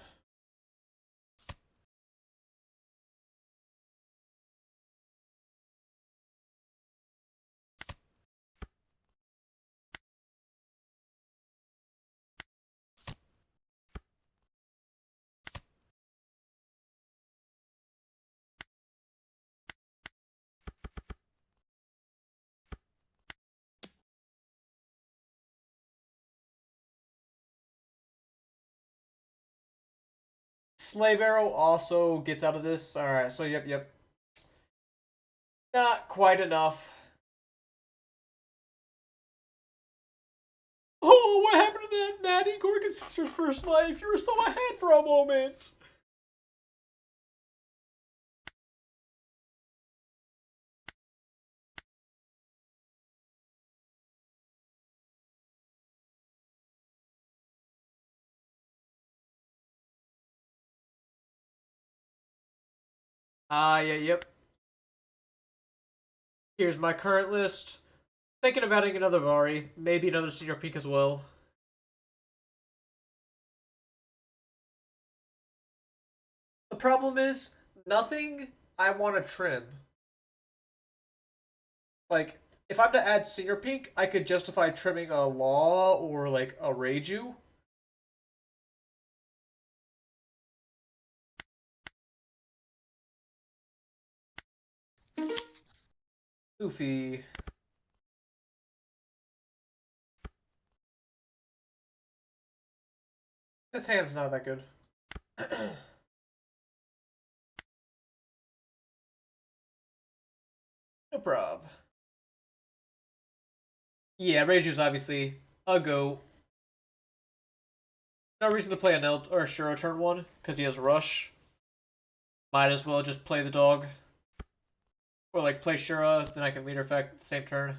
[SPEAKER 1] Slave Arrow also gets out of this. Alright, so yep. Not quite enough. Oh, what happened to that Natty Gorgon sister's first life? You were so ahead for a moment. Yep. Here's my current list. Thinking of adding another Vari, maybe another Senior Peak as well. The problem is, nothing I want to trim. Like, if I'm to add Senior Pink, I could justify trimming a Law or like a Reiju. Luffy. This hand's not that good. No prob. Yeah, Reiju's obviously a go. No reason to play an El or a Shuro turn 1, because he has Rush. Might as well just play the dog. Or like play Shura, then I can leader effect the same turn.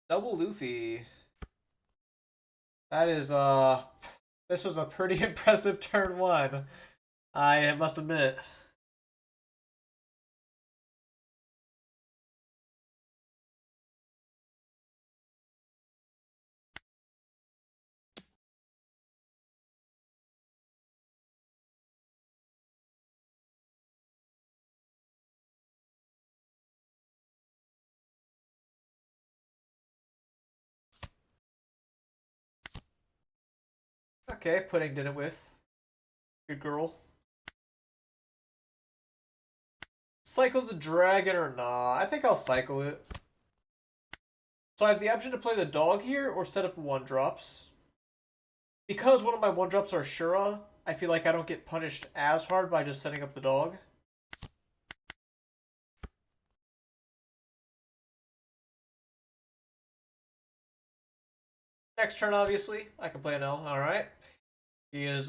[SPEAKER 1] Double Luffy. That is this was a pretty impressive turn 1. I must admit. Okay, Pudding did it with. Good girl. Cycle the dragon or nah? I think I'll cycle it. So I have the option to play the dog here or set up 1-drops. Because one of my 1-drops are Shura, I feel like I don't get punished as hard by just setting up the dog. Next turn, obviously, I can play an L. Alright. He is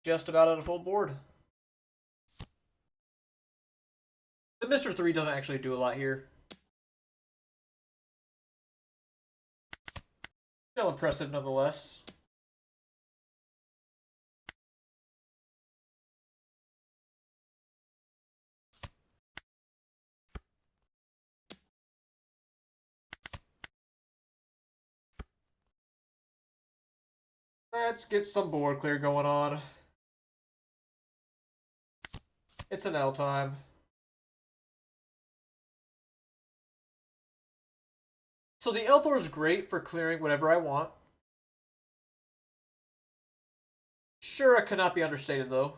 [SPEAKER 1] just about at a full board. The Mr. 3 doesn't actually do a lot here. Still impressive nonetheless. Let's get some board clear going on. It's an L time. So the Elthor is great for clearing whatever I want. Sure, it cannot be understated though.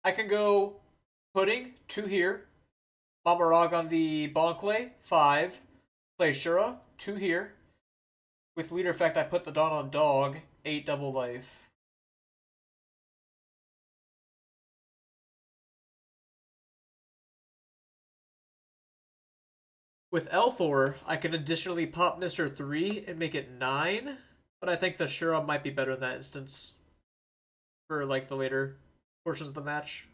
[SPEAKER 1] I can go Pudding, 2 here. Mamarog on the Bonkley, 5. Play Shura, 2 here. With leader effect, I put the Dawn on Dog, 8 double life. With Elthor, I can additionally pop Mr. 3 and make it 9, but I think the Shura might be better in that instance for like the later portions of the match.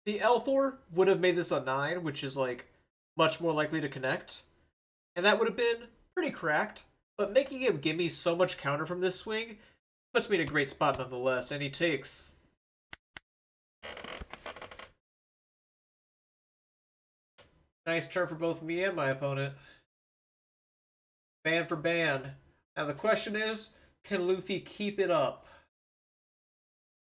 [SPEAKER 1] The Elthor would have made this a 9, which is like much more likely to connect, and that would have been pretty cracked. But making him give me so much counter from this swing puts me in a great spot nonetheless, and he takes. Nice turn for both me and my opponent. Ban for ban. Now the question is, can Luffy keep it up?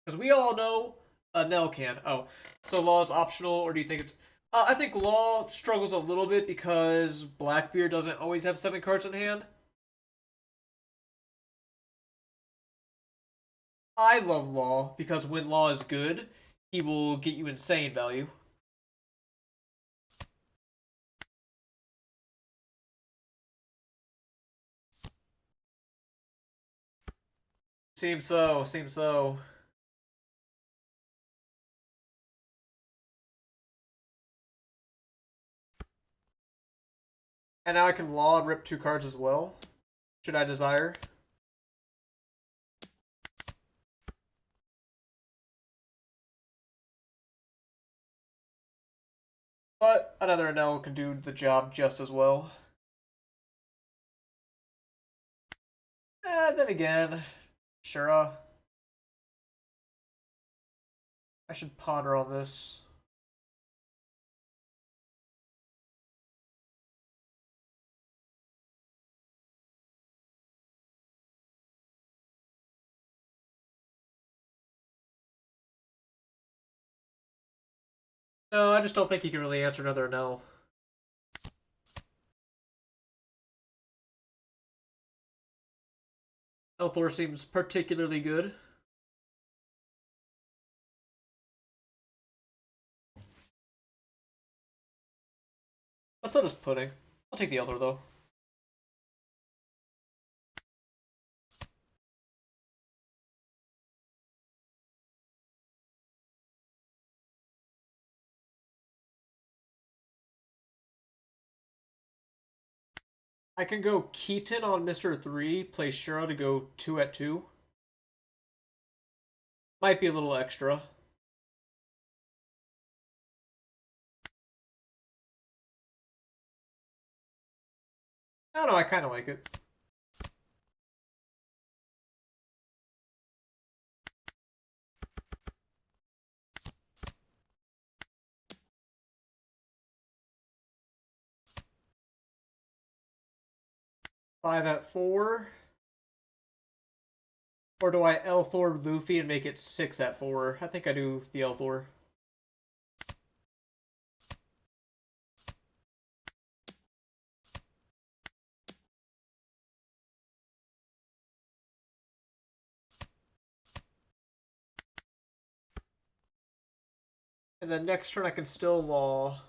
[SPEAKER 1] Because we all know Enel can. Oh, so Law is optional, or do you think it's... I think Law struggles a little bit because Blackbeard doesn't always have 7 cards in hand. I love Law because when Law is good, he will get you insane value. Seems so, seems so. And now I can Law and rip 2 cards as well, should I desire. But another Enel can do the job just as well. Then again, Shura. I should ponder on this. No, I just don't think he can really answer another no. Elthor seems particularly good. Let's throw this Pudding. I'll take the Elder though. I can go Keaton on Mr. 3, play Shura to go 2 at 2. Might be a little extra. I don't know, I kind of like it. Five at 4. Or do I Elthor Luffy and make it 6 at 4? I think I do the Elthor. And then next turn I can still Law.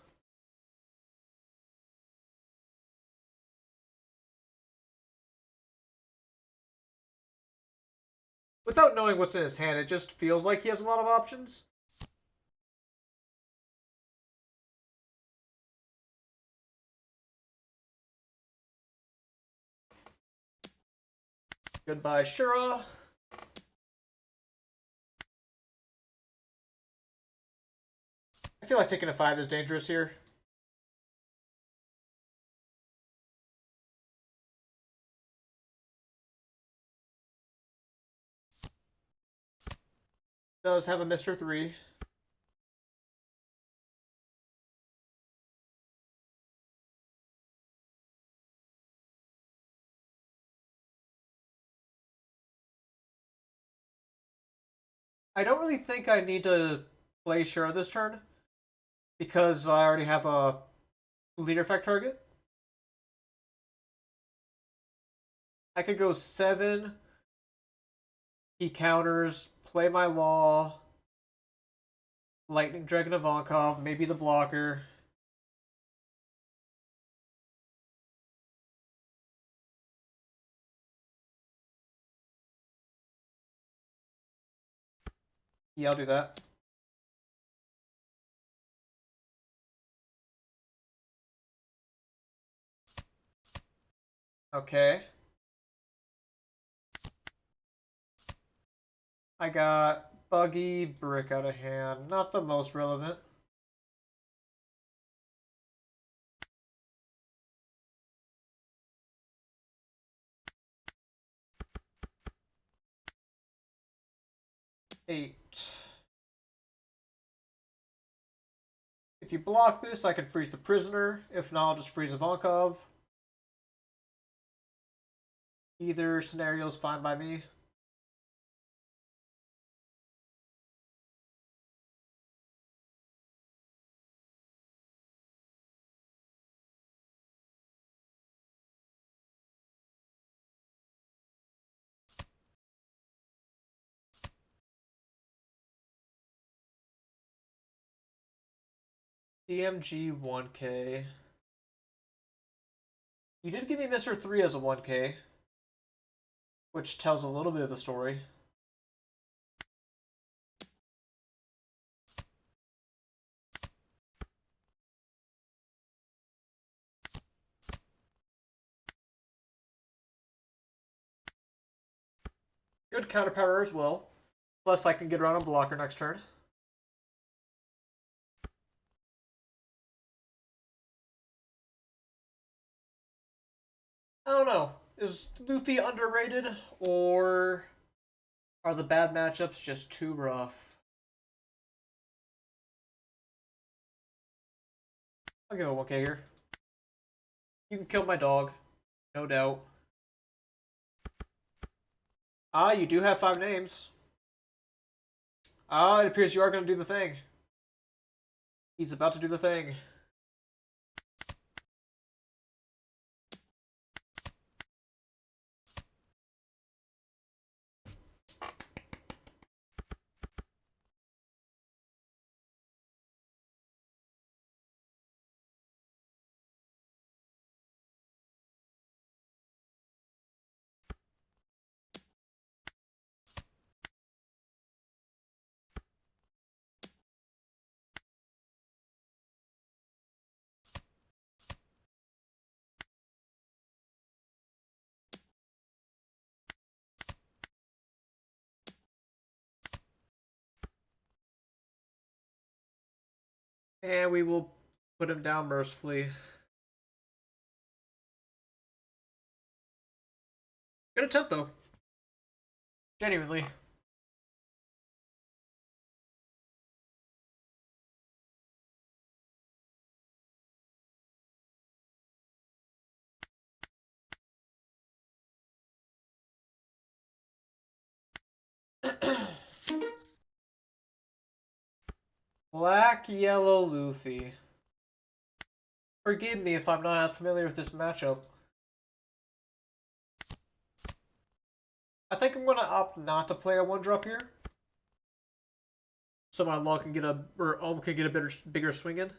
[SPEAKER 1] Without knowing what's in his hand, it just feels like he has a lot of options. Goodbye, Shura. I feel like taking a 5 is dangerous here. Does have a Mr. 3. I don't really think I need to play Shura this turn because I already have a leader effect target. I could go 7. He counters, play my Law, Lightning Dragon Ivankov, maybe the blocker. Yeah, I'll do that. Okay. I got Buggy, Brick out of hand. Not the most relevant. Eight. If you block this, I can freeze the prisoner. If not, I'll just freeze Ivankov. Either scenario is fine by me. DMG 1K. You did give me Mr. 3 as a 1K, which tells a little bit of the story. Good counter power as well. Plus, I can get around a blocker next turn. I don't know. Is Luffy underrated, or are the bad matchups just too rough? I'll give it 1K here. You can kill my dog, no doubt. Ah, you do have 5 names. Ah, it appears you are going to do the thing. He's about to do the thing. And we will put him down mercifully. Good attempt, though. Genuinely. Black, yellow, Luffy. Forgive me if I'm not as familiar with this matchup. I think I'm going to opt not to play a 1-drop here. So my Law can get a, or Ohm can get a bigger swing in.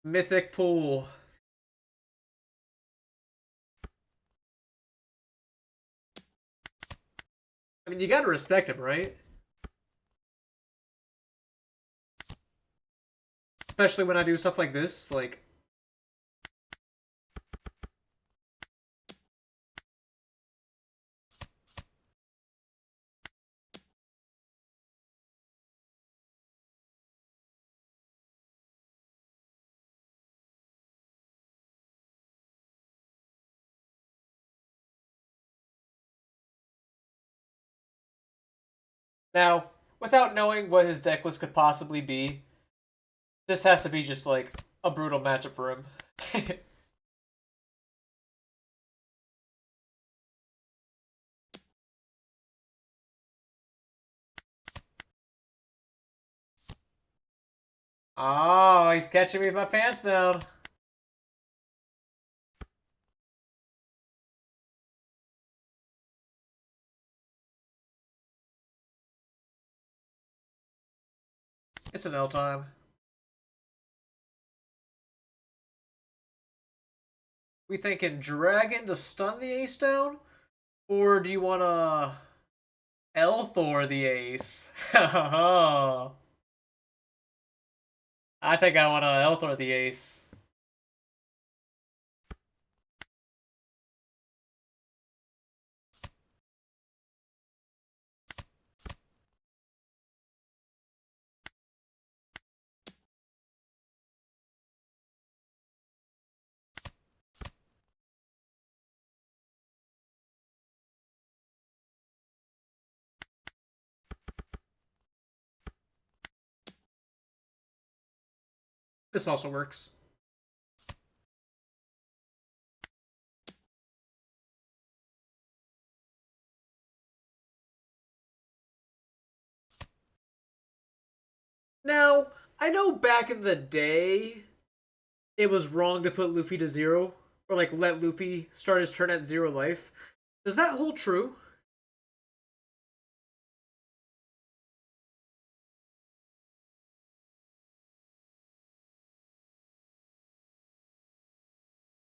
[SPEAKER 1] Mythic Pool. I mean, you gotta respect him, right? Especially when I do stuff like this, like... Now, without knowing what his deck list could possibly be, this has to be just, like, a brutal matchup for him. Oh, he's catching me with my pants down. It's an L time. We thinking dragon to stun the ace down? Or do you want to L-Thor the ace? I think I want to L-Thor the ace. This also works. Now, I know back in the day, it was wrong to put Luffy to 0, or like let Luffy start his turn at 0 life. Does that hold true?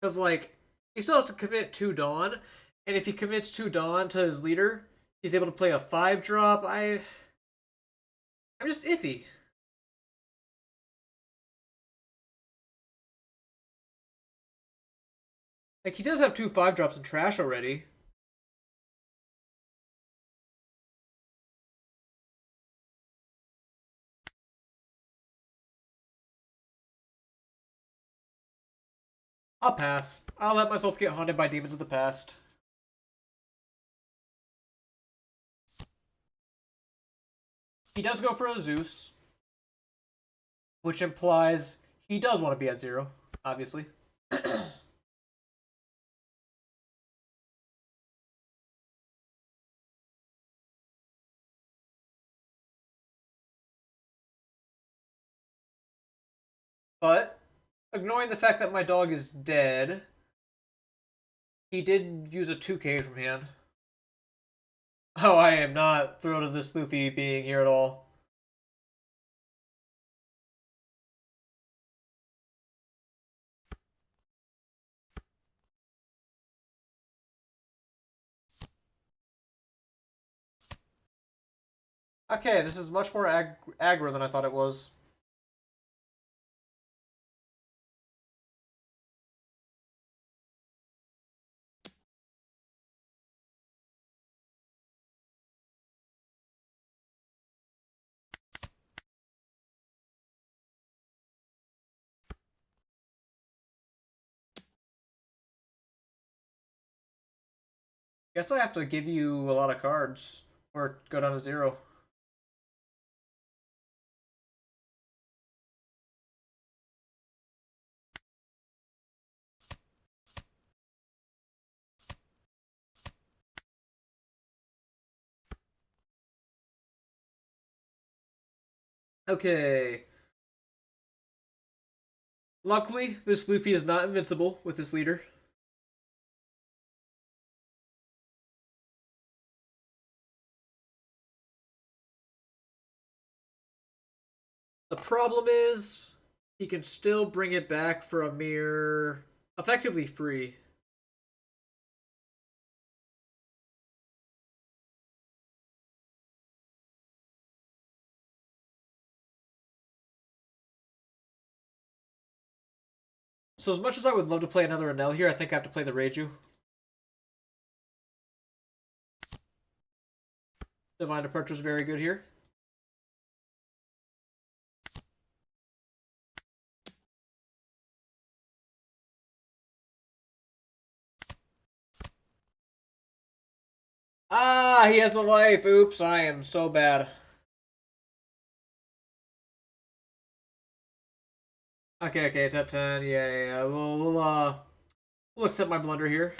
[SPEAKER 1] Because, like, he still has to commit 2 Dawn, and if he commits 2 Dawn to his leader, he's able to play a 5 drop. I'm just iffy. Like, he does have 2 5 drops in trash already. I'll pass. I'll let myself get haunted by demons of the past. He does go for a Zeus, which implies he does want to be at 0, obviously. But, ignoring the fact that my dog is dead, he did use a 2K from hand. Oh, I am not thrilled of this Luffy being here at all. Okay, this is much more aggro than I thought it was. Guess I have to give you a lot of cards, or go down to 0. Okay. Luckily, this Luffy is not invincible with his leader. The problem is, he can still bring it back for a mere effectively free. So as much as I would love to play another Enel here, I think I have to play the Reiju. Divine Departure is very good here. Ah, he has the life. Oops, I am so bad. Okay, okay, it's at 10. Yeah, yeah, yeah. We'll accept my blunder here.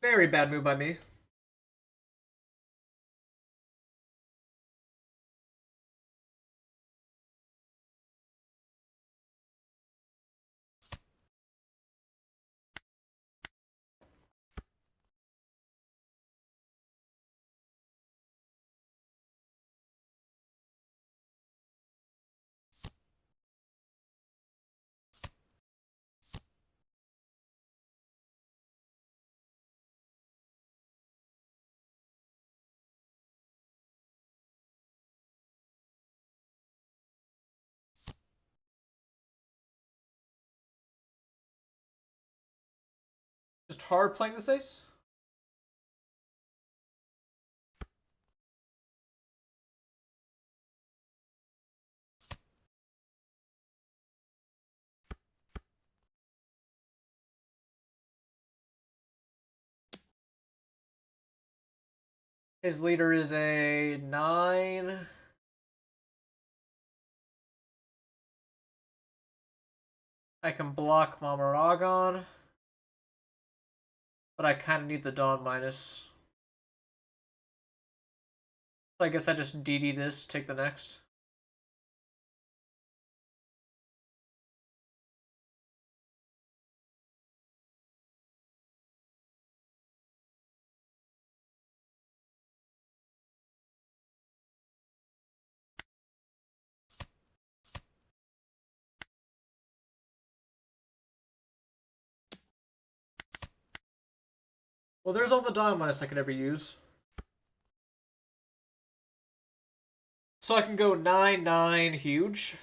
[SPEAKER 1] Very bad move by me. Just hard playing this ace. His leader is a 9. I can block Mamaragon, but I kind of need the Dawn minus. So I guess I just DD this, take the next. Well, there's all the Dawn minus I could ever use. So I can go 9-9 huge.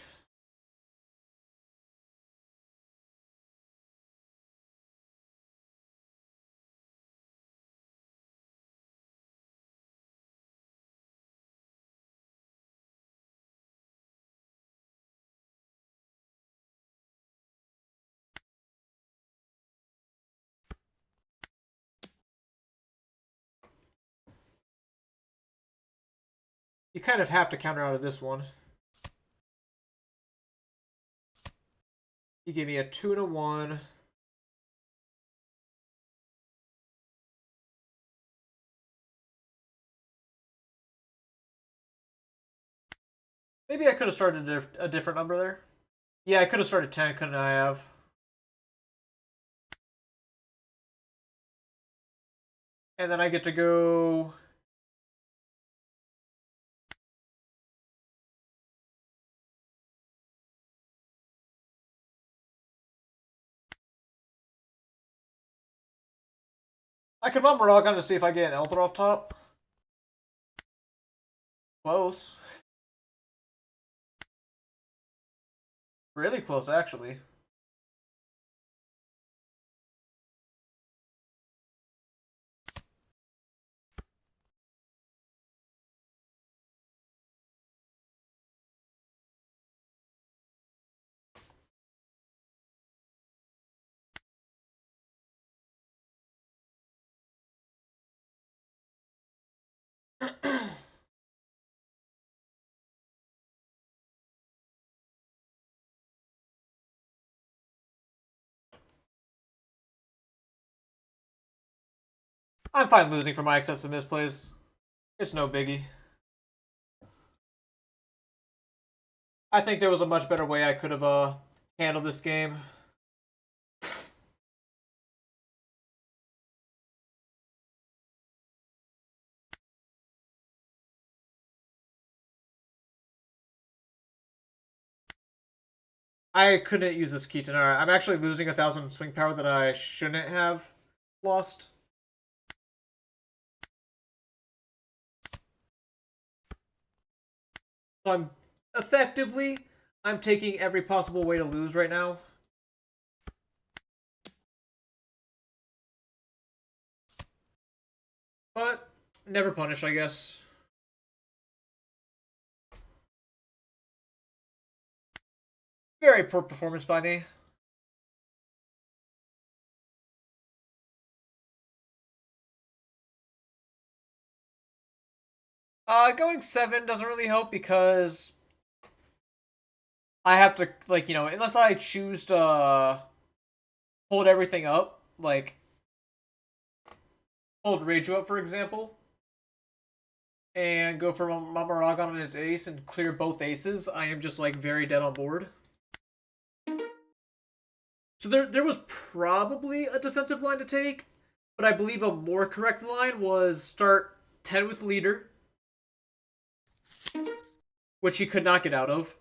[SPEAKER 1] You kind of have to counter out of this one. You gave me a 2 and a 1. Maybe I could have started a different number there. Yeah, I could have started 10, couldn't I have? And then I get to go... I could run Moroccan to see if I get an Elder off top. Close. Really close, actually. I'm fine losing for my excessive misplays. It's no biggie. I think there was a much better way I could have handled this game. I couldn't use this Keaton. Alright, I'm actually losing 1,000 swing power that I shouldn't have lost. So I'm taking every possible way to lose right now. But never punish, I guess. Very poor performance by me. Going 7 doesn't really help because I have to, like, you know, unless I choose to hold everything up, like, hold Reiju up, for example, and go for Mamaragon on his ace and clear both aces, I am just like very dead on board. So there was probably a defensive line to take, but I believe a more correct line was start 10 with leader, which he could not get out of,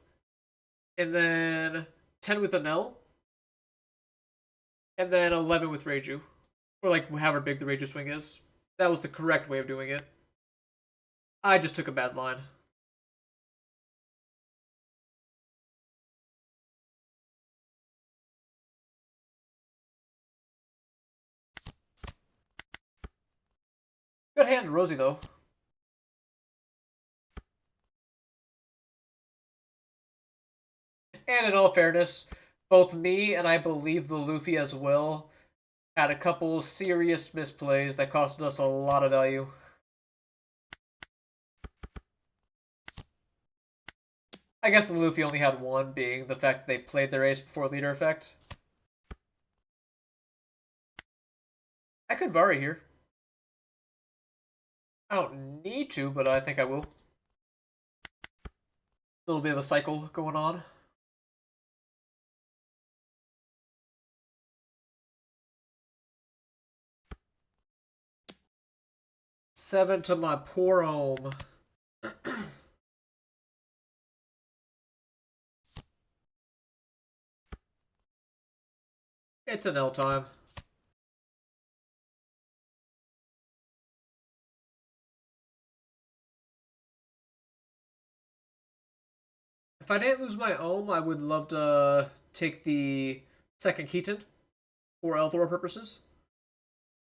[SPEAKER 1] and then 10 with Enel, and then 11 with Reiju. Or like however big the Reiju swing is. That was the correct way of doing it. I just took a bad line. Good hand, Rosie, though. And in all fairness, both me and I believe the Luffy as well had a couple serious misplays that costed us a lot of value. I guess the Luffy only had one, being the fact that they played their ace before leader effect. I could Vari here. I don't need to, but I think I will. A little bit of a cycle going on. Seven to my poor home. It's an L time. If I didn't lose my ohm, I would love to take the second Keaton for Elthor purposes.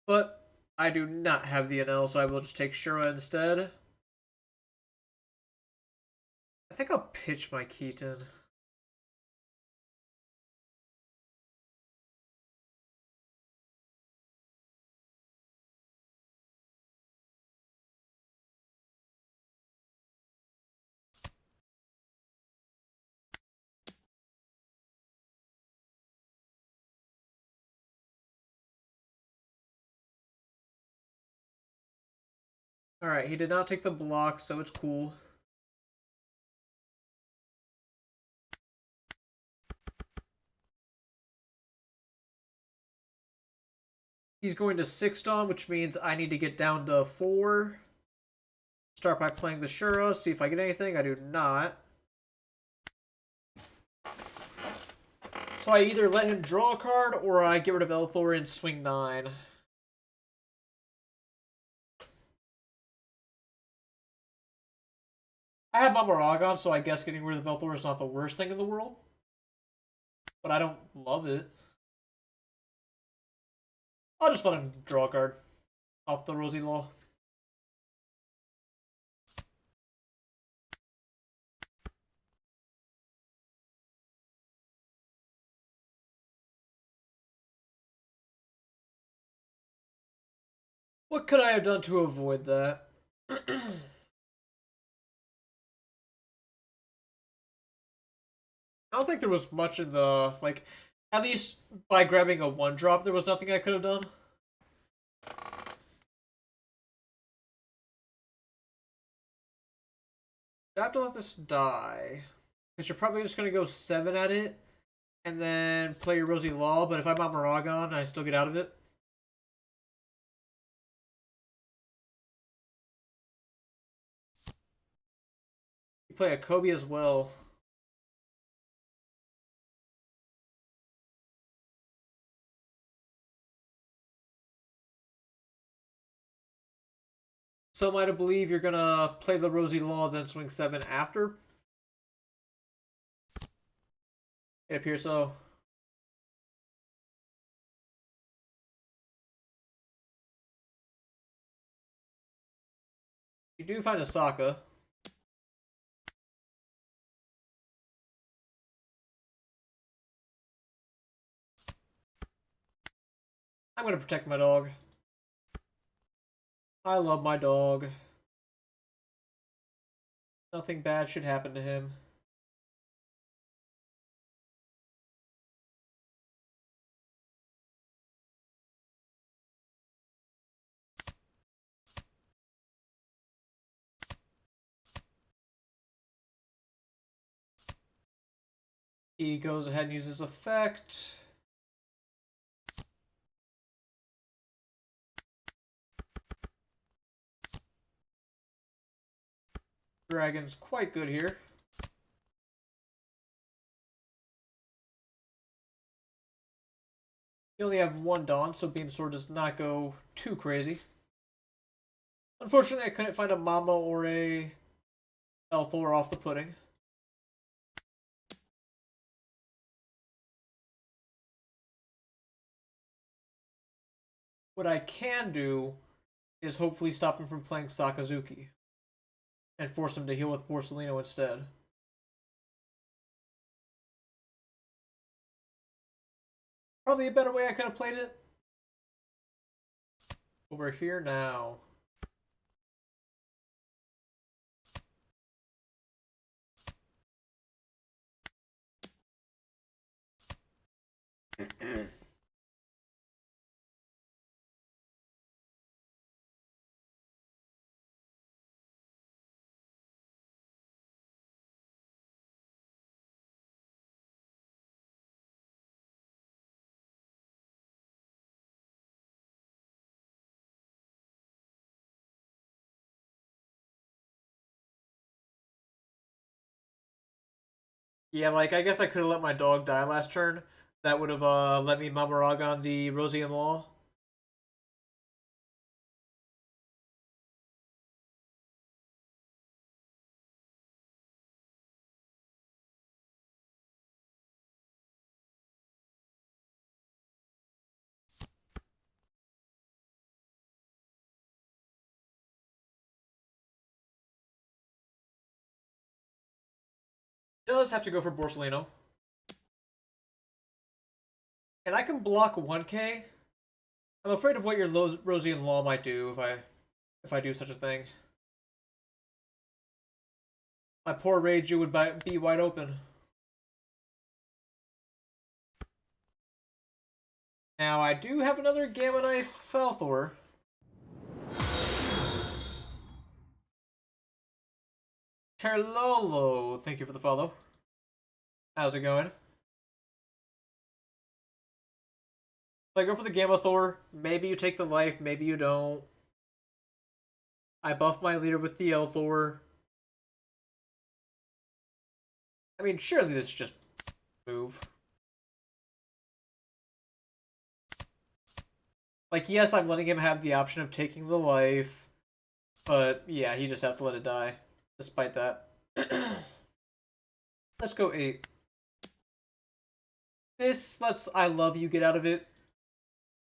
[SPEAKER 1] But I do not have the NL, so I will just take Shura instead. I think I'll pitch my Keaton. Alright, he did not take the block, so it's cool. He's going to 6 Dawn, which means I need to get down to 4. Start by playing the Shura, see if I get anything. I do not. So I either let him draw a card, or I get rid of Elthor and swing 9. I have Mamaragon, so I guess getting rid of Elthor is not the worst thing in the world. But I don't love it. I'll just let him draw a card off the Rosie Law. What could I have done to avoid that? I don't think there was much in the, like, at least by grabbing a 1-drop, there was nothing I could have done. I have to let this die. Because you're probably just going to go 7 at it, and then play your Rosie Law, but if I'm on Maragon, I still get out of it. You play a Kobe as well. So am I to believe you're going to play the Rosie Law, then swing 7 after? It appears so. You do find a Sokka. I'm going to protect my dog. I love my dog. Nothing bad should happen to him. He goes ahead and uses effect. Dragon's quite good here. You only have one Dawn, so Beam Sword does not go too crazy. Unfortunately, I couldn't find a Mama or a Elthor off the pudding. What I can do is hopefully stop him from playing Sakazuki and force him to heal with Borsellino instead. Probably a better way I could have played it. Over here now. Yeah, like, I guess I could have let my dog die last turn. That would have let me Mamarag on the Rosie-in-Law. Does have to go for Borsellino. And I can block 1k. I'm afraid of what your Rosie-in-Law might do if I do such a thing. My poor Reiju would be wide open. Now, I do have another Gamma Knife Falthor. Terlolo, thank you for the follow. How's it going? So I go for the Gamma Thor. Maybe you take the life, maybe you don't. I buff my leader with the Elthor. I mean, surely this is just move. Like, yes, I'm letting him have the option of taking the life, but yeah, he just has to let it die, despite that. Let's go 8. This lets I Love You get out of it,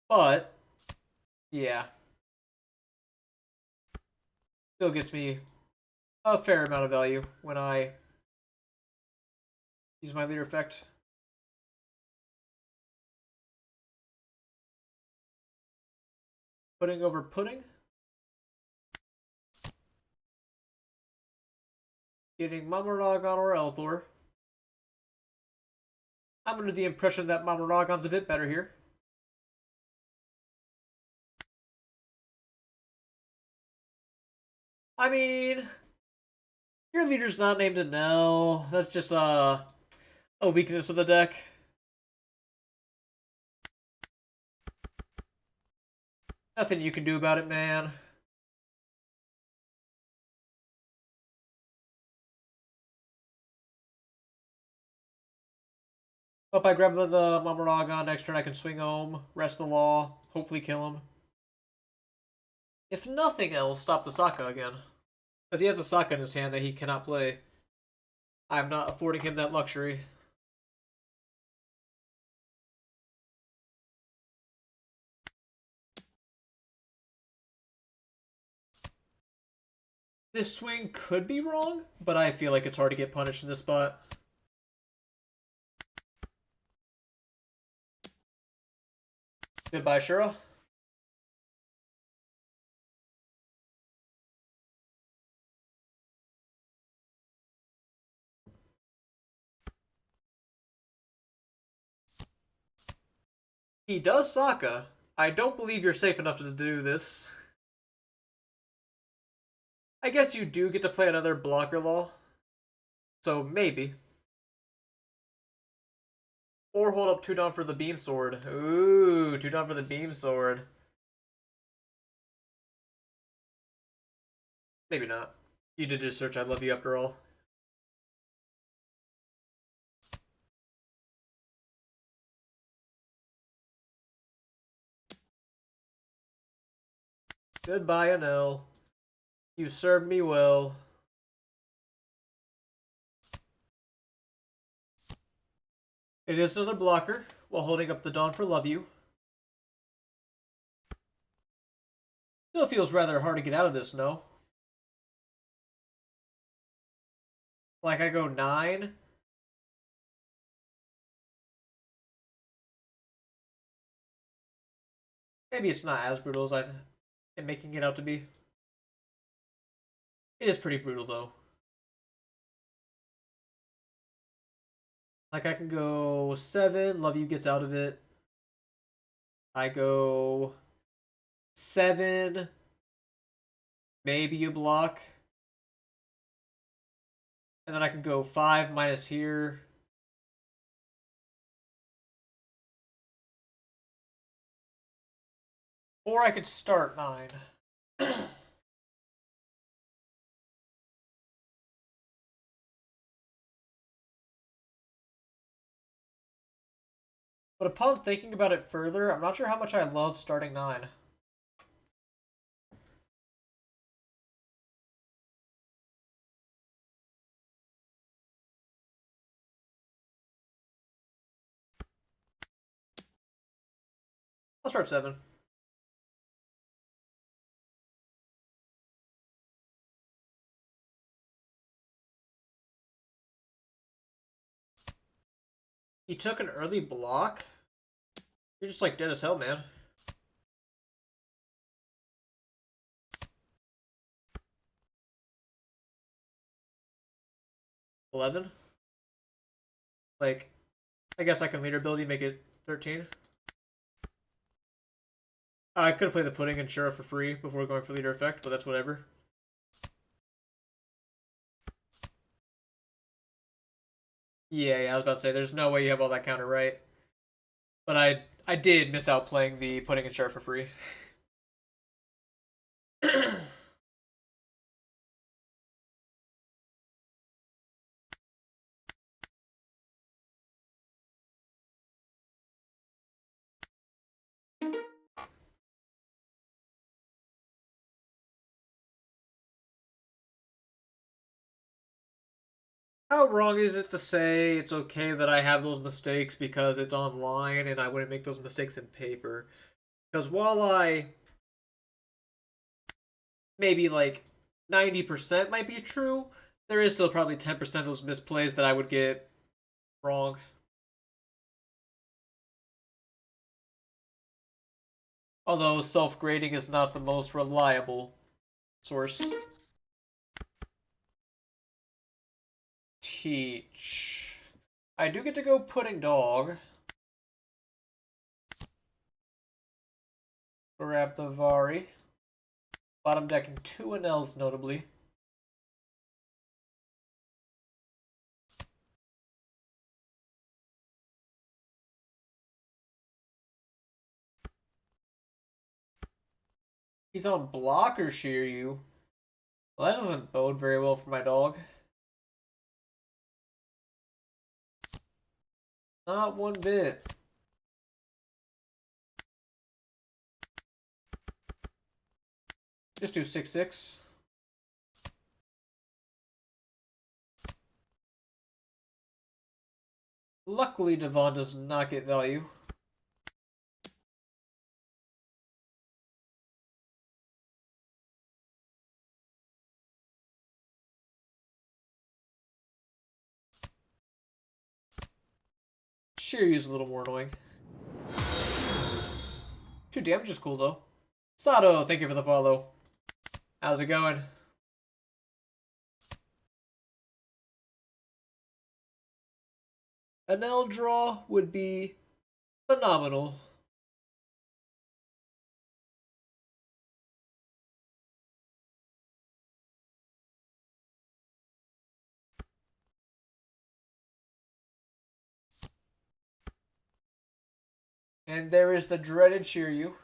[SPEAKER 1] but yeah. Still gets me a fair amount of value when I use my leader effect. Pudding over pudding. Getting Mamaragon or Elthor. I'm under the impression that Mamaragon's a bit better here. I mean, your leader's not named Enel. That's just a weakness of the deck. Nothing you can do about it, man. If I grab the Mamaragon next turn, I can swing home, rest the law, hopefully kill him. If nothing else, stop the Sokka again. But he has a Sokka in his hand that he cannot play. I'm not affording him that luxury. This swing could be wrong, but I feel like it's hard to get punished in this spot. Goodbye, Shura. He does Sokka. I don't believe you're safe enough to do this. I guess you do get to play another blocker law. So maybe. Or hold up 2 down for the beam sword. Ooh, 2 down for the beam sword. Maybe not. You did just search I love you after all. Goodbye, Enel. You served me well. It is another blocker while holding up the Dawn for Love You. Still feels rather hard to get out of this, no? Like I go 9. Maybe it's not as brutal as I am making it out to be. It is pretty brutal though. Like I can go 7, Love You gets out of it. I go 7, maybe you block. And then I can go 5 minus here. Or I could start 9. But upon thinking about it further, I'm not sure how much I love starting 9. I'll start 7. He took an early block? You're just like dead as hell, man. $11? Like, I guess I can leader ability make it 13. I could have played the pudding and Shura for free before going for leader effect, but that's whatever. Yeah, I was about to say, there's no way you have all that counter right. But I did miss out playing the pudding and Shura for free. How wrong is it to say it's okay that I have those mistakes because it's online and I wouldn't make those mistakes in paper? Because while I maybe like 90% might be true, there is still probably 10% of those misplays that I would get wrong. Although self-grading is not the most reliable source. Teach. I do get to go pudding dog. Grab the Vari. Bottom decking 2 Enels notably. He's on block or shear you. Well, that doesn't bode very well for my dog. Not one bit. Just do 6/6. Luckily, Devon does not get value. Shiryu's a little more annoying. 2 damage is cool, though. Sato, thank you for the follow. How's it going? An L draw would be phenomenal. And there is the dreaded Shiryu.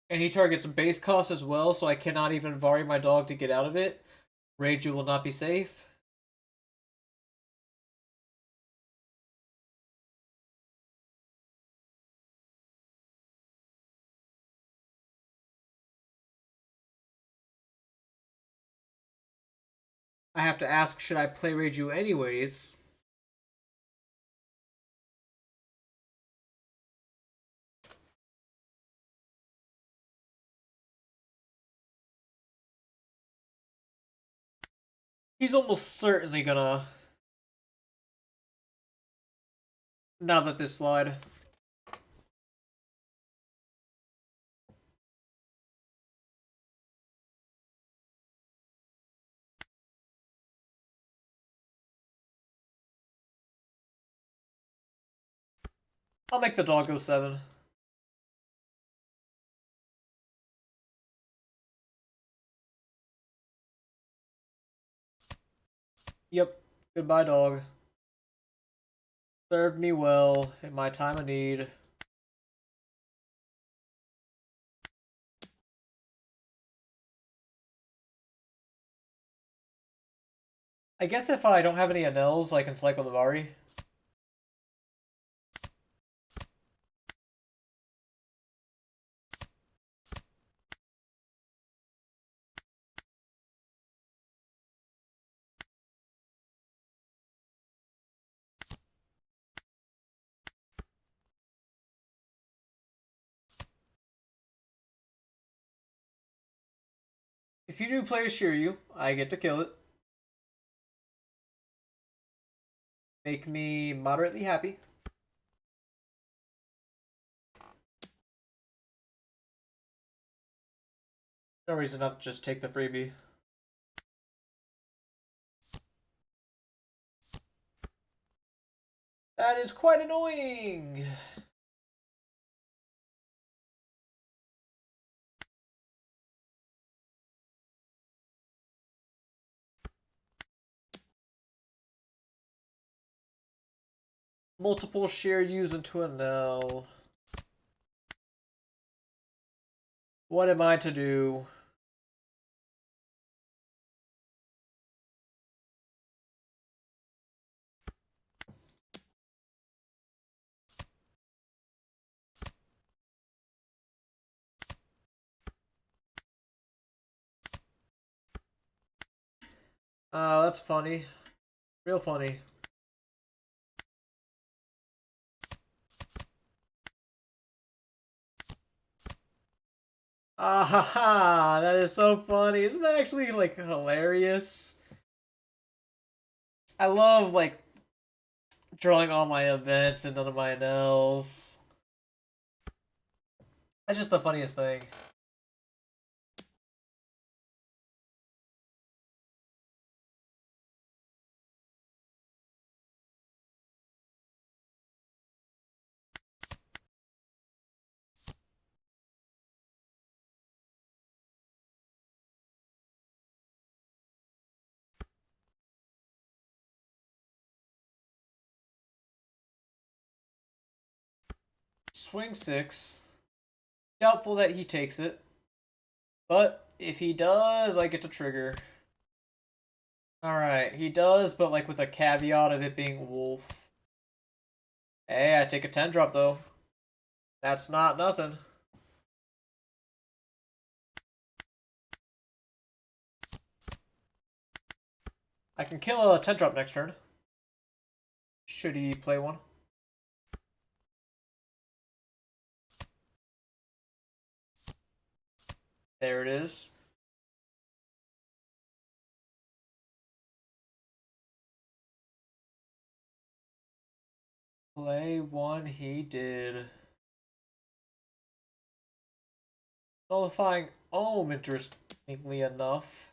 [SPEAKER 1] And he targets base cost as well, so I cannot even Vari my dog to get out of it. Reiju will not be safe. I have to ask, should I play Reiju anyways? He's almost certainly gonna... Now that this slide. I'll make the dog go 7. Yep. Goodbye, dog. Served me well in my time of need. I guess if I don't have any Enels, I can cycle the Vari. If you do play a Shiryu, I get to kill it. Make me moderately happy. No reason not to just take the freebie. That is quite annoying. Multiple Shiryus into an L. What am I to do? That's funny. Real funny. Ah ha ha! That is so funny. Isn't that actually like hilarious? I love like drawing all my events and none of my NLs. That's just the funniest thing. Swing 6. Doubtful that he takes it. But if he does, I get to trigger. Alright, he does, but like with a caveat of it being wolf. Hey, I take a 10 drop though. That's not nothing. I can kill a 10 drop next turn. Should he play one? There it is. Play one he did. Nullifying Ohm, interestingly enough.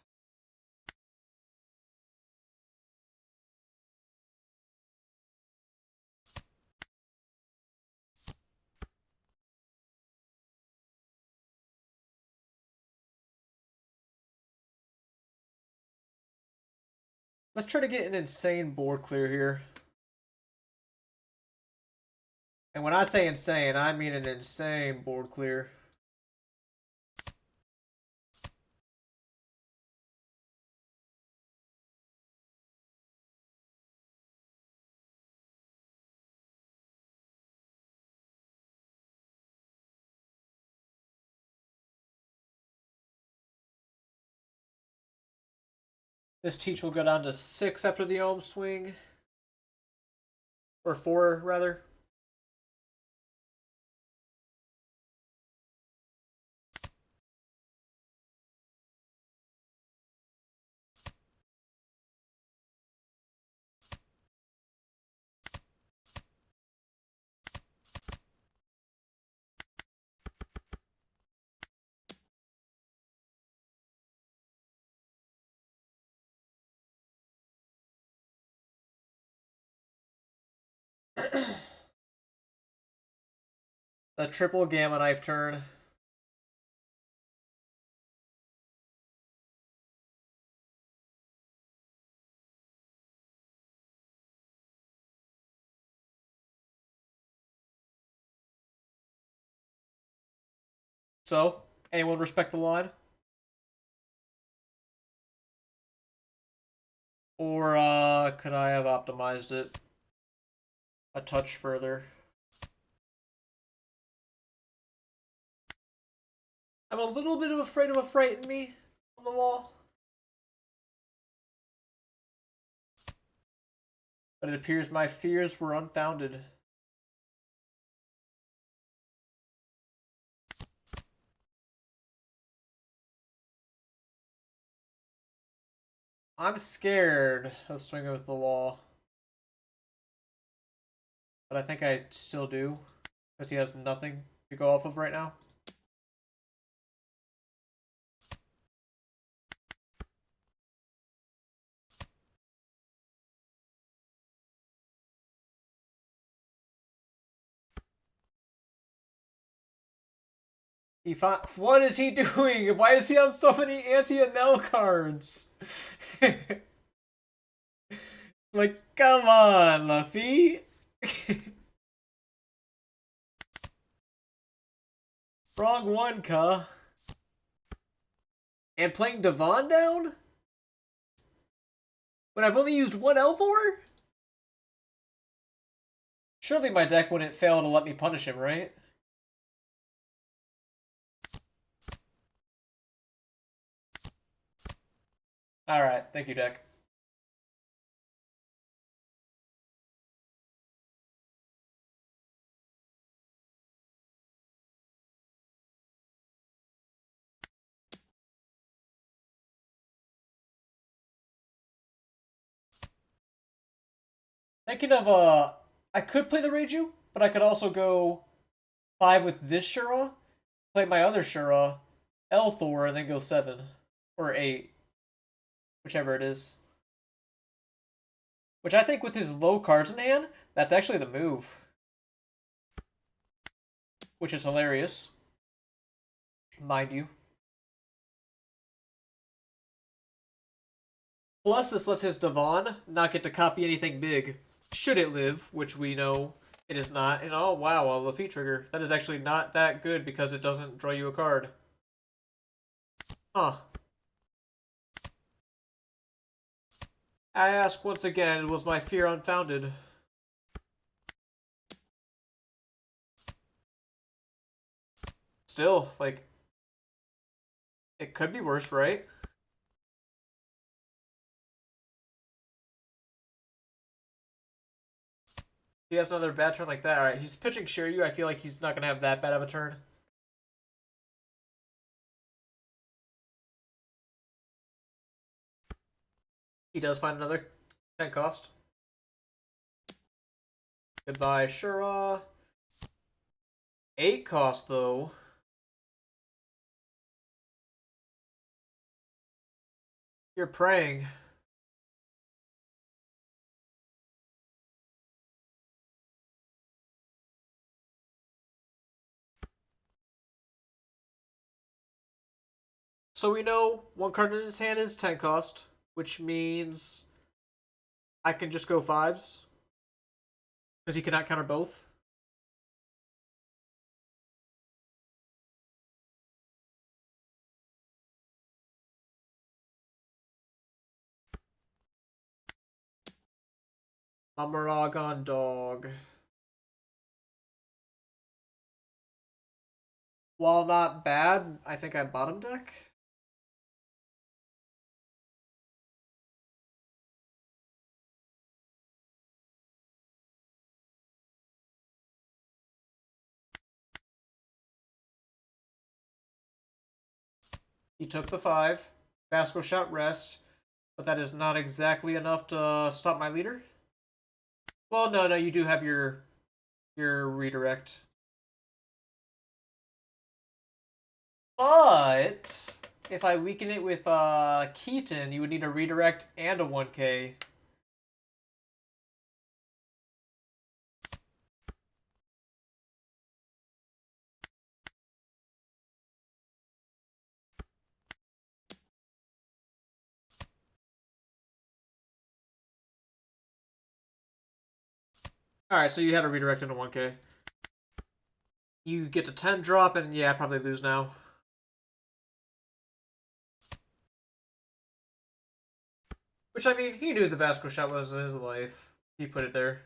[SPEAKER 1] Let's try to get an insane board clear here. And when I say insane, I mean an insane board clear. This teach will go down to 6 after the ohm swing. Or 4, rather. The triple gamma knife turn. So, anyone respect the line? Or could I have optimized it a touch further? I'm a little bit afraid of a frighten me on the wall. But it appears my fears were unfounded. I'm scared of swinging with the law. But I think I still do. Because he has nothing to go off of right now. What is he doing? Why does he have so many anti-Enel cards? Like, come on, Luffy. Wrong one, cuh. And playing Devon down? When I've only used one L4? Surely my deck wouldn't fail to let me punish him, right? Alright, thank you, deck. Thinking of, I could play the Reiju, but I could also go 5 with this Shura, play my other Shura, L4, and then go 7. Or 8. Whichever it is. Which I think with his low cards in hand, that's actually the move. Which is hilarious. Mind you. Plus, this lets his Devon not get to copy anything big. Should it live, which we know it is not. And oh wow, a Lafitte trigger. That is actually not that good because it doesn't draw you a card. Huh. I ask once again, was my fear unfounded? Still, like, it could be worse, right? He has another bad turn like that. Alright, he's pitching Shiryu. I feel like he's not going to have that bad of a turn. He does find another 10 cost. Goodbye, Shura. 8 cost, though. You're praying. So we know one card in his hand is 10 cost, which means I can just go 5s. Because he cannot counter both. Amaragon dog. While not bad, I think I bottom deck. He took the 5. Vasco shot rest, but that is not exactly enough to stop my leader. Well, no, you do have your redirect. But if I weaken it with Keaton, you would need a redirect and a 1K. Alright, so you had a redirect and a 1K. You get to 10 drop, and yeah, I probably lose now. Which, I mean, he knew the Vasco shot was in his life. He put it there.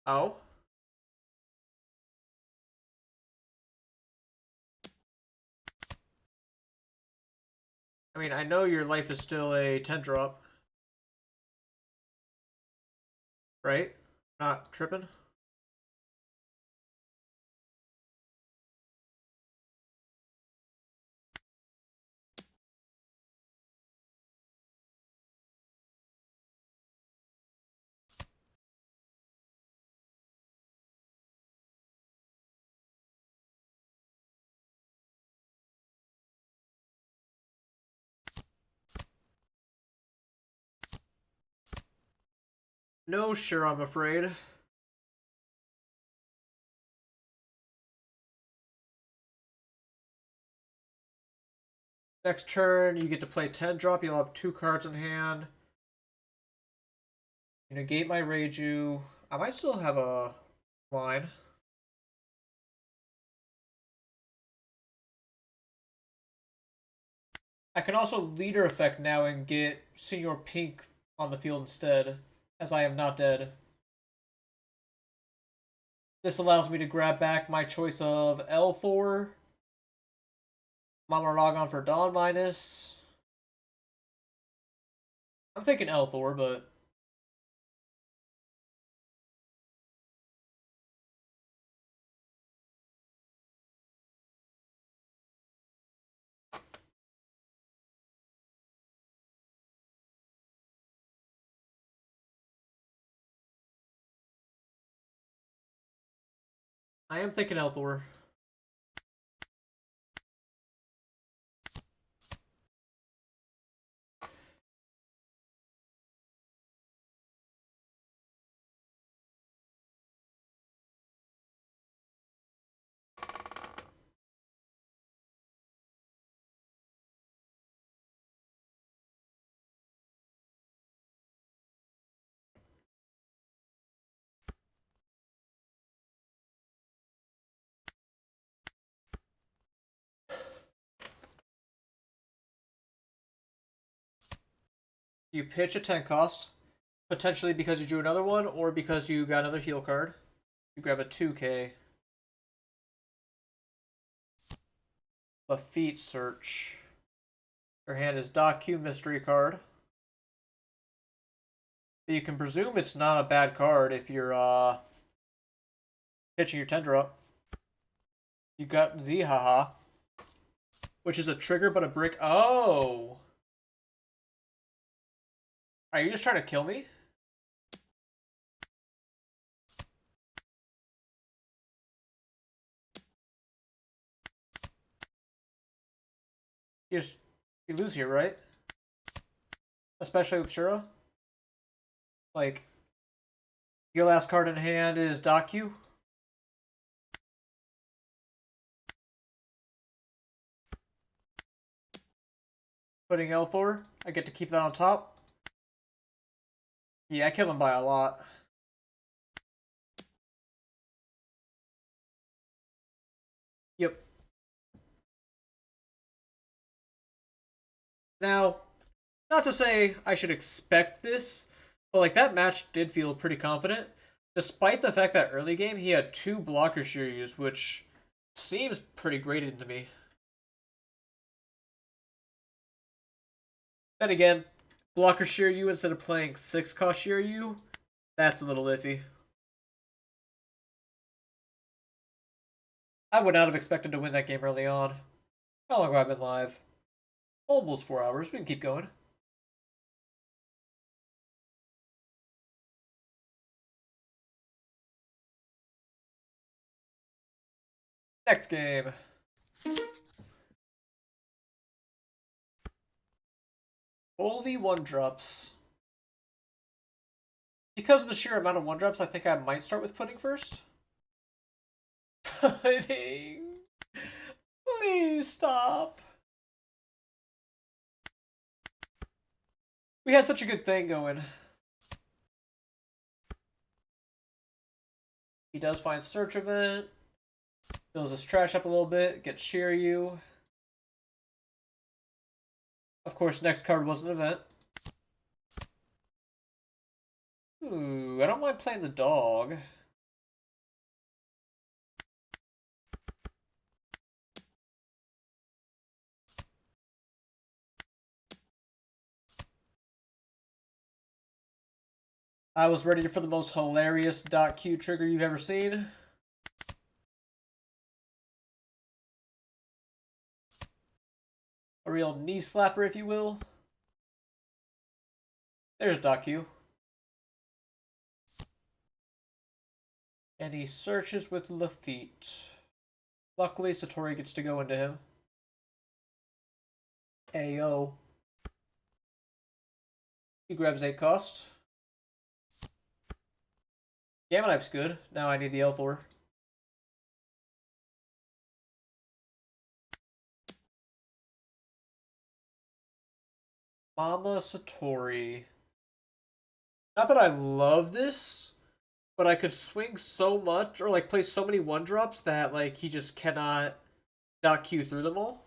[SPEAKER 1] Oh? I mean, I know your life is still a 10 drop. Right? Not tripping? No, sure, I'm afraid. Next turn, you get to play 10 drop. You'll have 2 cards in hand. You negate my Reiju. I might still have a line. I can also leader effect now and get Senior Pink on the field instead, as I am not dead. This allows me to grab back my choice of L4, Mamaragon for Dawn minus. I'm thinking L4, but I am thinking L4. You pitch a 10 cost, potentially because you drew another one, or because you got another heal card. You grab a 2K. Lafitte search. Your hand is Docu mystery card. You can presume it's not a bad card if you're pitching your 10 drop. You got Zihaha, which is a trigger but a brick. Oh! Are you just trying to kill me? You lose here, right? Especially with Shura. Like, your last card in hand is Docu. Putting L4. I get to keep that on top. Yeah, I kill him by a lot. Yep. Now, not to say I should expect this, But like that match did feel pretty confident, despite the fact that early game he had two blocker Shiryus, which seems pretty graded to me. Then again, blocker Shiryu instead of playing 6-cost Shiryu, that's a little iffy. I would not have expected to win that game early on. How long have I been live? Almost 4 hours. We can keep going. Next game. Holy 1-drops. Because of the sheer amount of 1-drops, I think I might start with pudding first. Pudding. Please stop. We had such a good thing going. He does find search event. Fills his trash up a little bit. Gets Shiryu. Of course, next card was an event. Ooh, I don't mind playing the dog. I was ready for the most hilarious .Q trigger you've ever seen. A real knee slapper, if you will. There's .Q. And he searches with Lafitte. Luckily, Satori gets to go into him. Ayo. He grabs 8 cost. Gamma Knife's good. Now I need the L4. Mama Satori. Not that I love this, but I could swing so much, or like play so many 1-drops that like he just cannot .Q through them all.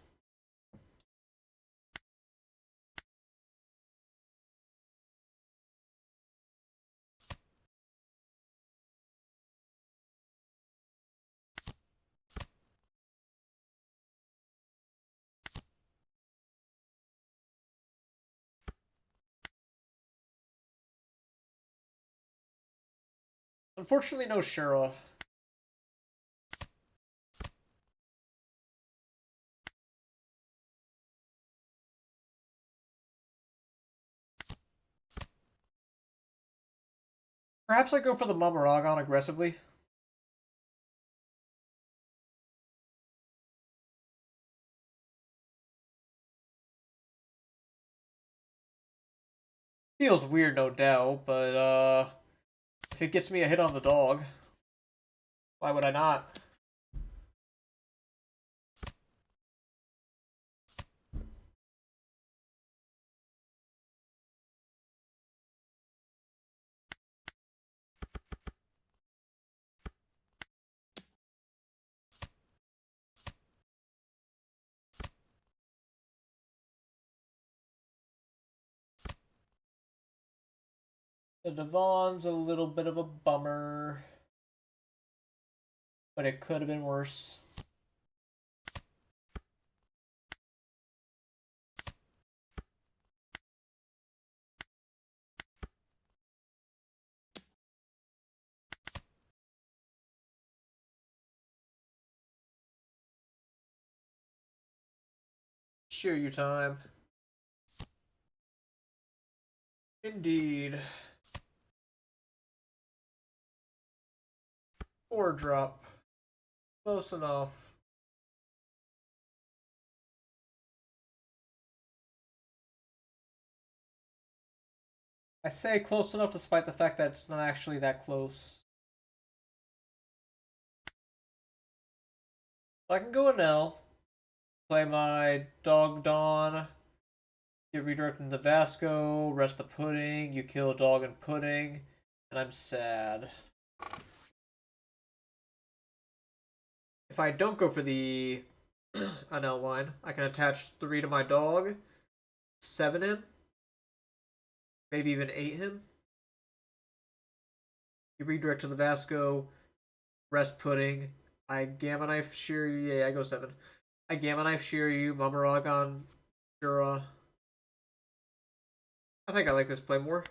[SPEAKER 1] Unfortunately, no Shura. Perhaps I go for the Mamaragon aggressively. Feels weird, no doubt, but if it gets me a hit on the dog, why would I not? The Devon's a little bit of a bummer, but it could have been worse. Shiryu time. Indeed. 4-drop. Close enough. I say close enough despite the fact that it's not actually that close. So I can go Enel, play my Dog Dawn, get redirected into Vasco, rest the pudding, you kill dog and pudding, and I'm sad. If I don't go for the Enel line, I can attach 3 to my dog, 7 him, maybe even 8 him. You redirect to the Vasco, Rest Pudding. I Gamma Knife shear you. Yeah, I go 7. I Gamma Knife shear you. Mamaragon, Jura. I think I like this play more.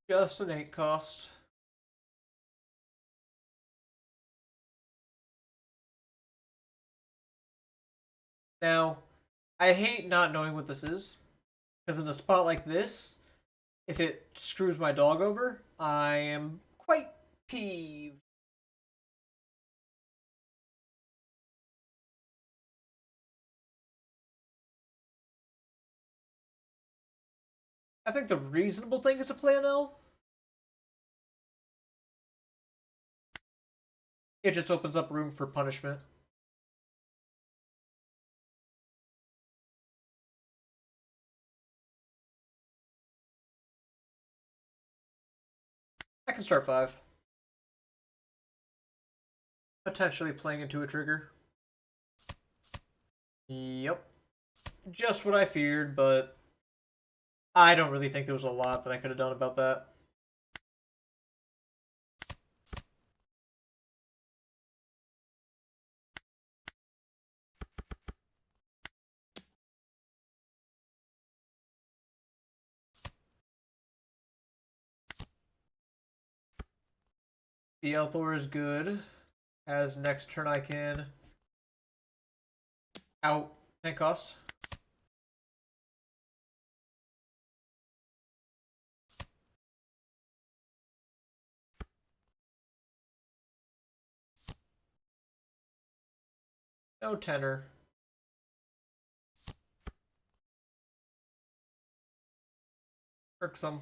[SPEAKER 1] Just an 8 cost. Now, I hate not knowing what this is. Because in a spot like this, if it screws my dog over, I am quite peeved. I think the reasonable thing is to play Enel. It just opens up room for punishment. I can start 5. Potentially playing into a trigger. Yep. Just what I feared, but I don't really think there was a lot that I could have done about that. The Elthor is good. As next turn I can out 10 cost. No tenor. Irksome.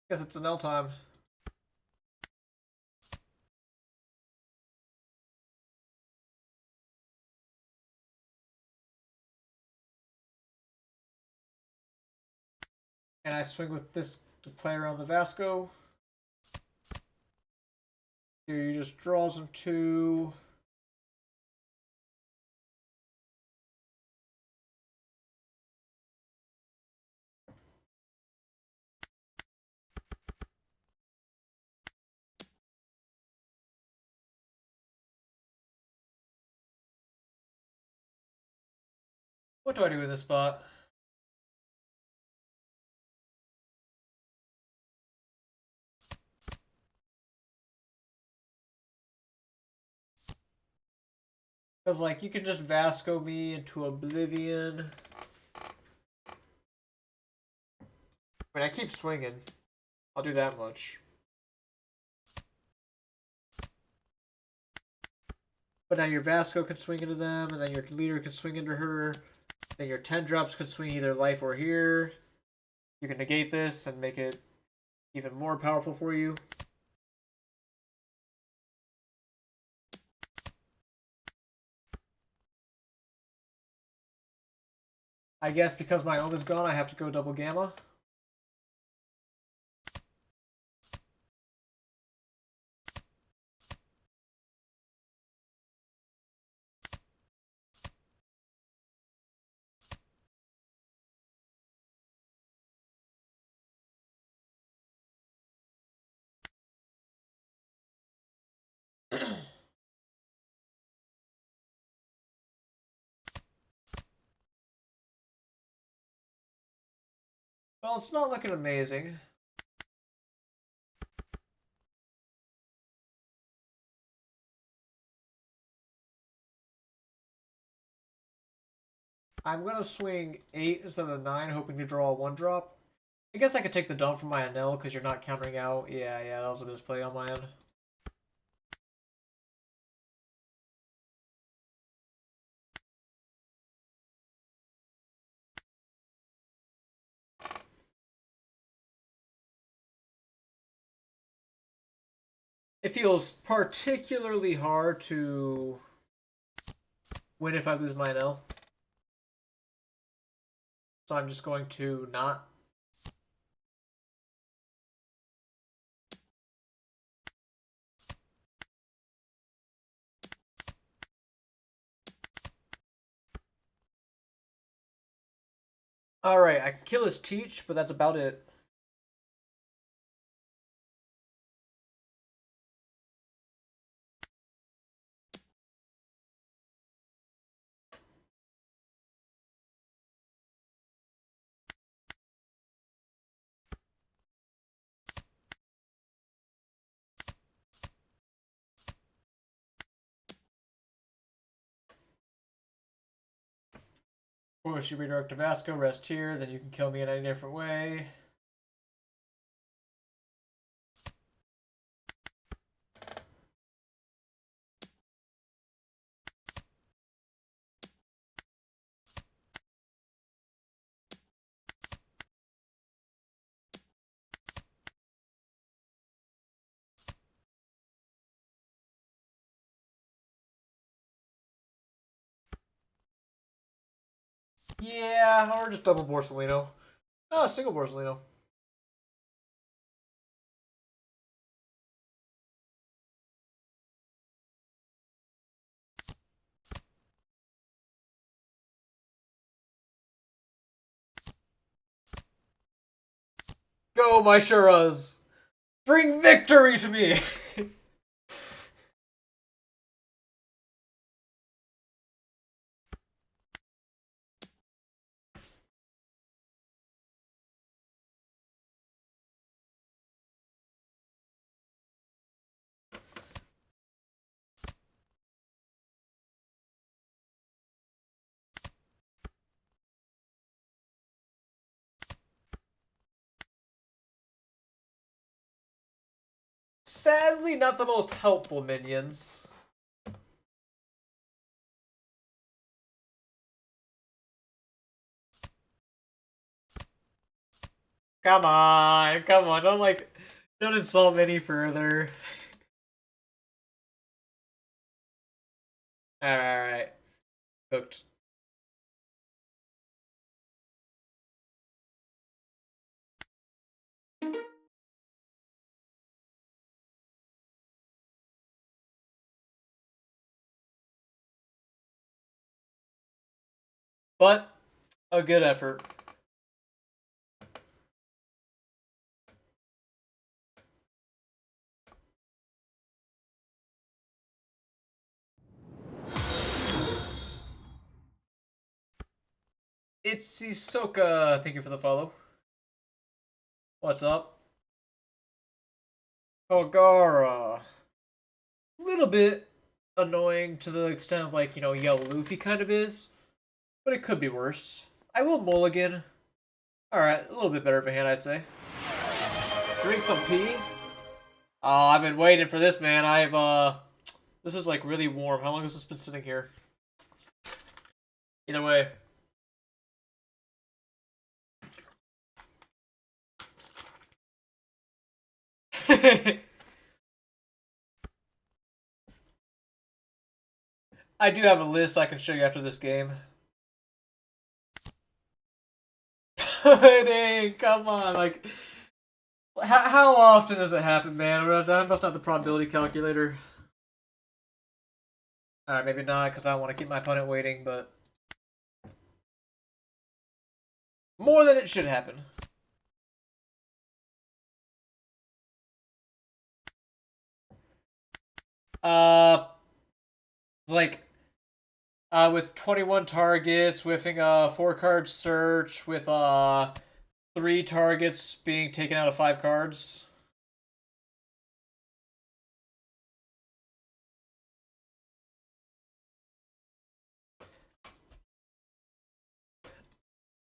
[SPEAKER 1] Guess it's an L time. And I swing with this to play around the Vasco. Here he just draws him 2. What do I do with this spot? Because, like, you can just Vasco me into oblivion. I mean, I keep swinging. I'll do that much. But now your Vasco can swing into them, and then your leader can swing into her. Then your 10 drops can swing either life or here. You can negate this and make it even more powerful for you. I guess because my ohm is gone, I have to go double gamma. Well, it's not looking amazing. I'm going to swing 8 instead of 9, hoping to draw a 1-drop. I guess I could take the dump from my Enel because you're not countering out. Yeah, that was a misplay on my end. It feels particularly hard to win if I lose my Enel. So I'm just going to not. Alright, I can kill his Teach, but that's about it. Of course, you redirect to Vasco, rest here, then you can kill me in any different way. Yeah, or just double Borsalino. Oh, single Borsalino. Go, my Shuras! Bring victory to me! Sadly, not the most helpful minions. Come on, don't insult me any further. Alright, cooked. But, a good effort. It's Hisoka, thank you for the follow. What's up? Kogara. Little bit annoying to the extent of like, Yellow Luffy kind of is. But it could be worse. I will mulligan. Alright, a little bit better of a hand, I'd say. Drink some pee. Oh, I've been waiting for this, man. This is like really warm. How long has this been sitting here? Either way. I do have a list I can show you after this game. Dang, come on, like, how often does it happen, man? I must have the probability calculator. Alright, maybe not, because I don't want to keep my opponent waiting, but more than it should happen. Like, with 21 targets, whiffing a 4-card search, with 3 targets being taken out of 5 cards.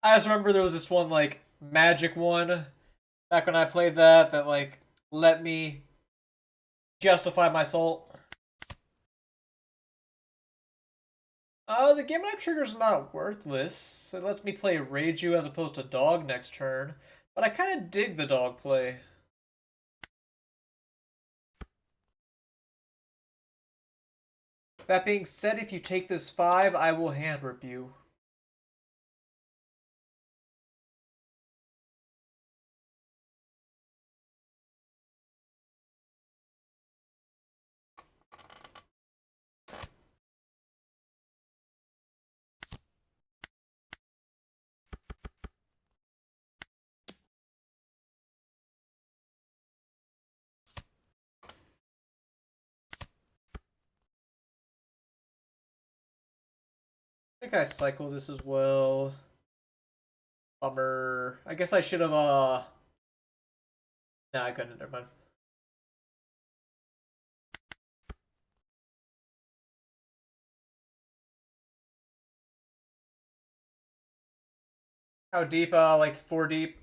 [SPEAKER 1] I just remember there was this one, like, magic one back when I played that like let me justify my salt. The Game Night Trigger's not worthless. It lets me play Reiju as opposed to Dog next turn, but I kind of dig the Dog play. That being said, if you take this 5, I will hand rip you. I think I cycled this as well. Bummer. I guess I should have, Nah, I couldn't. Never mind. How deep? Like 4 deep.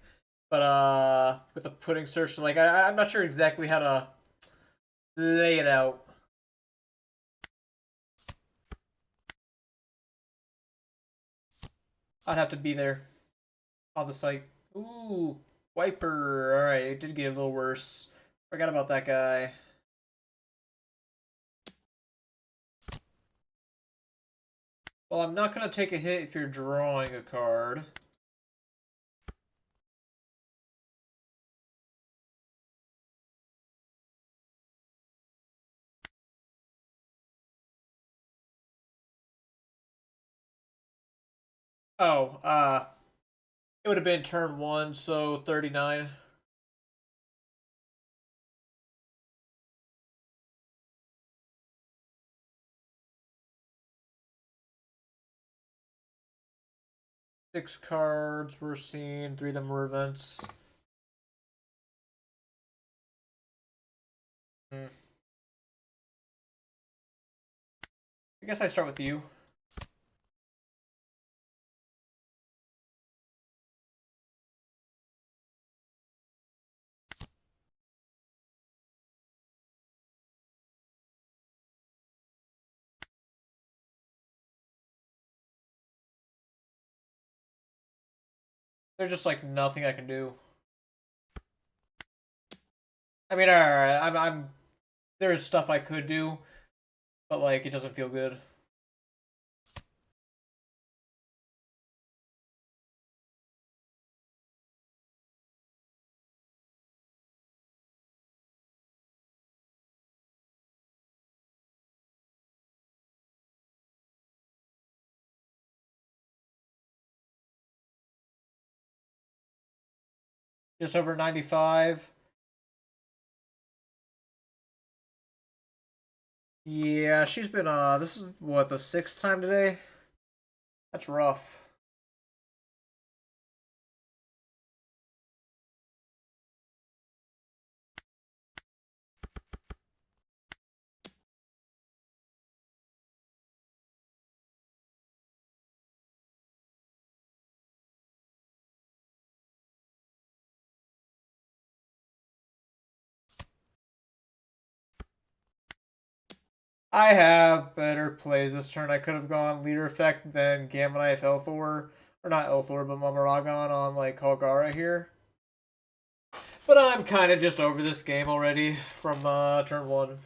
[SPEAKER 1] But, with the pudding search, like, I'm not sure exactly how to lay it out. I'd have to be there on the site. Ooh, Wiper. Alright, it did get a little worse. Forgot about that guy. Well, I'm not going to take a hit if you're drawing a card. Oh, it would have been turn 1, so 39. Six cards were seen, 3 of them were events. I guess I start with you. There's just like nothing I can do. I mean, alright, I'm there's stuff I could do, but like it doesn't feel good. Just over 95. Yeah, she's been this is what, the 6th time today? That's rough. I have better plays this turn. I could have gone leader effect than Gamma Knife Elthor. Or not Elthor, but Mamaragon on like Kalgara here. But I'm kind of just over this game already from turn 1.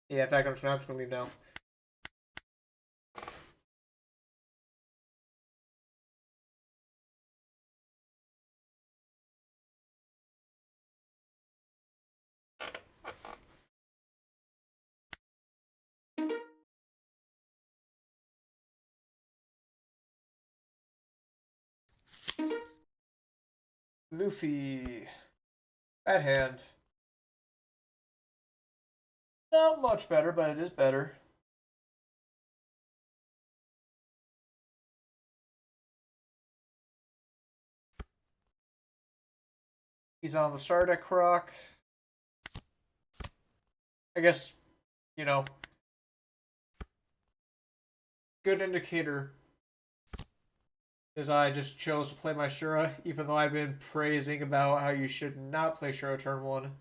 [SPEAKER 1] Yeah, in fact, I'm just gonna leave now. Luffy. Bad hand. Not much better, but it is better. He's on the start at Croc. I guess, you know, good indicator is I just chose to play my Shura, even though I've been praising about how you should not play Shura turn 1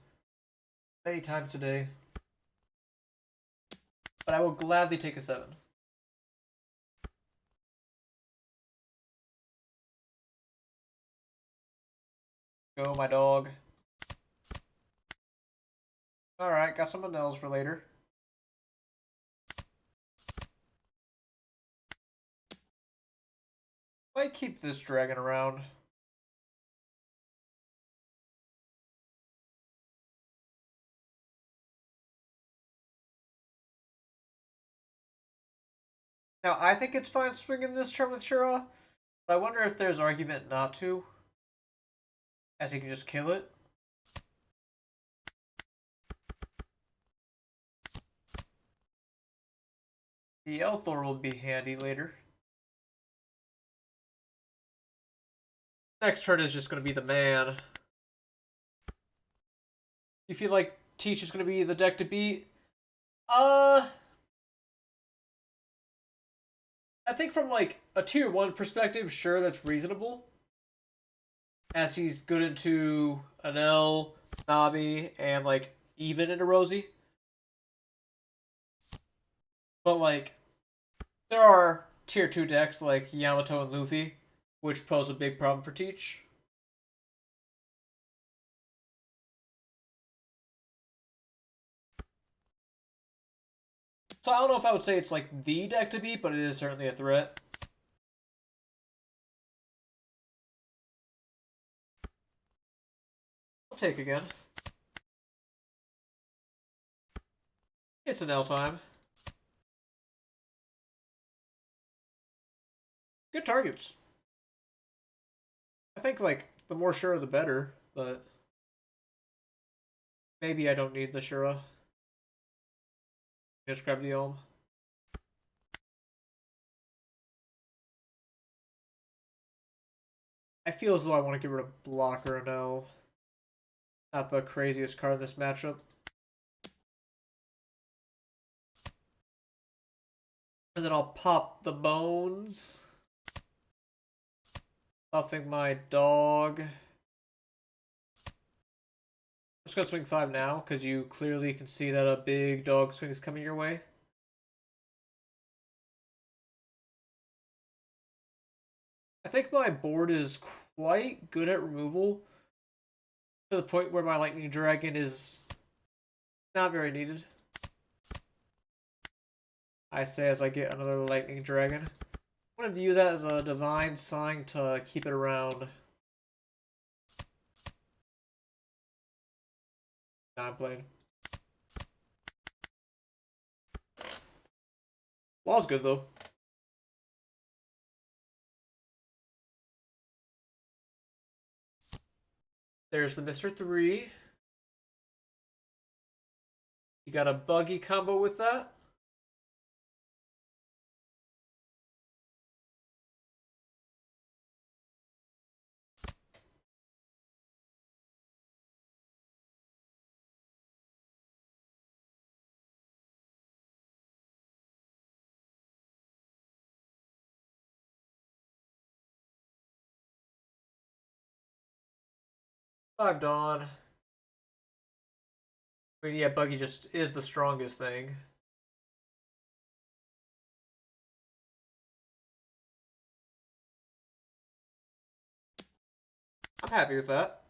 [SPEAKER 1] many times today. But I will gladly take a 7. Go, my dog. Alright, got some Enels for later. Might keep this dragon around. Now, I think it's fine swinging this turn with Shura, but I wonder if there's argument not to, as he can just kill it. The Elthor will be handy later. Next turn is just going to be the man. You feel like Teach is going to be the deck to beat? I think from like a tier 1 perspective, sure, that's reasonable. As he's good into Enel, Nabi, and like even into Rosie. But like, there are tier 2 decks like Yamato and Luffy, which pose a big problem for Teach. So I don't know if I would say it's like the deck to beat, but it is certainly a threat. I'll take again. It's an L time. Good targets. I think like the more Shura the better, but maybe I don't need the Shura. Just grab the Elm. I feel as though I want to get rid of Blocker and L. Not the craziest card in this matchup. And then I'll pop the bones. Buffing my dog. I'm just gonna swing 5 now, because you clearly can see that a big dog swing is coming your way. I think my board is quite good at removal, to the point where my Lightning Dragon is not very needed. I say as I get another Lightning Dragon. I'm going to view that as a divine sign to keep it around. Nah, I'm playing. Wall's good though. There's the Mr. 3. You got a buggy combo with that. Five Dawn. I mean, yeah, buggy just is the strongest thing. I'm happy with that.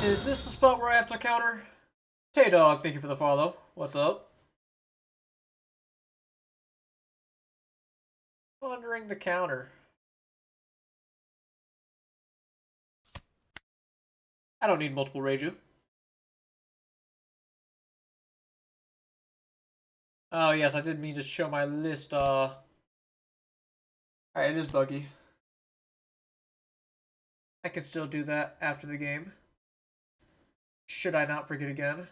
[SPEAKER 1] Is this the spot where I have to counter? Hey dog, thank you for the follow. What's up? Pondering the counter. I don't need multiple Reiju. Oh yes, I did mean to show my list. Alright, it is buggy. I can still do that after the game. Should I not forget again?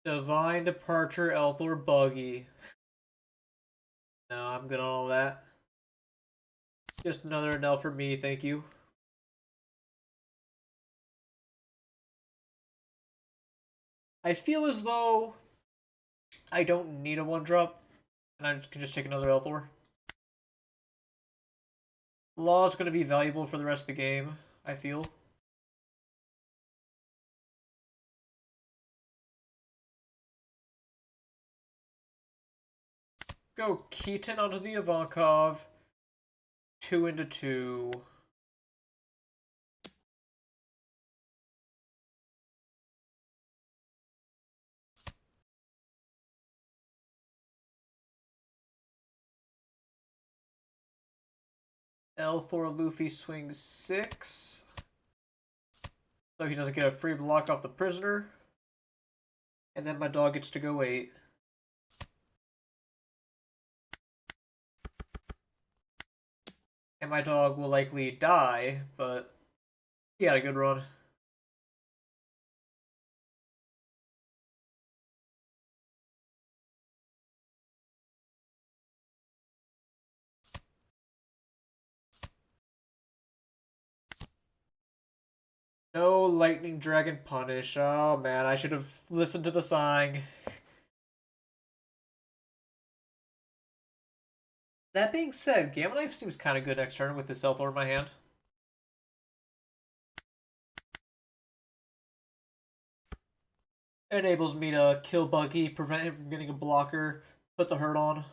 [SPEAKER 1] Divine Departure, Elthor, Buggy. No, I'm good on all that. Just another Enel for me, thank you. I feel as though I don't need a 1-drop, and I can just take another Elthor. Law is going to be valuable for the rest of the game, I feel. Go Keaton onto the Ivankov. 2 into 2. L4 Luffy swings 6. So he doesn't get a free block off the prisoner. And then my dog gets to go 8. And my dog will likely die, but he had a good run. No Lightning Dragon Punish. Oh man, I should have listened to the sign. That being said, Gamma Knife seems kind of good next turn with this Elthor in my hand. It enables me to kill Buggy, prevent him from getting a blocker, put the hurt on.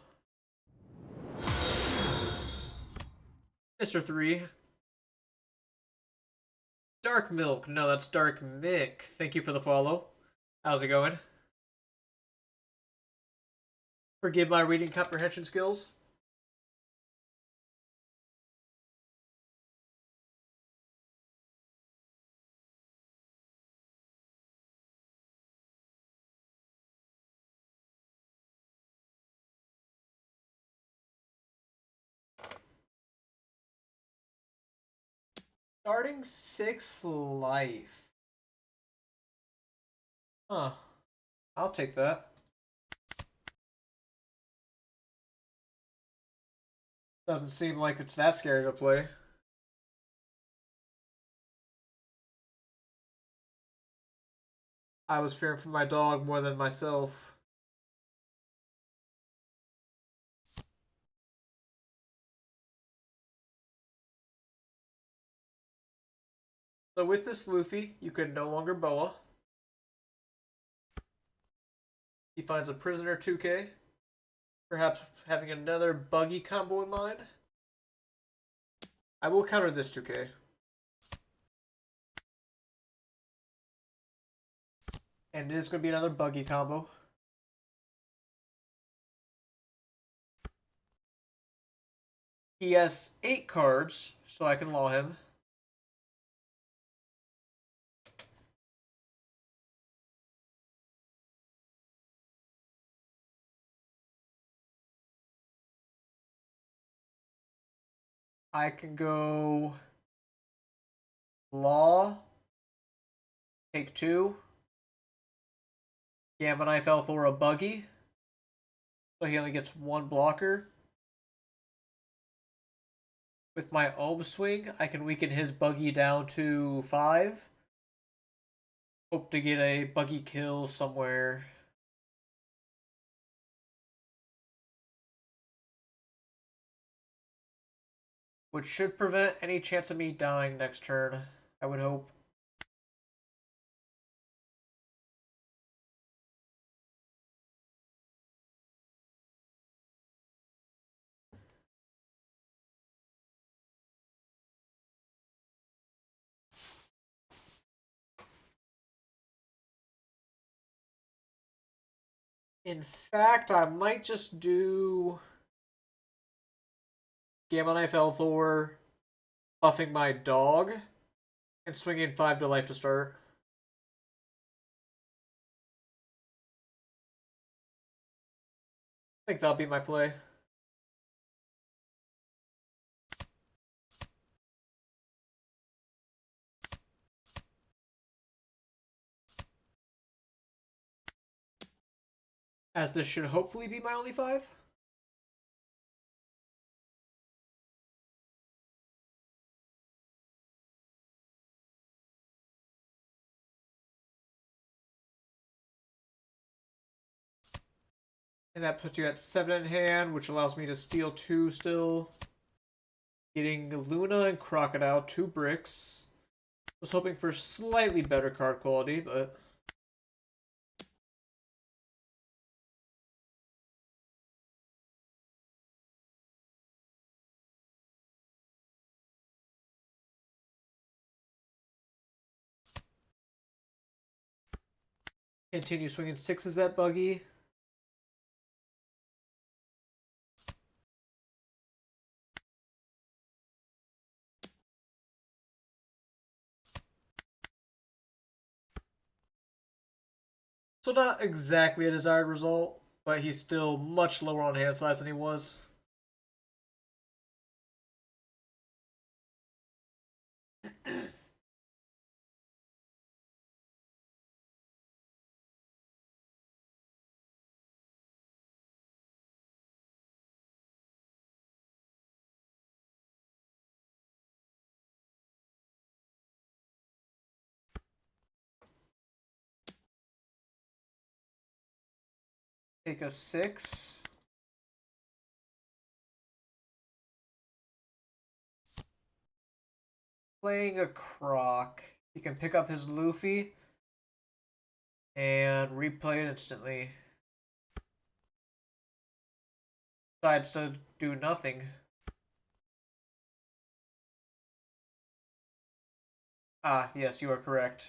[SPEAKER 1] Mr. 3. Dark Milk. No, that's Dark Mick. Thank you for the follow. How's it going? Forgive my reading comprehension skills. Starting 6 life. Huh. I'll take that. Doesn't seem like it's that scary to play. I was fearing for my dog more than myself. So with this Luffy, you can no longer boa. He finds a prisoner 2k. Perhaps having another Buggy combo in mind. I will counter this 2k. And it is going to be another Buggy combo. He has 8 cards, so I can law him. I can go law, take 2. Gamma Knife L for a Buggy. So he only gets 1 blocker. With my Ohm Swing, I can weaken his Buggy down to 5. Hope to get a Buggy kill somewhere. Which should prevent any chance of me dying next turn, I would hope. In fact, I might just do Gamma Knife Elthor, buffing my dog, and swinging 5 to life to start. I think that'll be my play. as this should hopefully be my only 5. And that puts you at 7 in hand, which allows me to steal 2 still. Getting Luna and Crocodile, 2 bricks. Was hoping for slightly better card quality, but... Continue swinging 6s at Buggy. So not exactly a desired result, but he's still much lower on hand size than he was. Take a 6. Playing a Croc. He can pick up his Luffy and replay it instantly. Decides to do nothing. Ah, yes, you are correct.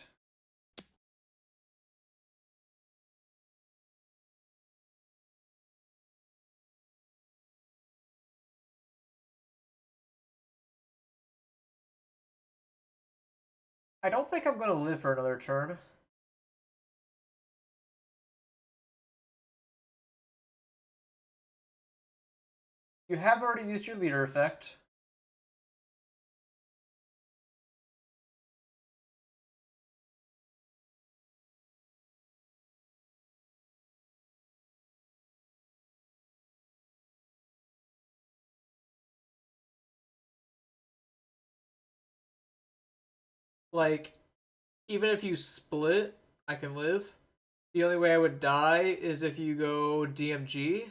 [SPEAKER 1] I don't think I'm going to live for another turn. You have already used your leader effect. Like, even if you split, I can live. The only way I would die is if you go DMG.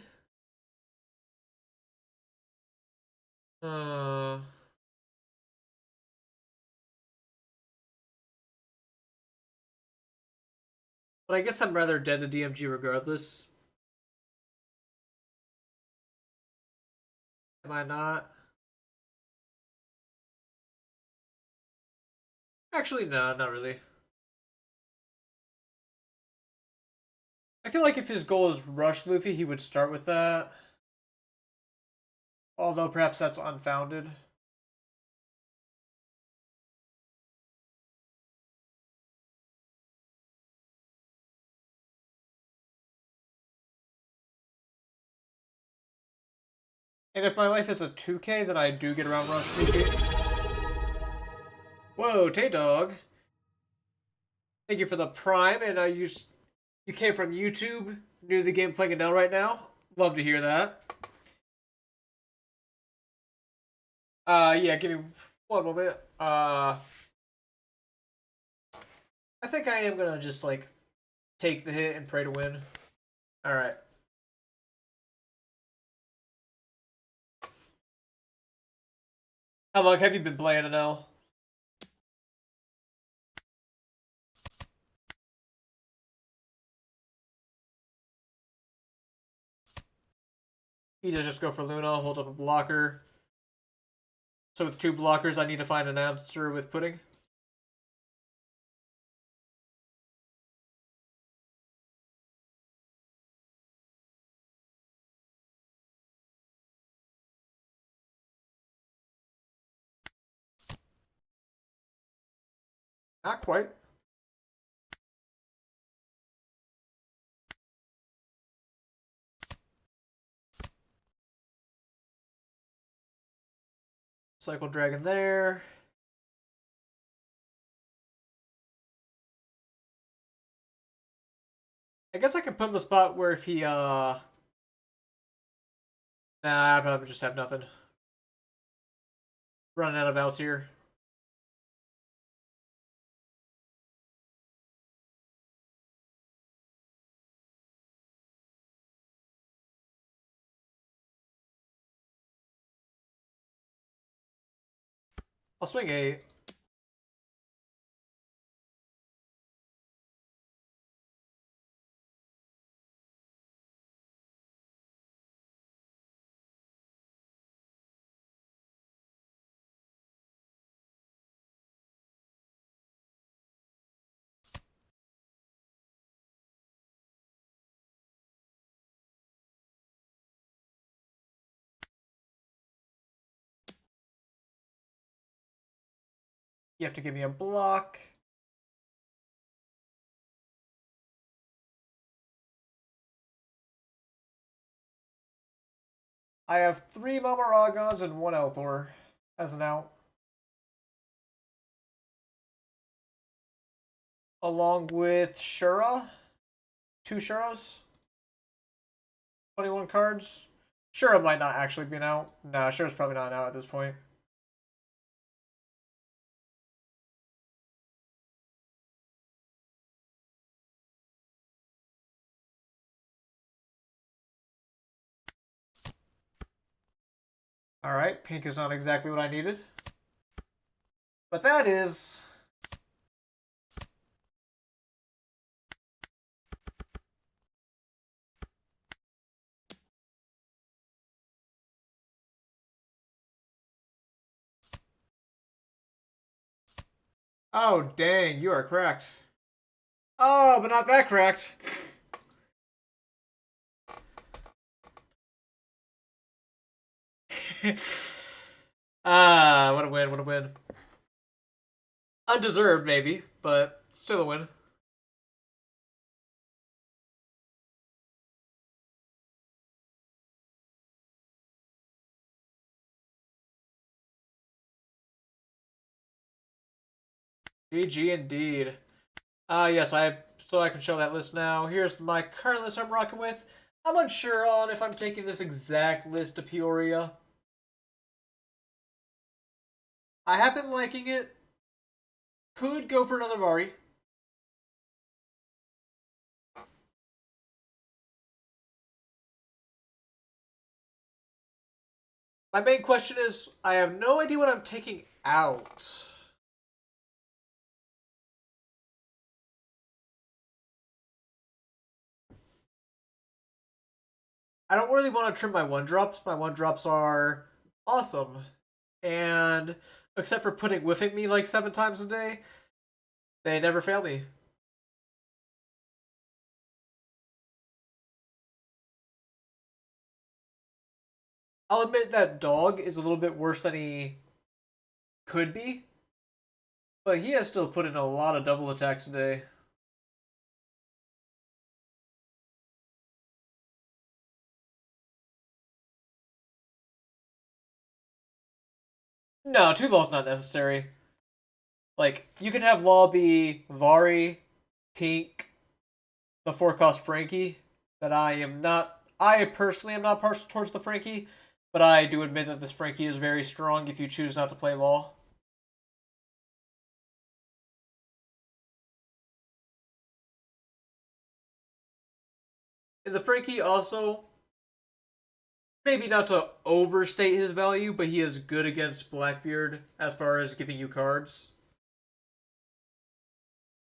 [SPEAKER 1] Uh, but I guess I'm rather dead to DMG regardless. Am I not? Actually, no, not really. I feel like if his goal is rush Luffy, he would start with that. Although perhaps that's unfounded. And if my life is a 2K, then I do get around rush Luffy. Whoa, Tay-Dog. Thank you for the prime, and you came from YouTube, new to the game playing Enel right now. Love to hear that. Yeah, give me one moment. I think I am gonna just like take the hit and pray to win. All right. How long have you been playing Enel? He does just go for Luna, hold up a blocker. So with 2 blockers, I need to find an answer with Pudding. Not quite. Cycle Dragon there. I guess I can put him in a spot where if he, Nah, I probably just have nothing. Running out of outs here. I'll swing a. You have to give me a block. I have 3 Mamaragons and 1 Elthor as an out. Along with Shura. 2 Shuras. 21 cards. Shura might not actually be an out. Nah, Shura's probably not an out at this point. Alright, pink is not exactly what I needed. But that is... Oh, dang, you are cracked. Oh, but not that cracked. What a win, what a win. Undeserved, maybe, but still a win. GG indeed. Yes, so I can show that list now. Here's my current list I'm rocking with. I'm unsure on if I'm taking this exact list to Peoria. I have been liking it. Could go for another Vari. My main question is, I have no idea what I'm taking out. I don't really want to trim my 1-drops. My 1-drops are awesome. And except for putting whiffing me like 7 times a day, they never fail me. I'll admit that dog is a little bit worse than he could be, but he has still put in a lot of double attacks today. No, 2 law's not necessary. Like, you can have law be Vari, Pink, the 4-cost Frankie, that I personally am not partial towards the Frankie, but I do admit that this Frankie is very strong if you choose not to play law. And the Frankie also, maybe not to overstate his value, but he is good against Blackbeard as far as giving you cards.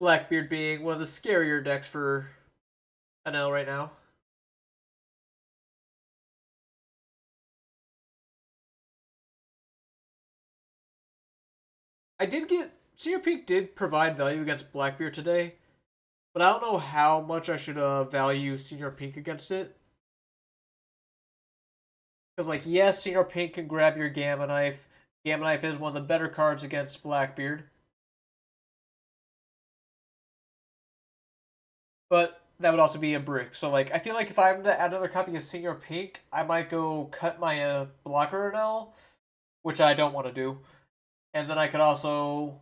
[SPEAKER 1] Blackbeard being one of the scarier decks for Enel right now. I did get Senior Peak did provide value against Blackbeard today, but I don't know how much I should value Senior Pink against it. Because, like, yes, Senior Pink can grab your Gamma Knife. Gamma Knife is one of the better cards against Blackbeard. But that would also be a brick. So, like, I feel like if I'm to add another copy of Senior Pink, I might go cut my blocker Enel, which I don't want to do. And then I could also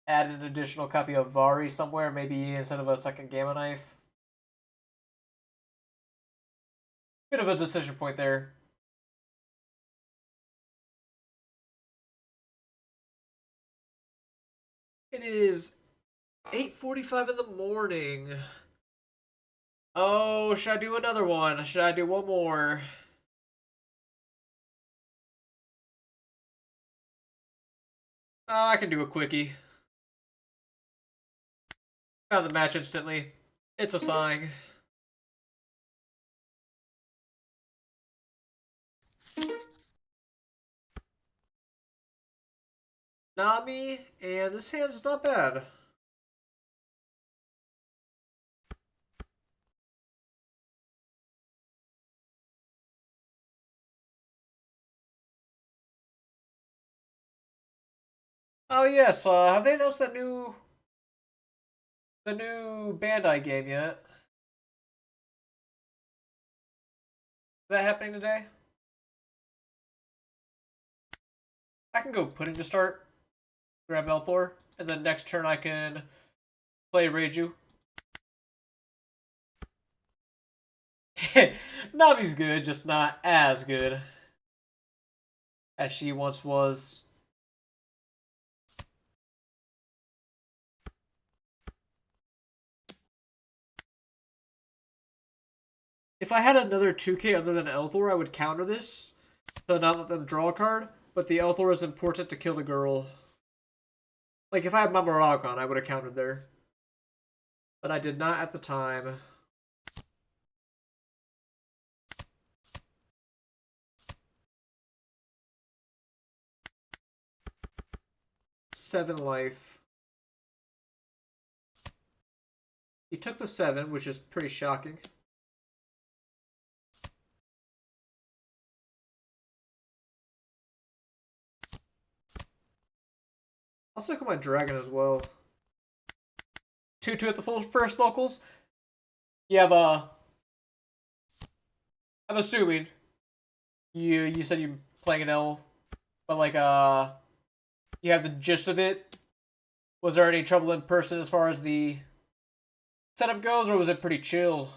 [SPEAKER 1] add an additional copy of Vari somewhere, maybe instead of a second Gamma Knife. Bit of a decision point there. It is 8:45 in the morning. Oh, should I do another one? Should I do one more? Oh, I can do a quickie. Found the match instantly. It's a sign. Nami, and this hand's not bad. Oh yes, have they announced the new Bandai game yet? Is that happening today? I can go pudding to start, grab Elthor, and then next turn I can play Reiju. Nami's good, just not as good as she once was. If I had another 2K other than Elthor, I would counter this to not let them draw a card, but the Elthor is important to kill the girl. Like, if I had Mamaragon, I would have countered there. But I did not at the time. Seven life. He took the 7, which is pretty shocking. I'll cycle my dragon as well. 2-2 at the full first locals. You have a... I'm assuming you said you're playing an L, but like you have the gist of it. Was there any trouble in person as far as the setup goes, or was it pretty chill?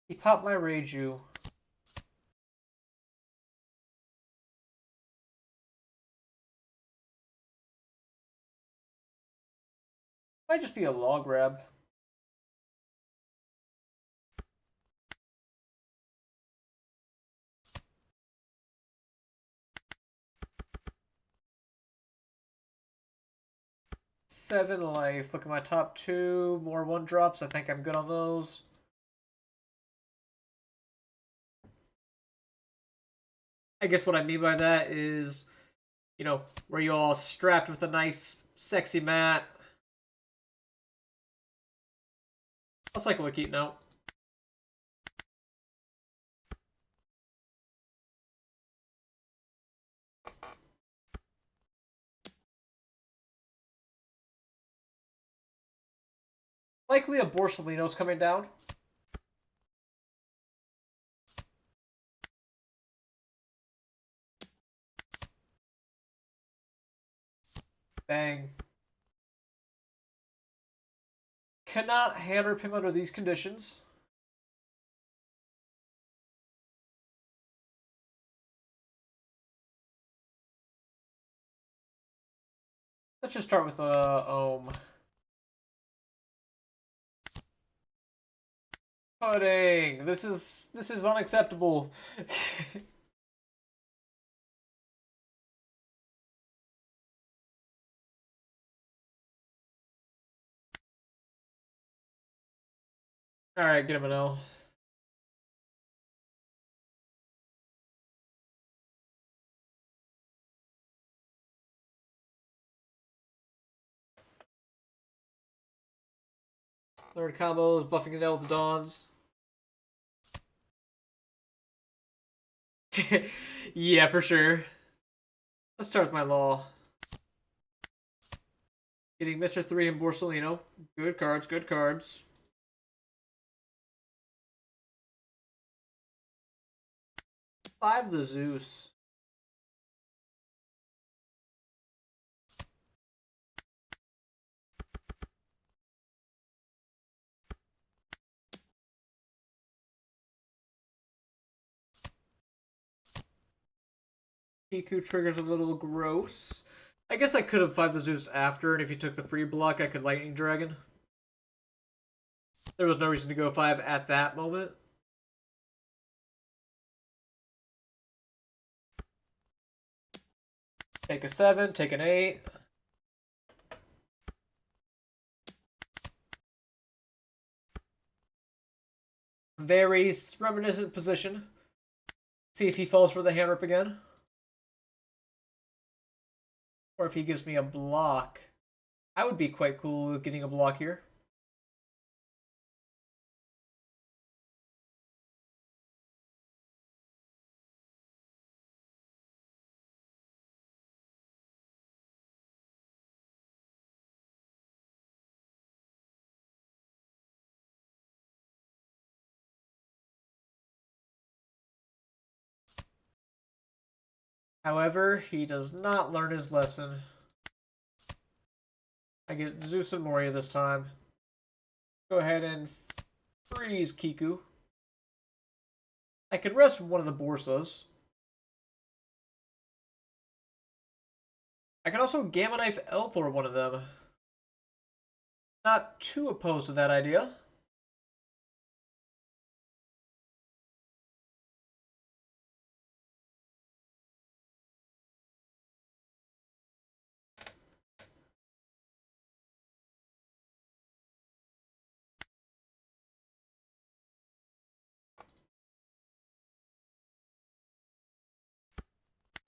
[SPEAKER 1] He popped my Reiju. Might just be a log grab. Seven life. Look at my top 2. More 1-drops. I think I'm good on those. I guess what I mean by that is, you know, where you all strapped with a nice, sexy mat. I'll cycle a Keaton out. Likely a Borsalino's coming down. Bang. Cannot hand rip him under these conditions. Let's just start with Ohm. Pudding. This is unacceptable. Alright, get him an L. Third combos, buffing an L with the Dawns. Yeah, for sure. Let's start with my law. Getting Mr. 3 and Borsalino. Good cards, good cards. 5 the Zeus. Kiku triggers a little gross. I guess I could have 5 the Zeus after, and if he took the free block, I could Lightning Dragon. There was no reason to go 5 at that moment. Take a 7, take an 8. Very reminiscent position. See if he falls for the hand rip again. Or if he gives me a block. I would be quite cool with getting a block here. However, he does not learn his lesson. I get Zeus and Moria this time. Go ahead and freeze Kiku. I can rest one of the Borsas. I can also Gamma Knife Elthor one of them. Not too opposed to that idea.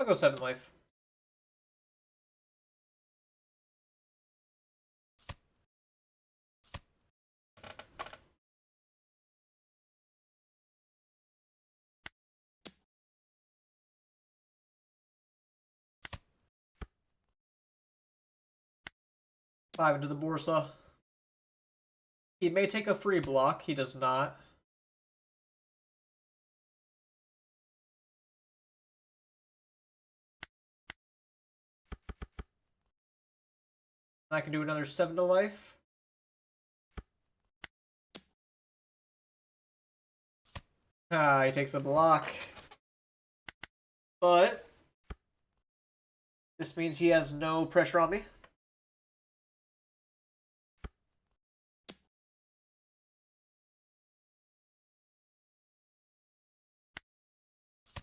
[SPEAKER 1] I'll go 7 life. Five into the Borsa. He may take a free block. He does not. I can do another 7 to life. Ah, he takes the block. But this means he has no pressure on me.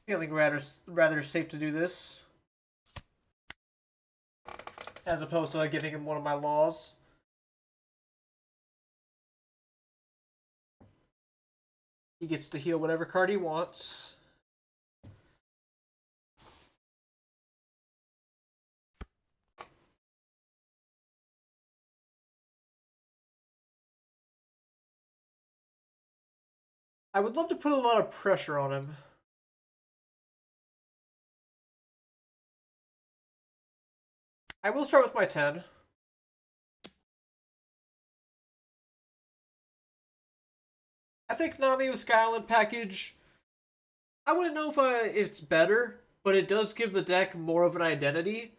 [SPEAKER 1] Feeling rather safe to do this. As opposed to giving him one of my laws. He gets to heal whatever card he wants. I would love to put a lot of pressure on him. I will start with my 10. I think Nami with Sky Island package, I wouldn't know if it's better, but it does give the deck more of an identity.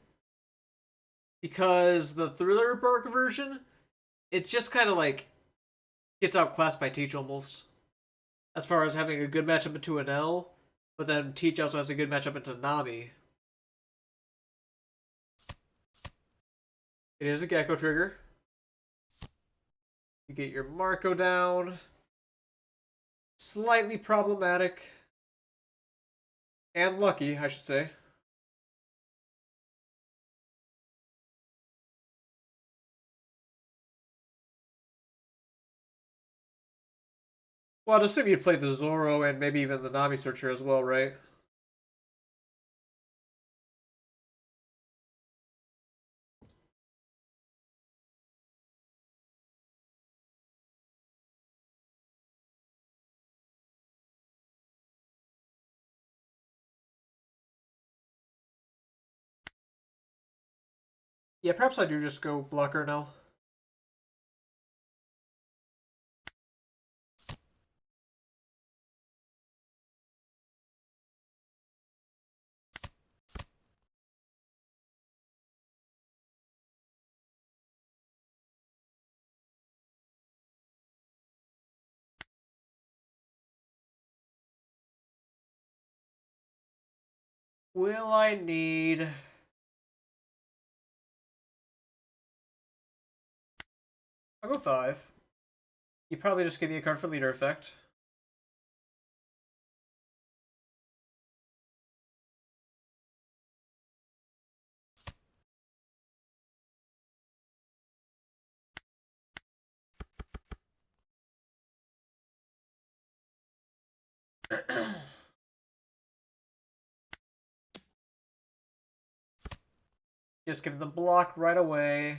[SPEAKER 1] Because the Thriller Bark version, it's just kind of like gets outclassed by Teach almost. As far as having a good matchup into Enel, but then Teach also has a good matchup into Nami. It is a Gecko trigger. You get your Marco down. Slightly problematic. And lucky, I should say. Well, I'd assume you'd play the Zoro and maybe even the Nami Searcher as well, right? Yeah, perhaps I do just go Blocker now. Will I need... I'll go 5. You probably just give me a card for leader effect. Just give them block right away.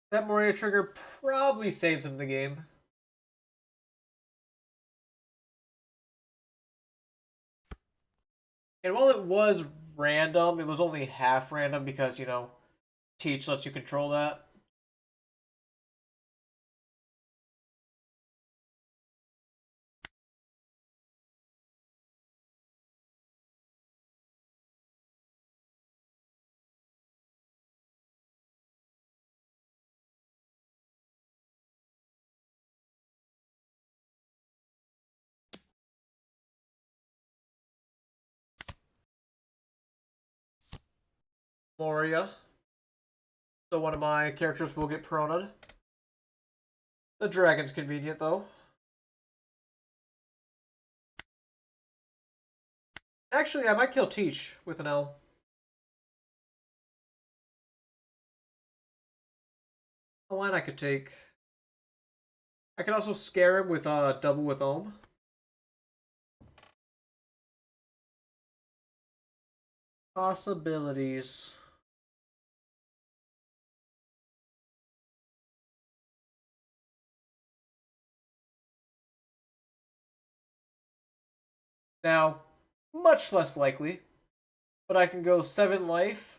[SPEAKER 1] That Moria trigger probably saves him the game. And while it was random, it was only half random because, you know, Teach lets you control that. Moria. So one of my characters will get Piranha'd. The dragon's convenient, though. Actually, I might kill Teach with an L. A line I could take. I could also scare him with double with Ohm. Possibilities. Now, much less likely, but I can go 7 life.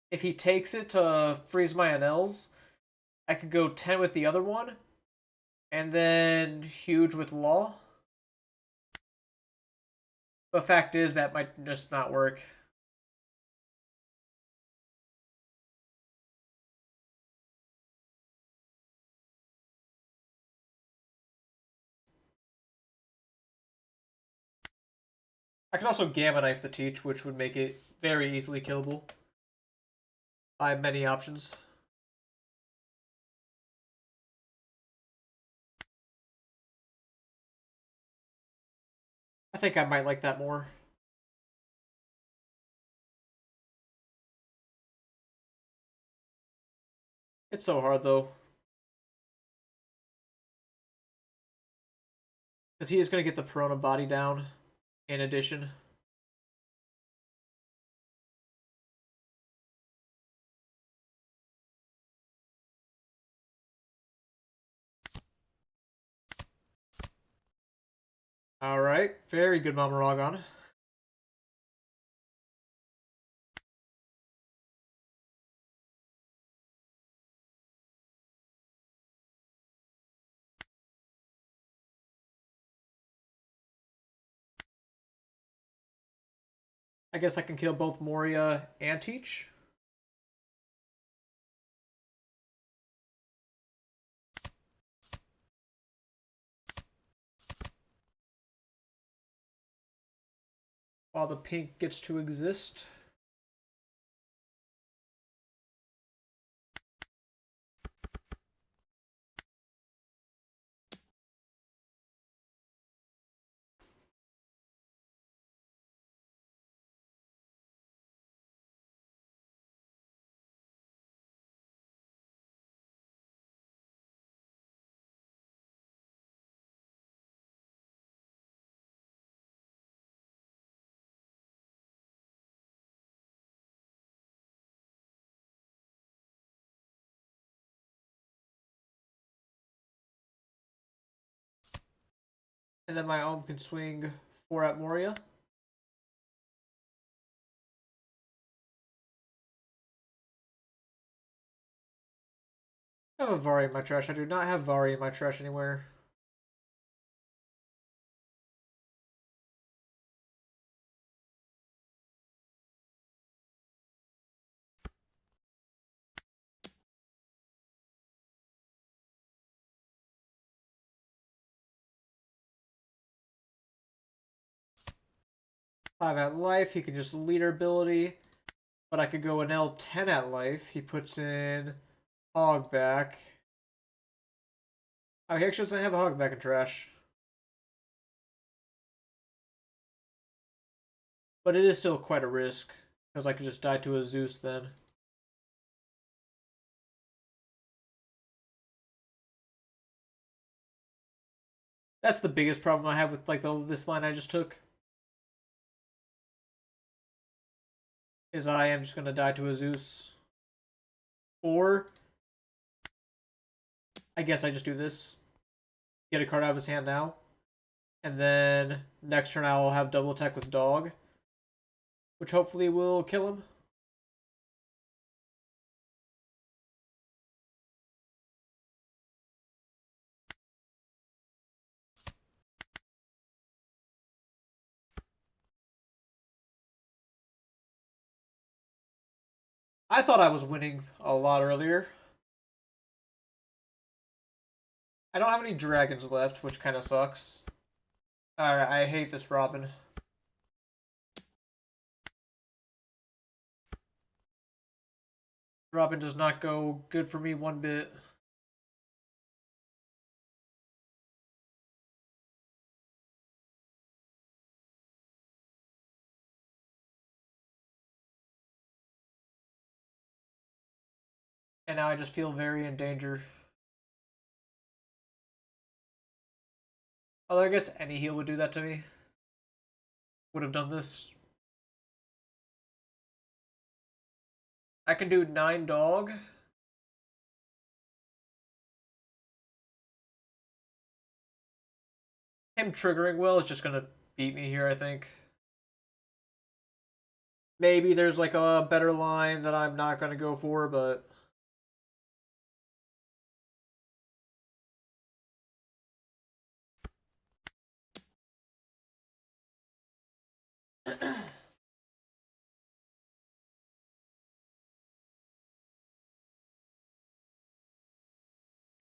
[SPEAKER 1] If he takes it to freeze my Enels, I could go 10 with the other one, and then huge with Law. But fact is, that might just not work. I can also Gamma Knife the Teach, which would make it very easily killable. I have many options. I think I might like that more. It's so hard, though. Because he is going to get the Piranha body down, in addition. Alright, very good Mamoragon. I guess I can kill both Moria and Teach. While the pink gets to exist. And then my Ohm can swing 4 at Moria. I have a Vari in my trash. I do not have Vari in my trash anywhere. 5 at life, he can just leader ability. But I could go Enel 10 at life. He puts in Hogback. Oh, he actually doesn't have a Hogback in trash. But it is still quite a risk. Because I could just die to a Zeus then. That's the biggest problem I have with like this line I just took. Is I am just gonna die to a Zeus. Or I guess I just do this. Get a card out of his hand now. And then next turn I'll have double attack with Dog. Which hopefully will kill him. I thought I was winning a lot earlier. I don't have any dragons left, which kind of sucks. Alright, I hate this Robin. Robin does not go good for me one bit. And now I just feel very in danger. Although I guess any heal would do that to me. Would have done this. I can do 9 Dog. Him triggering well is just gonna beat me here, I think. Maybe there's like a better line that I'm not gonna go for, but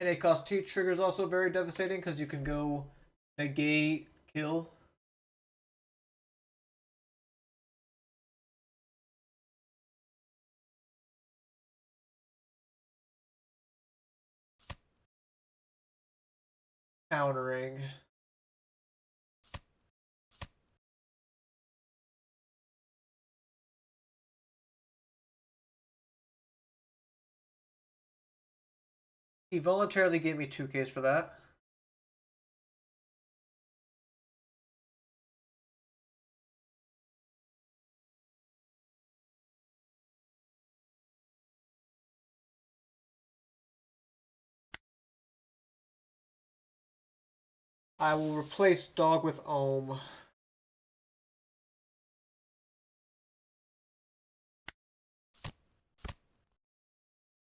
[SPEAKER 1] and it cost 2 triggers also very devastating because you can go negate, kill. Countering. He voluntarily gave me 2Ks for that. I will replace Dog with Ohm.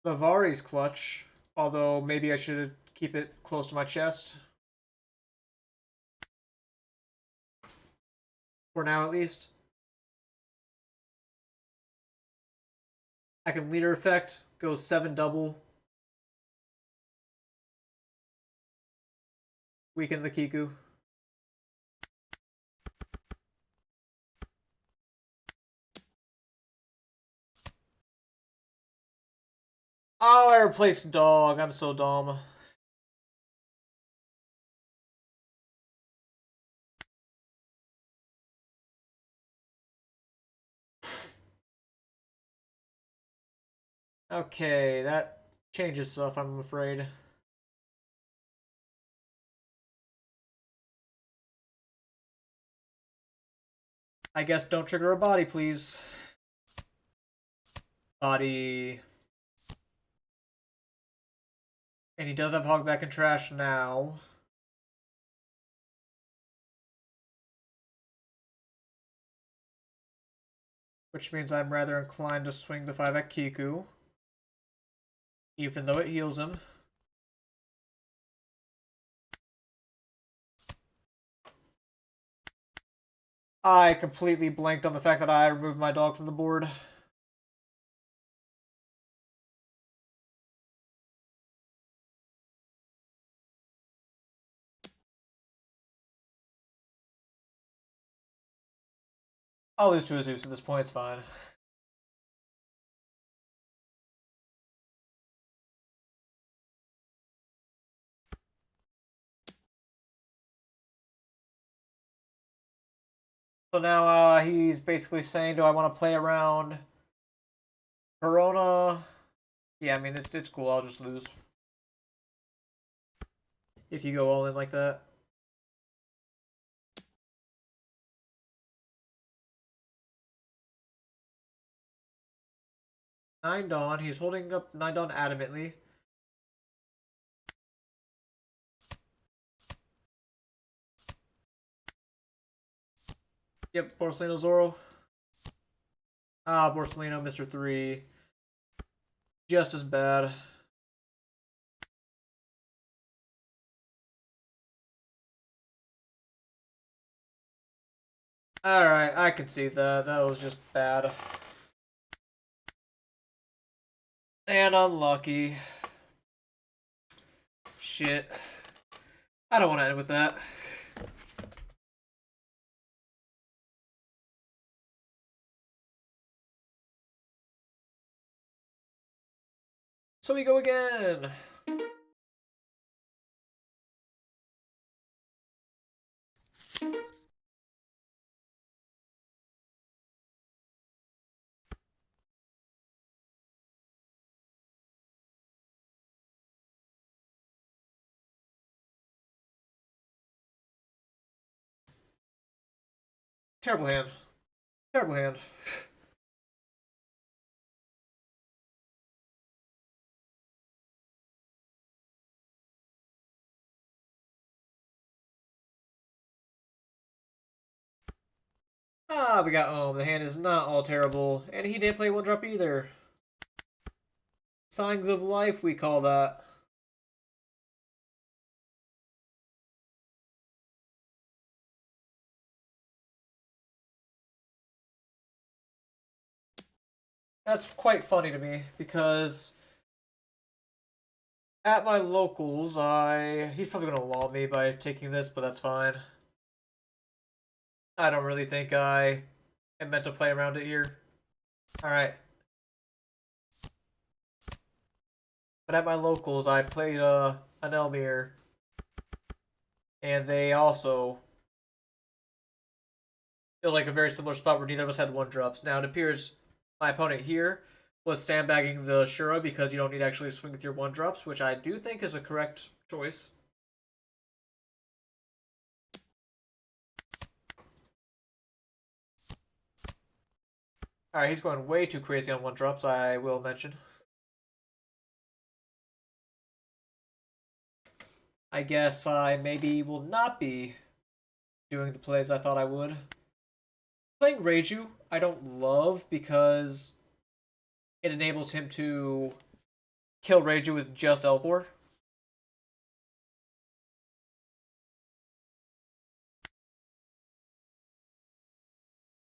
[SPEAKER 1] Lavari's clutch, although maybe I should keep it close to my chest. For now, at least. I can leader effect, go 7 double. Weaken the Kiku. Oh, I replaced Dog. I'm so dumb. Okay, that changes stuff, I'm afraid. I guess don't trigger a body, please. Body. And he does have Hogback and Trash now. Which means I'm rather inclined to swing the 5 at Kiku. Even though it heals him. I completely blanked on the fact that I removed my Dog from the board. I'll lose to a Zeus at this point, it's fine. So now he's basically saying, do I want to play around Corona? Yeah, I mean, it's cool, I'll just lose. If you go all in like that. Nine Dawn, he's holding up Nine Dawn adamantly. Yep, Borsalino Zoro. Ah, Borsalino, Mr. 3. Just as bad. Alright, I can see that. That was just bad. And unlucky. Shit. I don't want to end with that. So we go again. Terrible hand. Terrible hand. Ah, we got The hand is not all terrible. And he didn't play one drop either. Signs of life, we call that. That's quite funny to me because at my locals, he's probably gonna law me by taking this, but that's fine. I don't really think I am meant to play around it here. Alright. But at my locals, I played an Elmir, and they also feel like a very similar spot where neither of us had one drops. Now it appears my opponent here was sandbagging the Shura because you don't need to actually swing with your one drops, which I do think is a correct choice. Alright, he's going way too crazy on one drops, I will mention. I guess I maybe will not be doing the plays I thought I would. Playing Reiju, I don't love because it enables him to kill Reiju with just Elthor.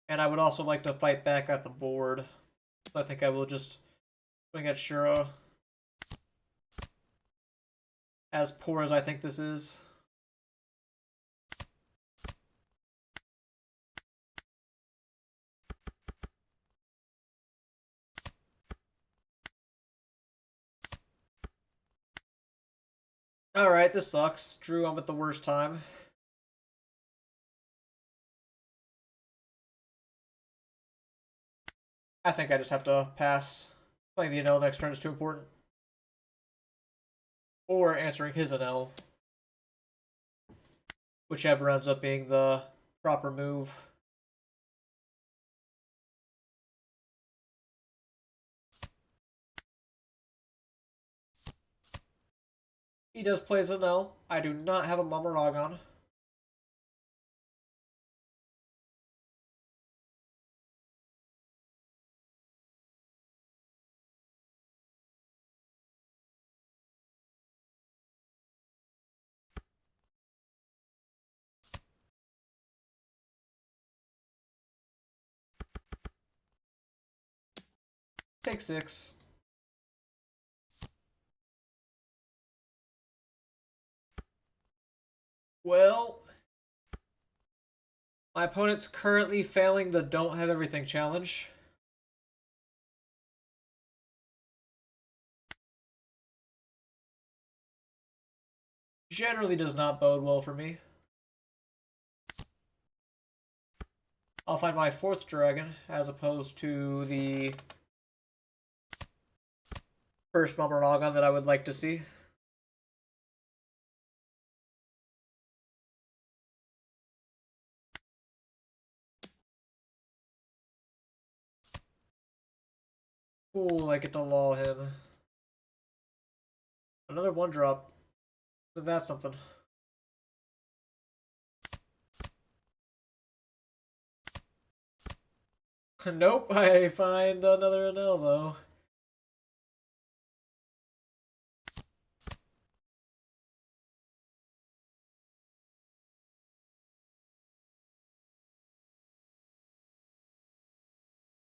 [SPEAKER 1] And I would also like to fight back at the board. So I think I will just swing at Shura. As poor as I think this is. Alright, this sucks. Drew, I'm at the worst time. I think I just have to pass. Playing the Enel next turn is too important. Or answering his Enel. Whichever ends up being the proper move. He does play Enel. I do not have a Mamaragon. Take 6. Well, My opponent's currently failing the don't have everything challenge. Generally does not bode well for me. I'll find my 4th dragon as opposed to the first Mummernogon that I would like to see. Cool, I get to lull him. Another 1-drop. Isn't that something? Nope, I find another Enel though.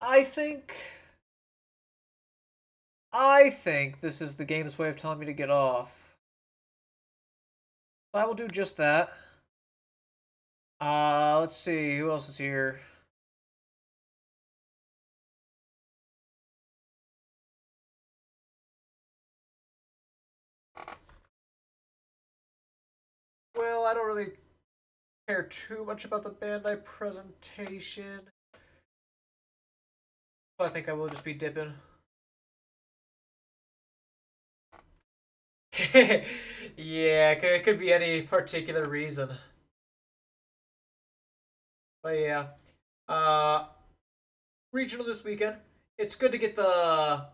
[SPEAKER 1] I think this is the game's way of telling me to get off. I will do just that. Let's see, who else is here? Well, I don't really care too much about the Bandai presentation. So I think I will just be dipping. Yeah, it could be any particular reason. But yeah. Uh regional this weekend. It's good to get the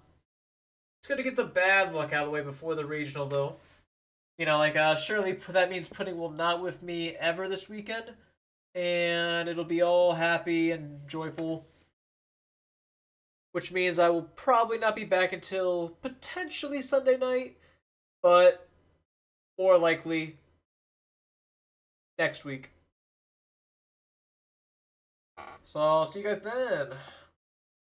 [SPEAKER 1] bad luck out of the way before the regional though. You know, like surely that means Pudding will not with me ever this weekend. And it'll be all happy and joyful. Which means I will probably not be back until potentially Sunday night, but more likely next week. So I'll see you guys then.